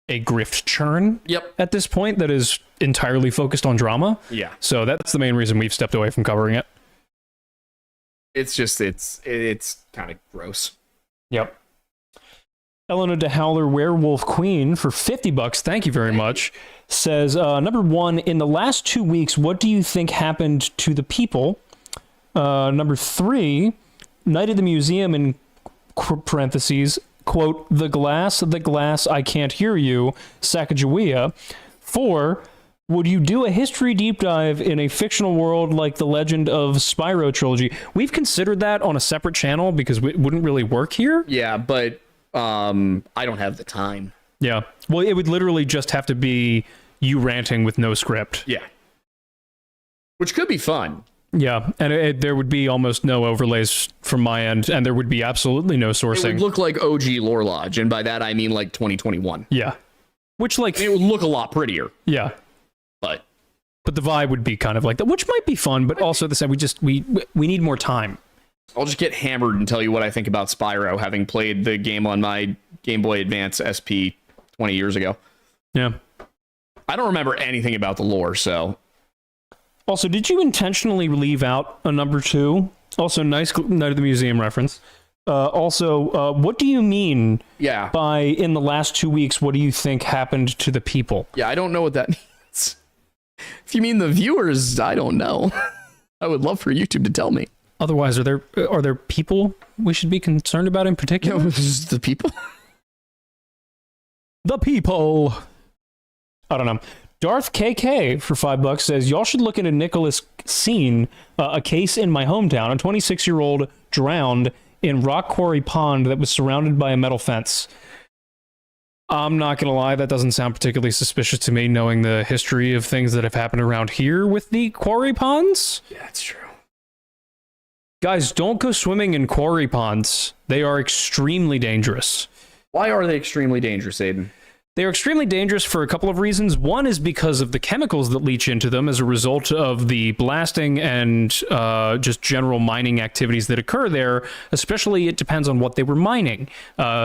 [SPEAKER 2] a grift churn.
[SPEAKER 1] Yep.
[SPEAKER 2] At this point that is entirely focused on drama.
[SPEAKER 1] Yeah.
[SPEAKER 2] So that's the main reason we've stepped away from covering it.
[SPEAKER 1] It's just it's kind of gross.
[SPEAKER 2] Yep. Eleanor de Howler Werewolf Queen for $50. Thank you very much. Says, number one, in the last 2 weeks, what do you think happened to the people? Number three, Night at the Museum in parentheses, quote, the glass, I can't hear you, Sacagawea. 4, would you do a history deep dive in a fictional world like the Legend of Spyro trilogy? We've considered that on a separate channel because it wouldn't really work here.
[SPEAKER 1] Yeah, but I don't have the time.
[SPEAKER 2] Yeah. Well, it would literally just have to be you ranting with no script.
[SPEAKER 1] Yeah. Which could be fun.
[SPEAKER 2] Yeah, and there would be almost no overlays from my end, and there would be absolutely no sourcing.
[SPEAKER 1] It would look like OG Lore Lodge, and by that I mean like 2021.
[SPEAKER 2] Yeah. Which like...
[SPEAKER 1] it would look a lot prettier.
[SPEAKER 2] Yeah.
[SPEAKER 1] But
[SPEAKER 2] the vibe would be kind of like that, which might be fun, but also the same, we need more time.
[SPEAKER 1] I'll just get hammered and tell you what I think about Spyro, having played the game on my Game Boy Advance SP 20 years ago.
[SPEAKER 2] Yeah.
[SPEAKER 1] I don't remember anything about the lore, so...
[SPEAKER 2] Also, did you intentionally leave out a number 2? Also, nice Night of the Museum reference. What do you mean by in the last 2 weeks, what do you think happened to the people?
[SPEAKER 1] Yeah, I don't know what that means. If you mean the viewers, I don't know. I would love for YouTube to tell me.
[SPEAKER 2] Otherwise, are there people we should be concerned about in particular?
[SPEAKER 1] The people?
[SPEAKER 2] The people. I don't know. Darth KK for $5 says, y'all should look into Nicholas Scene, a case in my hometown. A 26-year-old drowned in rock quarry pond that was surrounded by a metal fence. I'm not going to lie, that doesn't sound particularly suspicious to me, knowing the history of things that have happened around here with the quarry ponds.
[SPEAKER 1] Yeah, that's true.
[SPEAKER 2] Guys, don't go swimming in quarry ponds. They are extremely dangerous.
[SPEAKER 1] Why are they extremely dangerous, Aiden?
[SPEAKER 2] They are extremely dangerous for a couple of reasons. One is because of the chemicals that leach into them as a result of the blasting and just general mining activities that occur there. Especially, it depends on what they were mining.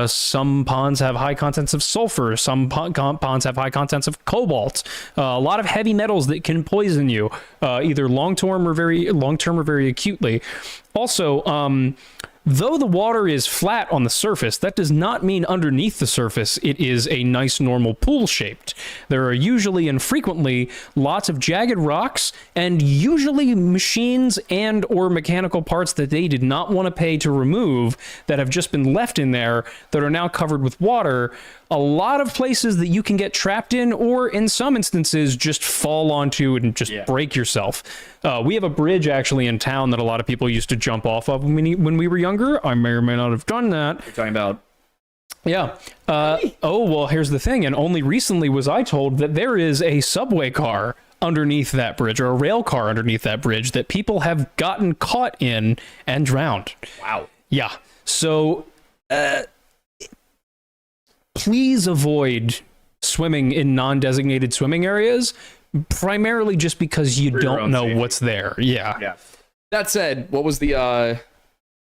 [SPEAKER 2] Some ponds have high contents of sulfur. Some ponds have high contents of cobalt. A lot of heavy metals that can poison you, either long-term or very acutely. Also, though the water is flat on the surface, that does not mean underneath the surface it is a nice normal pool shaped. There are usually and frequently lots of jagged rocks and usually machines and or mechanical parts that they did not want to pay to remove that have just been left in there that are now covered with water. A lot of places that you can get trapped in, or in some instances just fall onto and just break yourself. We have a bridge actually in town that a lot of people used to jump off of when we were younger. I may or may not have done that.
[SPEAKER 1] You're talking about
[SPEAKER 2] Yeah. Well, here's the thing. And only recently was I told that there is a subway car underneath that bridge, or a rail car underneath that bridge, that people have gotten caught in and drowned.
[SPEAKER 1] Wow.
[SPEAKER 2] Yeah. So please avoid swimming in non-designated swimming areas, primarily just because you don't know
[SPEAKER 1] safety.
[SPEAKER 2] what's there. Yeah.
[SPEAKER 1] That said, what was the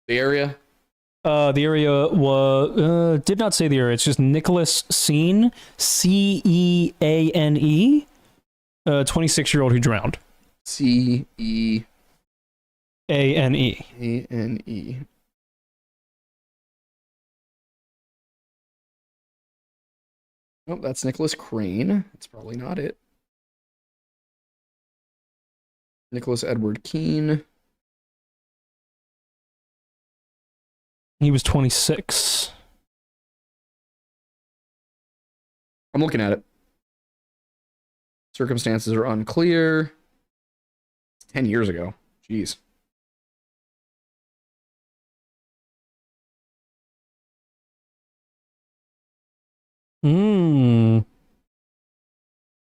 [SPEAKER 1] area?
[SPEAKER 2] The area was did not say the area. It's just Nicholas Ceane, Ceane, 26-year-old who drowned.
[SPEAKER 1] Ceane. Ane. Oh, that's Nicholas Crane. That's probably not it. Nicholas Edward Keene.
[SPEAKER 2] He was 26.
[SPEAKER 1] I'm looking at it. Circumstances are unclear. It's 10 years ago. Jeez.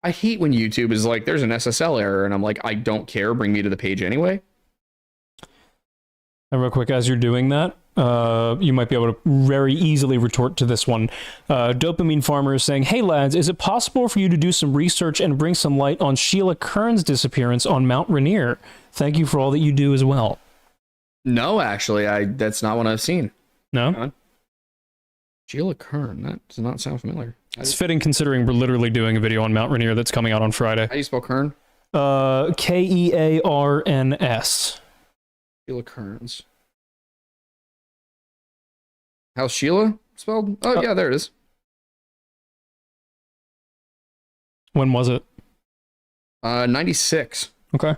[SPEAKER 1] I hate when YouTube is like, there's an SSL error, and I'm like, I don't care. Bring me to the page anyway.
[SPEAKER 2] And real quick, as you're doing that, you might be able to very easily retort to this one. Dopamine Farmer is saying, hey lads, is it possible for you to do some research and bring some light on Sheila Kern's disappearance on Mount Rainier? Thank you for all that you do as well.
[SPEAKER 1] No, actually, that's not what I've seen.
[SPEAKER 2] No?
[SPEAKER 1] Sheila Kern, that does not sound familiar.
[SPEAKER 2] It's fitting considering we're literally doing a video on Mount Rainier that's coming out on Friday.
[SPEAKER 1] How do you spell Kern?
[SPEAKER 2] Kearns.
[SPEAKER 1] Sheila Kearns. How's Sheila spelled? Oh, yeah, there it is.
[SPEAKER 2] When was it?
[SPEAKER 1] 96.
[SPEAKER 2] Okay.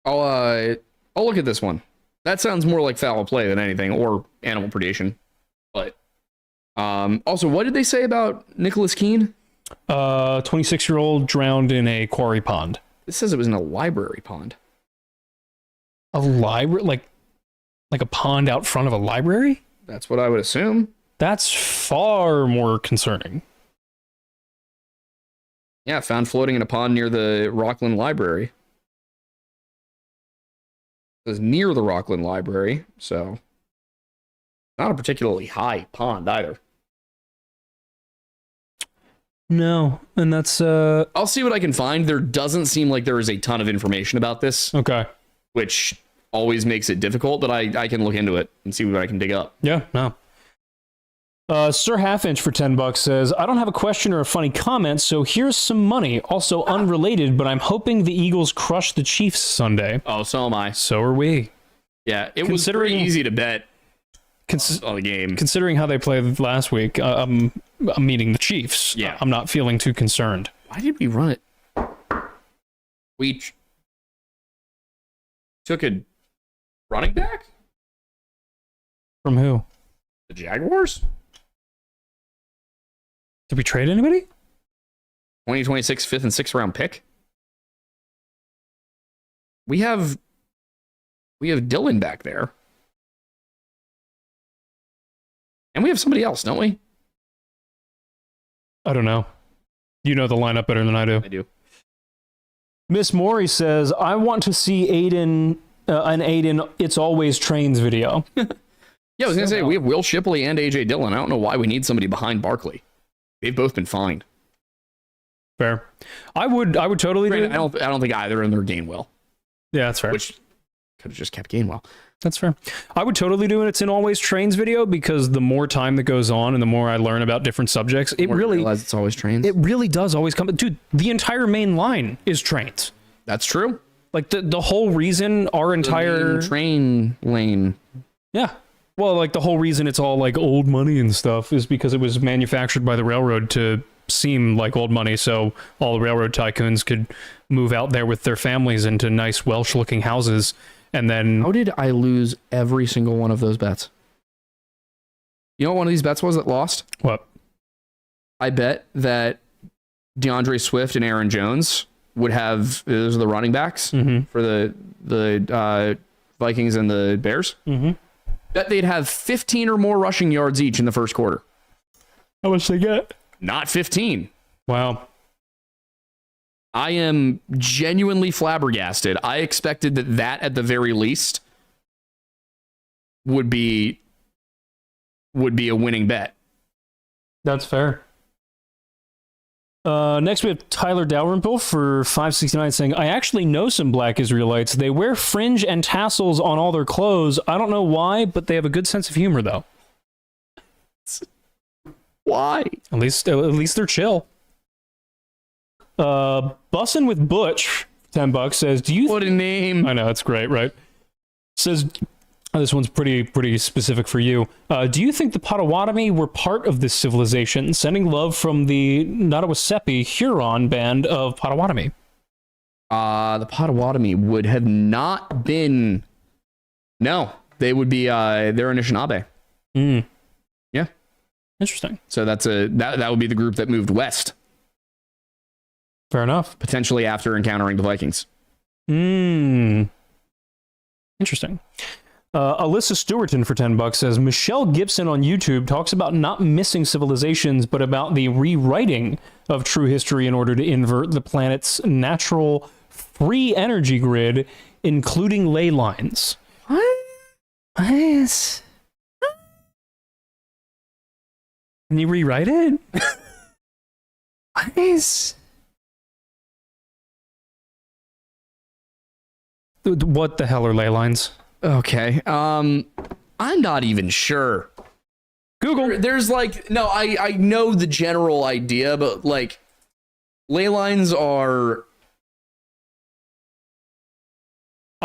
[SPEAKER 1] I'll look at this one. That sounds more like foul play than anything, or animal predation. But also, what did they say about Nicholas Keene?
[SPEAKER 2] 26-year-old drowned in a quarry pond.
[SPEAKER 1] It says it was in a library pond.
[SPEAKER 2] A library? Like a pond out front of a library?
[SPEAKER 1] That's what I would assume.
[SPEAKER 2] That's far more concerning.
[SPEAKER 1] Yeah, found floating in a pond near the Rockland Library. It was near the Rockland Library, so not a particularly high pond either.
[SPEAKER 2] No, and that's
[SPEAKER 1] I'll see what I can find. There doesn't seem like there is a ton of information about this.
[SPEAKER 2] Okay.
[SPEAKER 1] Which always makes it difficult, but I can look into it and see what I can dig up.
[SPEAKER 2] Yeah, no. Sir Half Inch for $10 says, I don't have a question or a funny comment, so here's some money. Also unrelated, but I'm hoping the Eagles crush the Chiefs Sunday.
[SPEAKER 1] Oh, so am I.
[SPEAKER 2] So are we.
[SPEAKER 1] Yeah, it was pretty easy to bet on the game.
[SPEAKER 2] Considering how they played last week, I'm meeting the Chiefs.
[SPEAKER 1] Yeah.
[SPEAKER 2] I'm not feeling too concerned.
[SPEAKER 1] Why did we run it? We took a running back?
[SPEAKER 2] From who?
[SPEAKER 1] The Jaguars?
[SPEAKER 2] Did we trade anybody?
[SPEAKER 1] 2026 5th and 6th round pick? We have Dylan back there. And we have somebody else, don't we?
[SPEAKER 2] I don't know. You know the lineup better than I do.
[SPEAKER 1] I do.
[SPEAKER 2] Miss Maury says, I want to see an Aiden It's Always Trains video.
[SPEAKER 1] Yeah, I was going to say, we have Will Shipley and A.J. Dillon. I don't know why we need somebody behind Barkley. They've both been fine.
[SPEAKER 2] Fair. I would totally do it.
[SPEAKER 1] I don't think either of them are Gainwell.
[SPEAKER 2] Yeah, that's fair.
[SPEAKER 1] Which could have just kept Gainwell.
[SPEAKER 2] That's fair. I would totally do an It's in Always Trains video, because the more time that goes on and the more I learn about different subjects, it really
[SPEAKER 1] It's always trains.
[SPEAKER 2] It really does always come. Dude, the entire main line is trains.
[SPEAKER 1] That's true.
[SPEAKER 2] Like the whole reason our entire
[SPEAKER 1] train lane.
[SPEAKER 2] Yeah. Well, like the whole reason it's all like old money and stuff is because it was manufactured by the railroad to seem like old money, so all the railroad tycoons could move out there with their families into nice Welsh looking houses. And then
[SPEAKER 1] how did I lose every single one of those bets? You know what one of these bets was that lost?
[SPEAKER 2] What?
[SPEAKER 1] I bet that DeAndre Swift and Aaron Jones would have, those are the running backs for the the Vikings and the Bears, bet they'd have 15 or more rushing yards each in the first quarter.
[SPEAKER 2] How much they get?
[SPEAKER 1] Not 15.
[SPEAKER 2] Wow.
[SPEAKER 1] I am genuinely flabbergasted. I expected that at the very least would be a winning bet.
[SPEAKER 2] That's fair. Next, we have Tyler Dalrymple for 569 saying, I actually know some black Israelites. They wear fringe and tassels on all their clothes. I don't know why, but they have a good sense of humor, though.
[SPEAKER 1] Why?
[SPEAKER 2] At least they're chill. Bussin' with Butch, $10 says, do you...
[SPEAKER 1] What a name.
[SPEAKER 2] I know, it's great, right? Says... This one's pretty specific for you. Do you think the Potawatomi were part of this civilization, sending love from the Nottawasepi Huron band of Potawatomi?
[SPEAKER 1] The Potawatomi would have not been... No, they would be... they're Anishinaabe. Yeah.
[SPEAKER 2] Interesting.
[SPEAKER 1] So that would be the group that moved west.
[SPEAKER 2] Fair enough.
[SPEAKER 1] Potentially after encountering the Vikings.
[SPEAKER 2] Interesting. Alyssa Stewarton for $10 says, Michelle Gibson on YouTube talks about not missing civilizations, but about the rewriting of true history in order to invert the planet's natural free energy grid, including ley lines.
[SPEAKER 1] What?
[SPEAKER 2] Yes. Can you rewrite it? Yes. What the hell are ley lines?
[SPEAKER 1] Okay. I'm not even sure.
[SPEAKER 2] Google.
[SPEAKER 1] There's like, no, I know the general idea, but like ley lines are...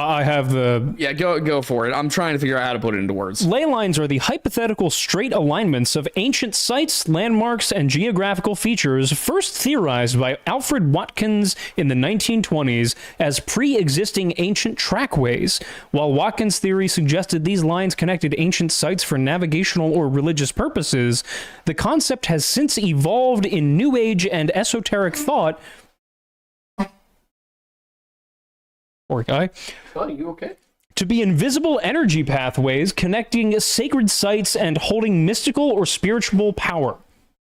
[SPEAKER 2] I have the...
[SPEAKER 1] Yeah, go for it. I'm trying to figure out how to put it into words.
[SPEAKER 2] Ley lines are the hypothetical straight alignments of ancient sites, landmarks, and geographical features first theorized by Alfred Watkins in the 1920s as pre-existing ancient trackways. While Watkins' theory suggested these lines connected ancient sites for navigational or religious purposes, the concept has since evolved in New Age and esoteric thought. Poor guy.
[SPEAKER 1] Buddy, you okay?
[SPEAKER 2] To be invisible energy pathways connecting sacred sites and holding mystical or spiritual power.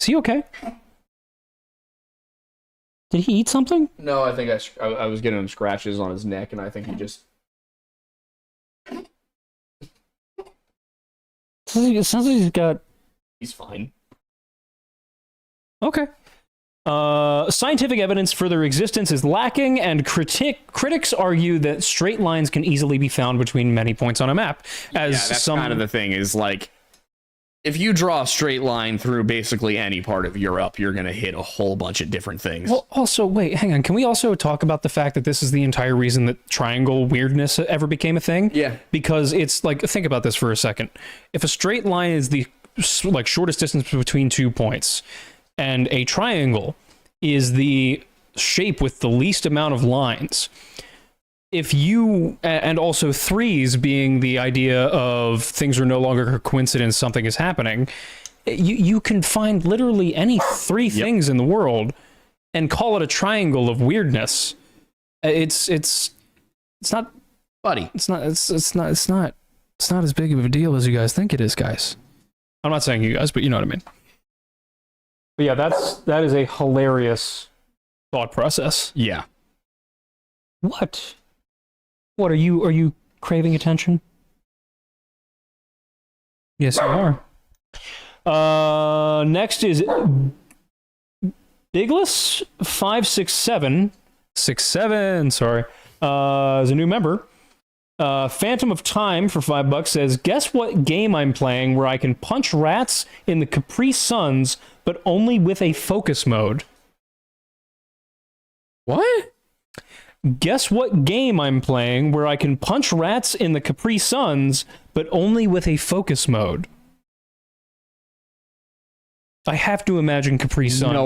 [SPEAKER 2] Is he okay? Did he eat something?
[SPEAKER 1] No, I think I was getting him scratches on his neck, and I think he just...
[SPEAKER 2] It sounds like he's got...
[SPEAKER 1] He's fine.
[SPEAKER 2] Okay. Scientific evidence for their existence is lacking, and critics argue that straight lines can easily be found between many points on a map.
[SPEAKER 1] That's kind of the thing, is like, if you draw a straight line through basically any part of Europe, you're going to hit a whole bunch of different things.
[SPEAKER 2] Well, also, wait, hang on. Can we also talk about the fact that this is the entire reason that triangle weirdness ever became a thing?
[SPEAKER 1] Yeah.
[SPEAKER 2] Because it's like, think about this for a second. If a straight line is the like shortest distance between 2 points, and a triangle is the shape with the least amount of lines, and also threes being the idea of things are no longer a coincidence, something is happening, you can find literally any three things in the world and call it a triangle of weirdness. It's not,
[SPEAKER 1] buddy.
[SPEAKER 2] It's not as big of a deal as you guys think it is, guys. I'm not saying you guys, but you know what I mean. But yeah, that is a hilarious thought process.
[SPEAKER 1] Yeah.
[SPEAKER 2] What are you craving attention? Yes, you are. Next is Bigless 567. Sorry. Is a new member. Phantom of Time for $5 says, guess what game I'm playing where I can punch rats in the Capri Suns, but only with a focus mode.
[SPEAKER 1] What?
[SPEAKER 2] Guess what game I'm playing where I can punch rats in the Capri Suns, but only with a focus mode. I have to imagine Capri Sun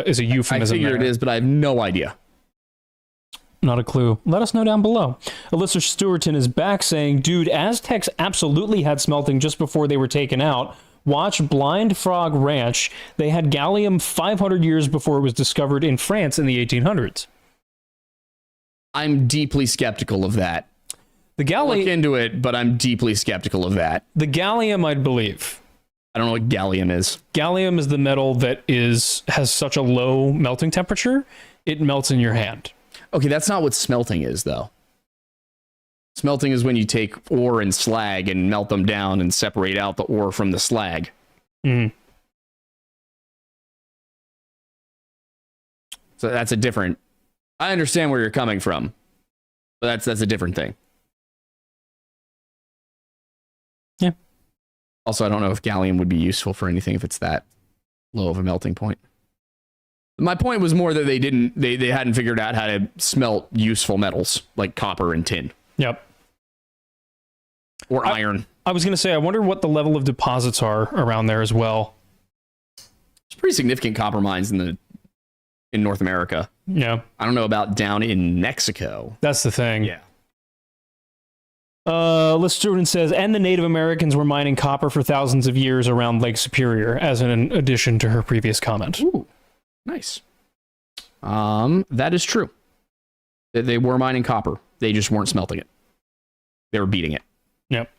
[SPEAKER 2] is a euphemism.
[SPEAKER 1] I figure it is, but I have no idea.
[SPEAKER 2] Not a clue. Let us know down below. Alyssa Stewarton is back saying, dude, Aztecs absolutely had smelting just before they were taken out. Watch Blind Frog Ranch. They had gallium 500 years before it was discovered in France in the 1800s.
[SPEAKER 1] I'm deeply skeptical of that.
[SPEAKER 2] The
[SPEAKER 1] Look
[SPEAKER 2] gallium,
[SPEAKER 1] into it, but I'm deeply skeptical of that.
[SPEAKER 2] the gallium, I'd believe.
[SPEAKER 1] I don't know what gallium is.
[SPEAKER 2] Gallium is the metal that has such a low melting temperature, it melts in your hand.
[SPEAKER 1] Okay, that's not what smelting is, though. Smelting is when you take ore and slag and melt them down and separate out the ore from the slag.
[SPEAKER 2] Mm.
[SPEAKER 1] So that's a different... I understand where you're coming from, but that's a different thing.
[SPEAKER 2] Yeah.
[SPEAKER 1] Also, I don't know if gallium would be useful for anything if it's that low of a melting point. My point was more that they hadn't figured out how to smelt useful metals like copper and tin.
[SPEAKER 2] Yep.
[SPEAKER 1] Or iron.
[SPEAKER 2] I was going to say, I wonder what the level of deposits are around there as well.
[SPEAKER 1] There's pretty significant copper mines in North America.
[SPEAKER 2] Yeah.
[SPEAKER 1] I don't know about down in Mexico.
[SPEAKER 2] That's the thing.
[SPEAKER 1] Yeah.
[SPEAKER 2] Liz Jordan says, and the Native Americans were mining copper for thousands of years around Lake Superior, as an addition to her previous comment.
[SPEAKER 1] Ooh, nice. That is true. They were mining copper. They just weren't smelting it. They were beating it.
[SPEAKER 2] Yep.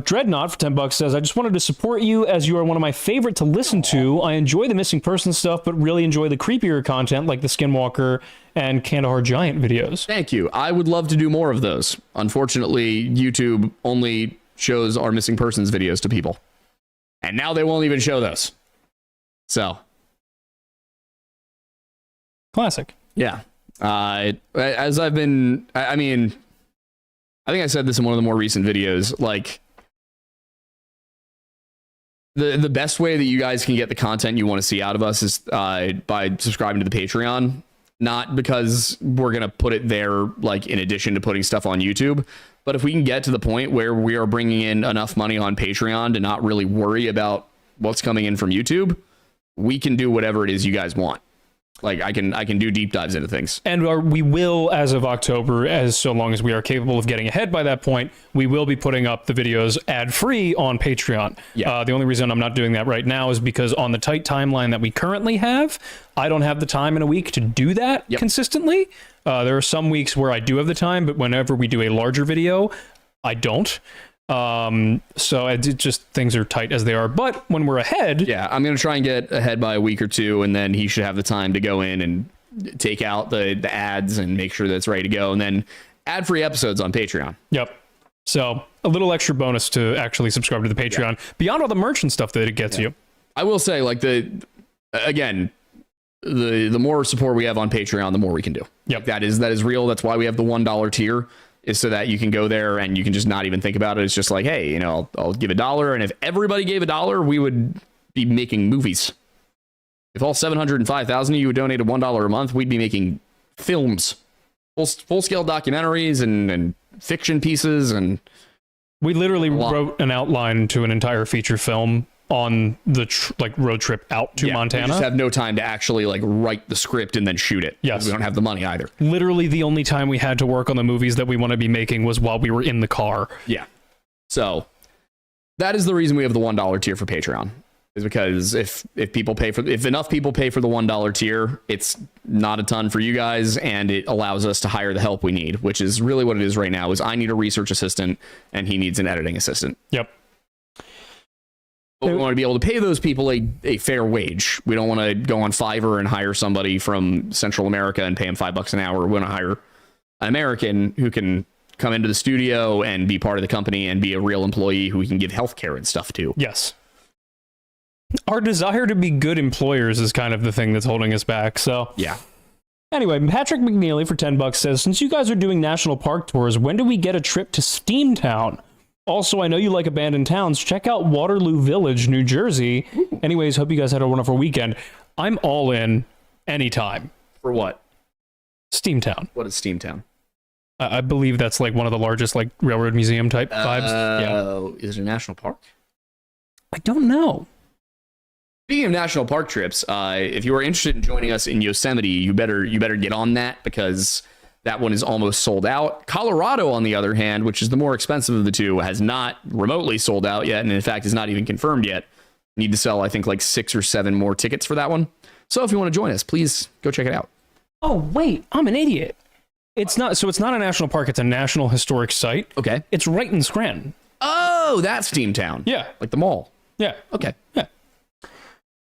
[SPEAKER 2] Dreadnought for $10 says, I just wanted to support you as you are one of my favorite to listen to. I enjoy the missing person stuff, but really enjoy the creepier content like the Skinwalker and Kandahar Giant videos.
[SPEAKER 1] Thank you. I would love to do more of those. Unfortunately, YouTube only shows our missing persons videos to people. And now they won't even show those. So.
[SPEAKER 2] Classic.
[SPEAKER 1] Yeah. As I've been, I mean, I think I said this in one of the more recent videos, like, the best way that you guys can get the content you want to see out of us is by subscribing to the Patreon. Not because we're going to put it there, like, in addition to putting stuff on YouTube, but if we can get to the point where we are bringing in enough money on Patreon to not really worry about what's coming in from YouTube, we can do whatever it is you guys want. Like, I can do deep dives into things.
[SPEAKER 2] And we will, as of October, as so long as we are capable of getting ahead by that point, we will be putting up the videos ad-free on Patreon.
[SPEAKER 1] Yeah.
[SPEAKER 2] The only reason I'm not doing that right now is because on the tight timeline that we currently have, I don't have the time in a week to do that consistently. There are some weeks where I do have the time, but whenever we do a larger video, I don't. So it just, things are tight as they are, but when we're ahead,
[SPEAKER 1] yeah, I'm going to try and get ahead by a week or two, and then he should have the time to go in and take out the ads and make sure that it's ready to go. And then ad-free episodes on Patreon.
[SPEAKER 2] Yep. So a little extra bonus to actually subscribe to the Patreon beyond all the merch and stuff that it gets you.
[SPEAKER 1] I will say, like, the more support we have on Patreon, the more we can do.
[SPEAKER 2] Yep.
[SPEAKER 1] That is real. That's why we have the $1 tier, is so that you can go there and you can just not even think about it. It's just like, hey, I'll give $1. And if everybody gave $1, we would be making movies. If all 705,000 of you would donate $1 a month, we'd be making films, full-scale documentaries and fiction pieces. And
[SPEAKER 2] we literally wrote an outline to an entire feature film on the road trip out to Montana.
[SPEAKER 1] We just have no time to actually write the script and then shoot it.
[SPEAKER 2] Yes.
[SPEAKER 1] We don't have the money either.
[SPEAKER 2] Literally the only time we had to work on the movies that we want to be making was while we were in the car.
[SPEAKER 1] Yeah. So that is the reason we have the $1 tier for Patreon, is because if enough people pay for the $1 tier, it's not a ton for you guys, and it allows us to hire the help we need, which is really what it is right now. Is I need a research assistant and he needs an editing assistant.
[SPEAKER 2] Yep.
[SPEAKER 1] But we want to be able to pay those people a fair wage. We don't want to go on Fiverr and hire somebody from Central America and pay him $5 an hour. We want to hire an American who can come into the studio and be part of the company and be a real employee who we can give healthcare and stuff to.
[SPEAKER 2] Yes. Our desire to be good employers is kind of the thing that's holding us back. So
[SPEAKER 1] yeah.
[SPEAKER 2] Anyway, Patrick McNeely for $10 says, since you guys are doing national park tours, when do we get a trip to Steamtown? Also, I know you like abandoned towns. Check out Waterloo Village, New Jersey. Ooh. Anyways, hope you guys had a wonderful weekend. I'm all in anytime.
[SPEAKER 1] For what?
[SPEAKER 2] Steamtown.
[SPEAKER 1] What is Steamtown?
[SPEAKER 2] I believe that's one of the largest railroad museum type vibes.
[SPEAKER 1] Yeah. Is it a national park?
[SPEAKER 2] I don't know.
[SPEAKER 1] Speaking of national park trips, if you are interested in joining us in Yosemite, you better get on that, because that one is almost sold out. Colorado, on the other hand, which is the more expensive of the two, has not remotely sold out yet, and in fact is not even confirmed yet. Need to sell, I think, 6 or 7 more tickets for that one. So if you want to join us, please go check it out.
[SPEAKER 2] Oh, wait, I'm an idiot. It's not a national park. It's a national historic site.
[SPEAKER 1] Okay.
[SPEAKER 2] It's right in Scranton.
[SPEAKER 1] Oh, that's Steamtown.
[SPEAKER 2] Yeah.
[SPEAKER 1] Like the mall.
[SPEAKER 2] Yeah.
[SPEAKER 1] Okay.
[SPEAKER 2] Yeah.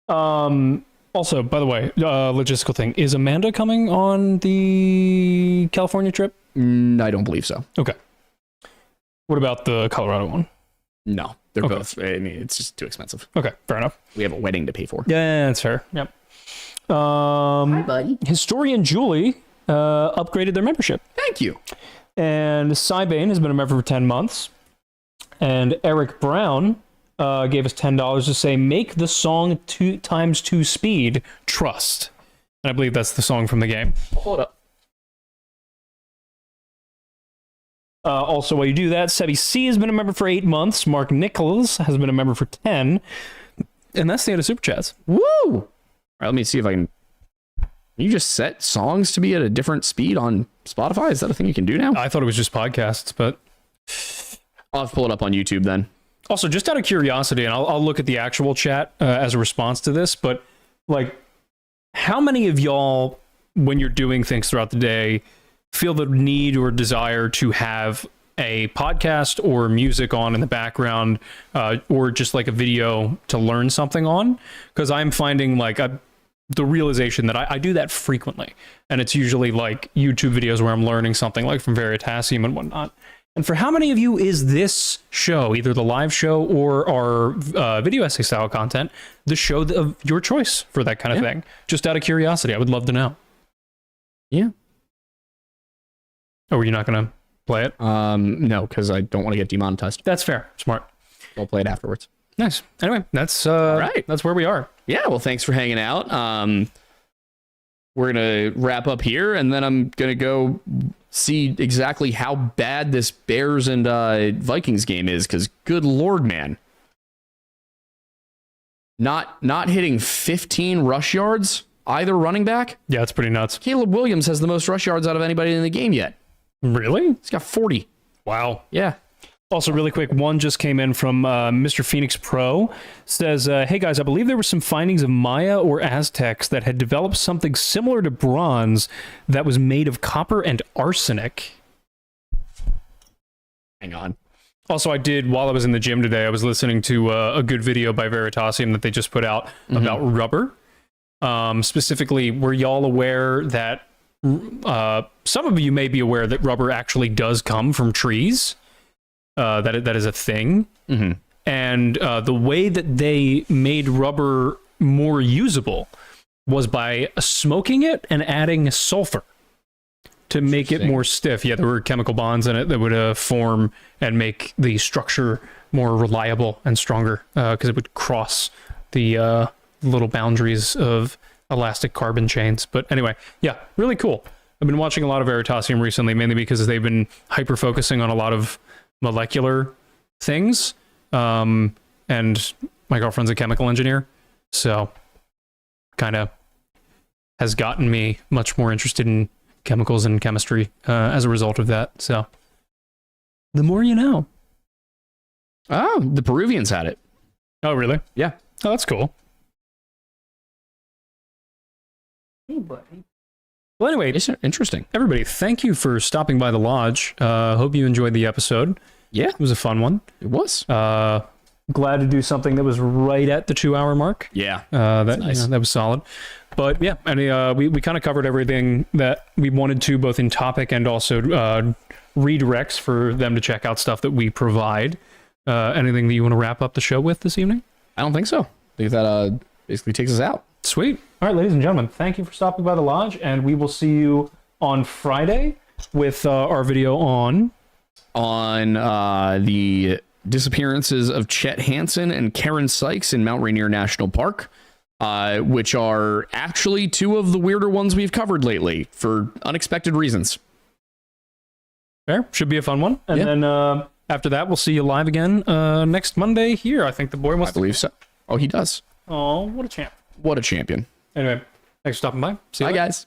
[SPEAKER 2] Also, by the way, logistical thing. Is Amanda coming on the California trip?
[SPEAKER 1] I don't believe so.
[SPEAKER 2] Okay. What about the Colorado one?
[SPEAKER 1] No, they're both. I mean, it's just too expensive.
[SPEAKER 2] Okay, fair enough.
[SPEAKER 1] We have a wedding to pay for.
[SPEAKER 2] Yeah, that's fair. Yep.
[SPEAKER 1] Hi, buddy.
[SPEAKER 2] Historian Julie upgraded their membership.
[SPEAKER 1] Thank you.
[SPEAKER 2] And Cybane has been a member for 10 months. And Eric Brown gave us $10 to say, make the song 2x2 speed, trust. And I believe that's the song from the game.
[SPEAKER 1] Hold up.
[SPEAKER 2] Also, while you do that, Sebi C has been a member for 8 months. Mark Nichols has been a member for 10. And that's the end of Super Chats.
[SPEAKER 1] Woo! All right, let me see if I can... You just set songs to be at a different speed on Spotify? Is that a thing you can do now?
[SPEAKER 2] I thought it was just podcasts, but...
[SPEAKER 1] I'll have to pull it up on YouTube then.
[SPEAKER 2] Also, just out of curiosity, and I'll look at the actual chat as a response to this, but, like, how many of y'all, when you're doing things throughout the day, feel the need or desire to have a podcast or music on in the background, or just like a video to learn something on? Because I'm finding like the realization that I do that frequently, and it's usually like YouTube videos where I'm learning something like from Veritasium and whatnot. And for how many of you is this show, either the live show or our video essay style content, the show of your choice for that kind of thing? Just out of curiosity, I would love to know.
[SPEAKER 1] Yeah.
[SPEAKER 2] Oh, are you not going to play it?
[SPEAKER 1] No, because I don't want to get demonetized.
[SPEAKER 2] That's fair. Smart.
[SPEAKER 1] We'll play it afterwards.
[SPEAKER 2] Nice. Anyway, that's
[SPEAKER 1] right.
[SPEAKER 2] That's where we are.
[SPEAKER 1] Yeah, well, thanks for hanging out. We're going to wrap up here, and then I'm going to go see exactly how bad this Bears and Vikings game is, because good Lord, man. Not hitting 15 rush yards, either running back.
[SPEAKER 2] Yeah, it's pretty nuts.
[SPEAKER 1] Caleb Williams has the most rush yards out of anybody in the game yet.
[SPEAKER 2] Really?
[SPEAKER 1] He's got 40.
[SPEAKER 2] Wow.
[SPEAKER 1] Yeah.
[SPEAKER 2] Also, really quick, one just came in from Mr. Phoenix Pro. Says, hey guys, I believe there were some findings of Maya or Aztecs that had developed something similar to bronze that was made of copper and arsenic.
[SPEAKER 1] Hang on.
[SPEAKER 2] Also, while I was in the gym today, I was listening to a good video by Veritasium that they just put out about rubber. Specifically, were y'all aware that some of you may be aware that rubber actually does come from trees? That is a thing.
[SPEAKER 1] Mm-hmm.
[SPEAKER 2] And the way that they made rubber more usable was by smoking it and adding sulfur to make it more stiff. Yeah, there were chemical bonds in it that would form and make the structure more reliable and stronger, because it would cross the little boundaries of elastic carbon chains. But anyway, yeah, really cool. I've been watching a lot of Veritasium recently, mainly because they've been hyper-focusing on a lot of molecular things, and my girlfriend's a chemical engineer, so kind of has gotten me much more interested in chemicals and chemistry as a result of that. So the more you know.
[SPEAKER 1] Oh, the Peruvians had it.
[SPEAKER 2] Oh, really?
[SPEAKER 1] Yeah.
[SPEAKER 2] Oh, that's cool.
[SPEAKER 3] Hey, buddy.
[SPEAKER 2] Well, anyway,
[SPEAKER 1] It's interesting.
[SPEAKER 2] everybody, thank you for stopping by the lodge. Hope you enjoyed the episode.
[SPEAKER 1] Yeah,
[SPEAKER 2] It was a fun one.
[SPEAKER 1] it was.
[SPEAKER 2] Glad to do something that was right at the 2 hour mark.
[SPEAKER 1] Yeah.
[SPEAKER 2] That
[SPEAKER 1] nice.
[SPEAKER 2] that was solid. But yeah, we kind of covered everything that we wanted to, both in topic and also redirects for them to check out stuff that we provide. Anything that you want to wrap up the show with this evening?
[SPEAKER 1] I don't think so. I think that basically takes us out.
[SPEAKER 2] Sweet. All right, ladies and gentlemen, thank you for stopping by the lodge, and we will see you on Friday with our video on
[SPEAKER 1] the disappearances of Chet Hansen and Karen Sykes in Mount Rainier National Park, which are actually two of the weirder ones we've covered lately for unexpected reasons.
[SPEAKER 2] Fair. Should be a fun one. And
[SPEAKER 1] Yeah.
[SPEAKER 2] then after that, we'll see you live again next Monday here. I think the boy wants
[SPEAKER 1] I believe so. Oh, he does.
[SPEAKER 2] Oh, what a champ.
[SPEAKER 1] What a champion.
[SPEAKER 2] Anyway, thanks for stopping by. See you
[SPEAKER 1] Bye,
[SPEAKER 2] later.
[SPEAKER 1] guys.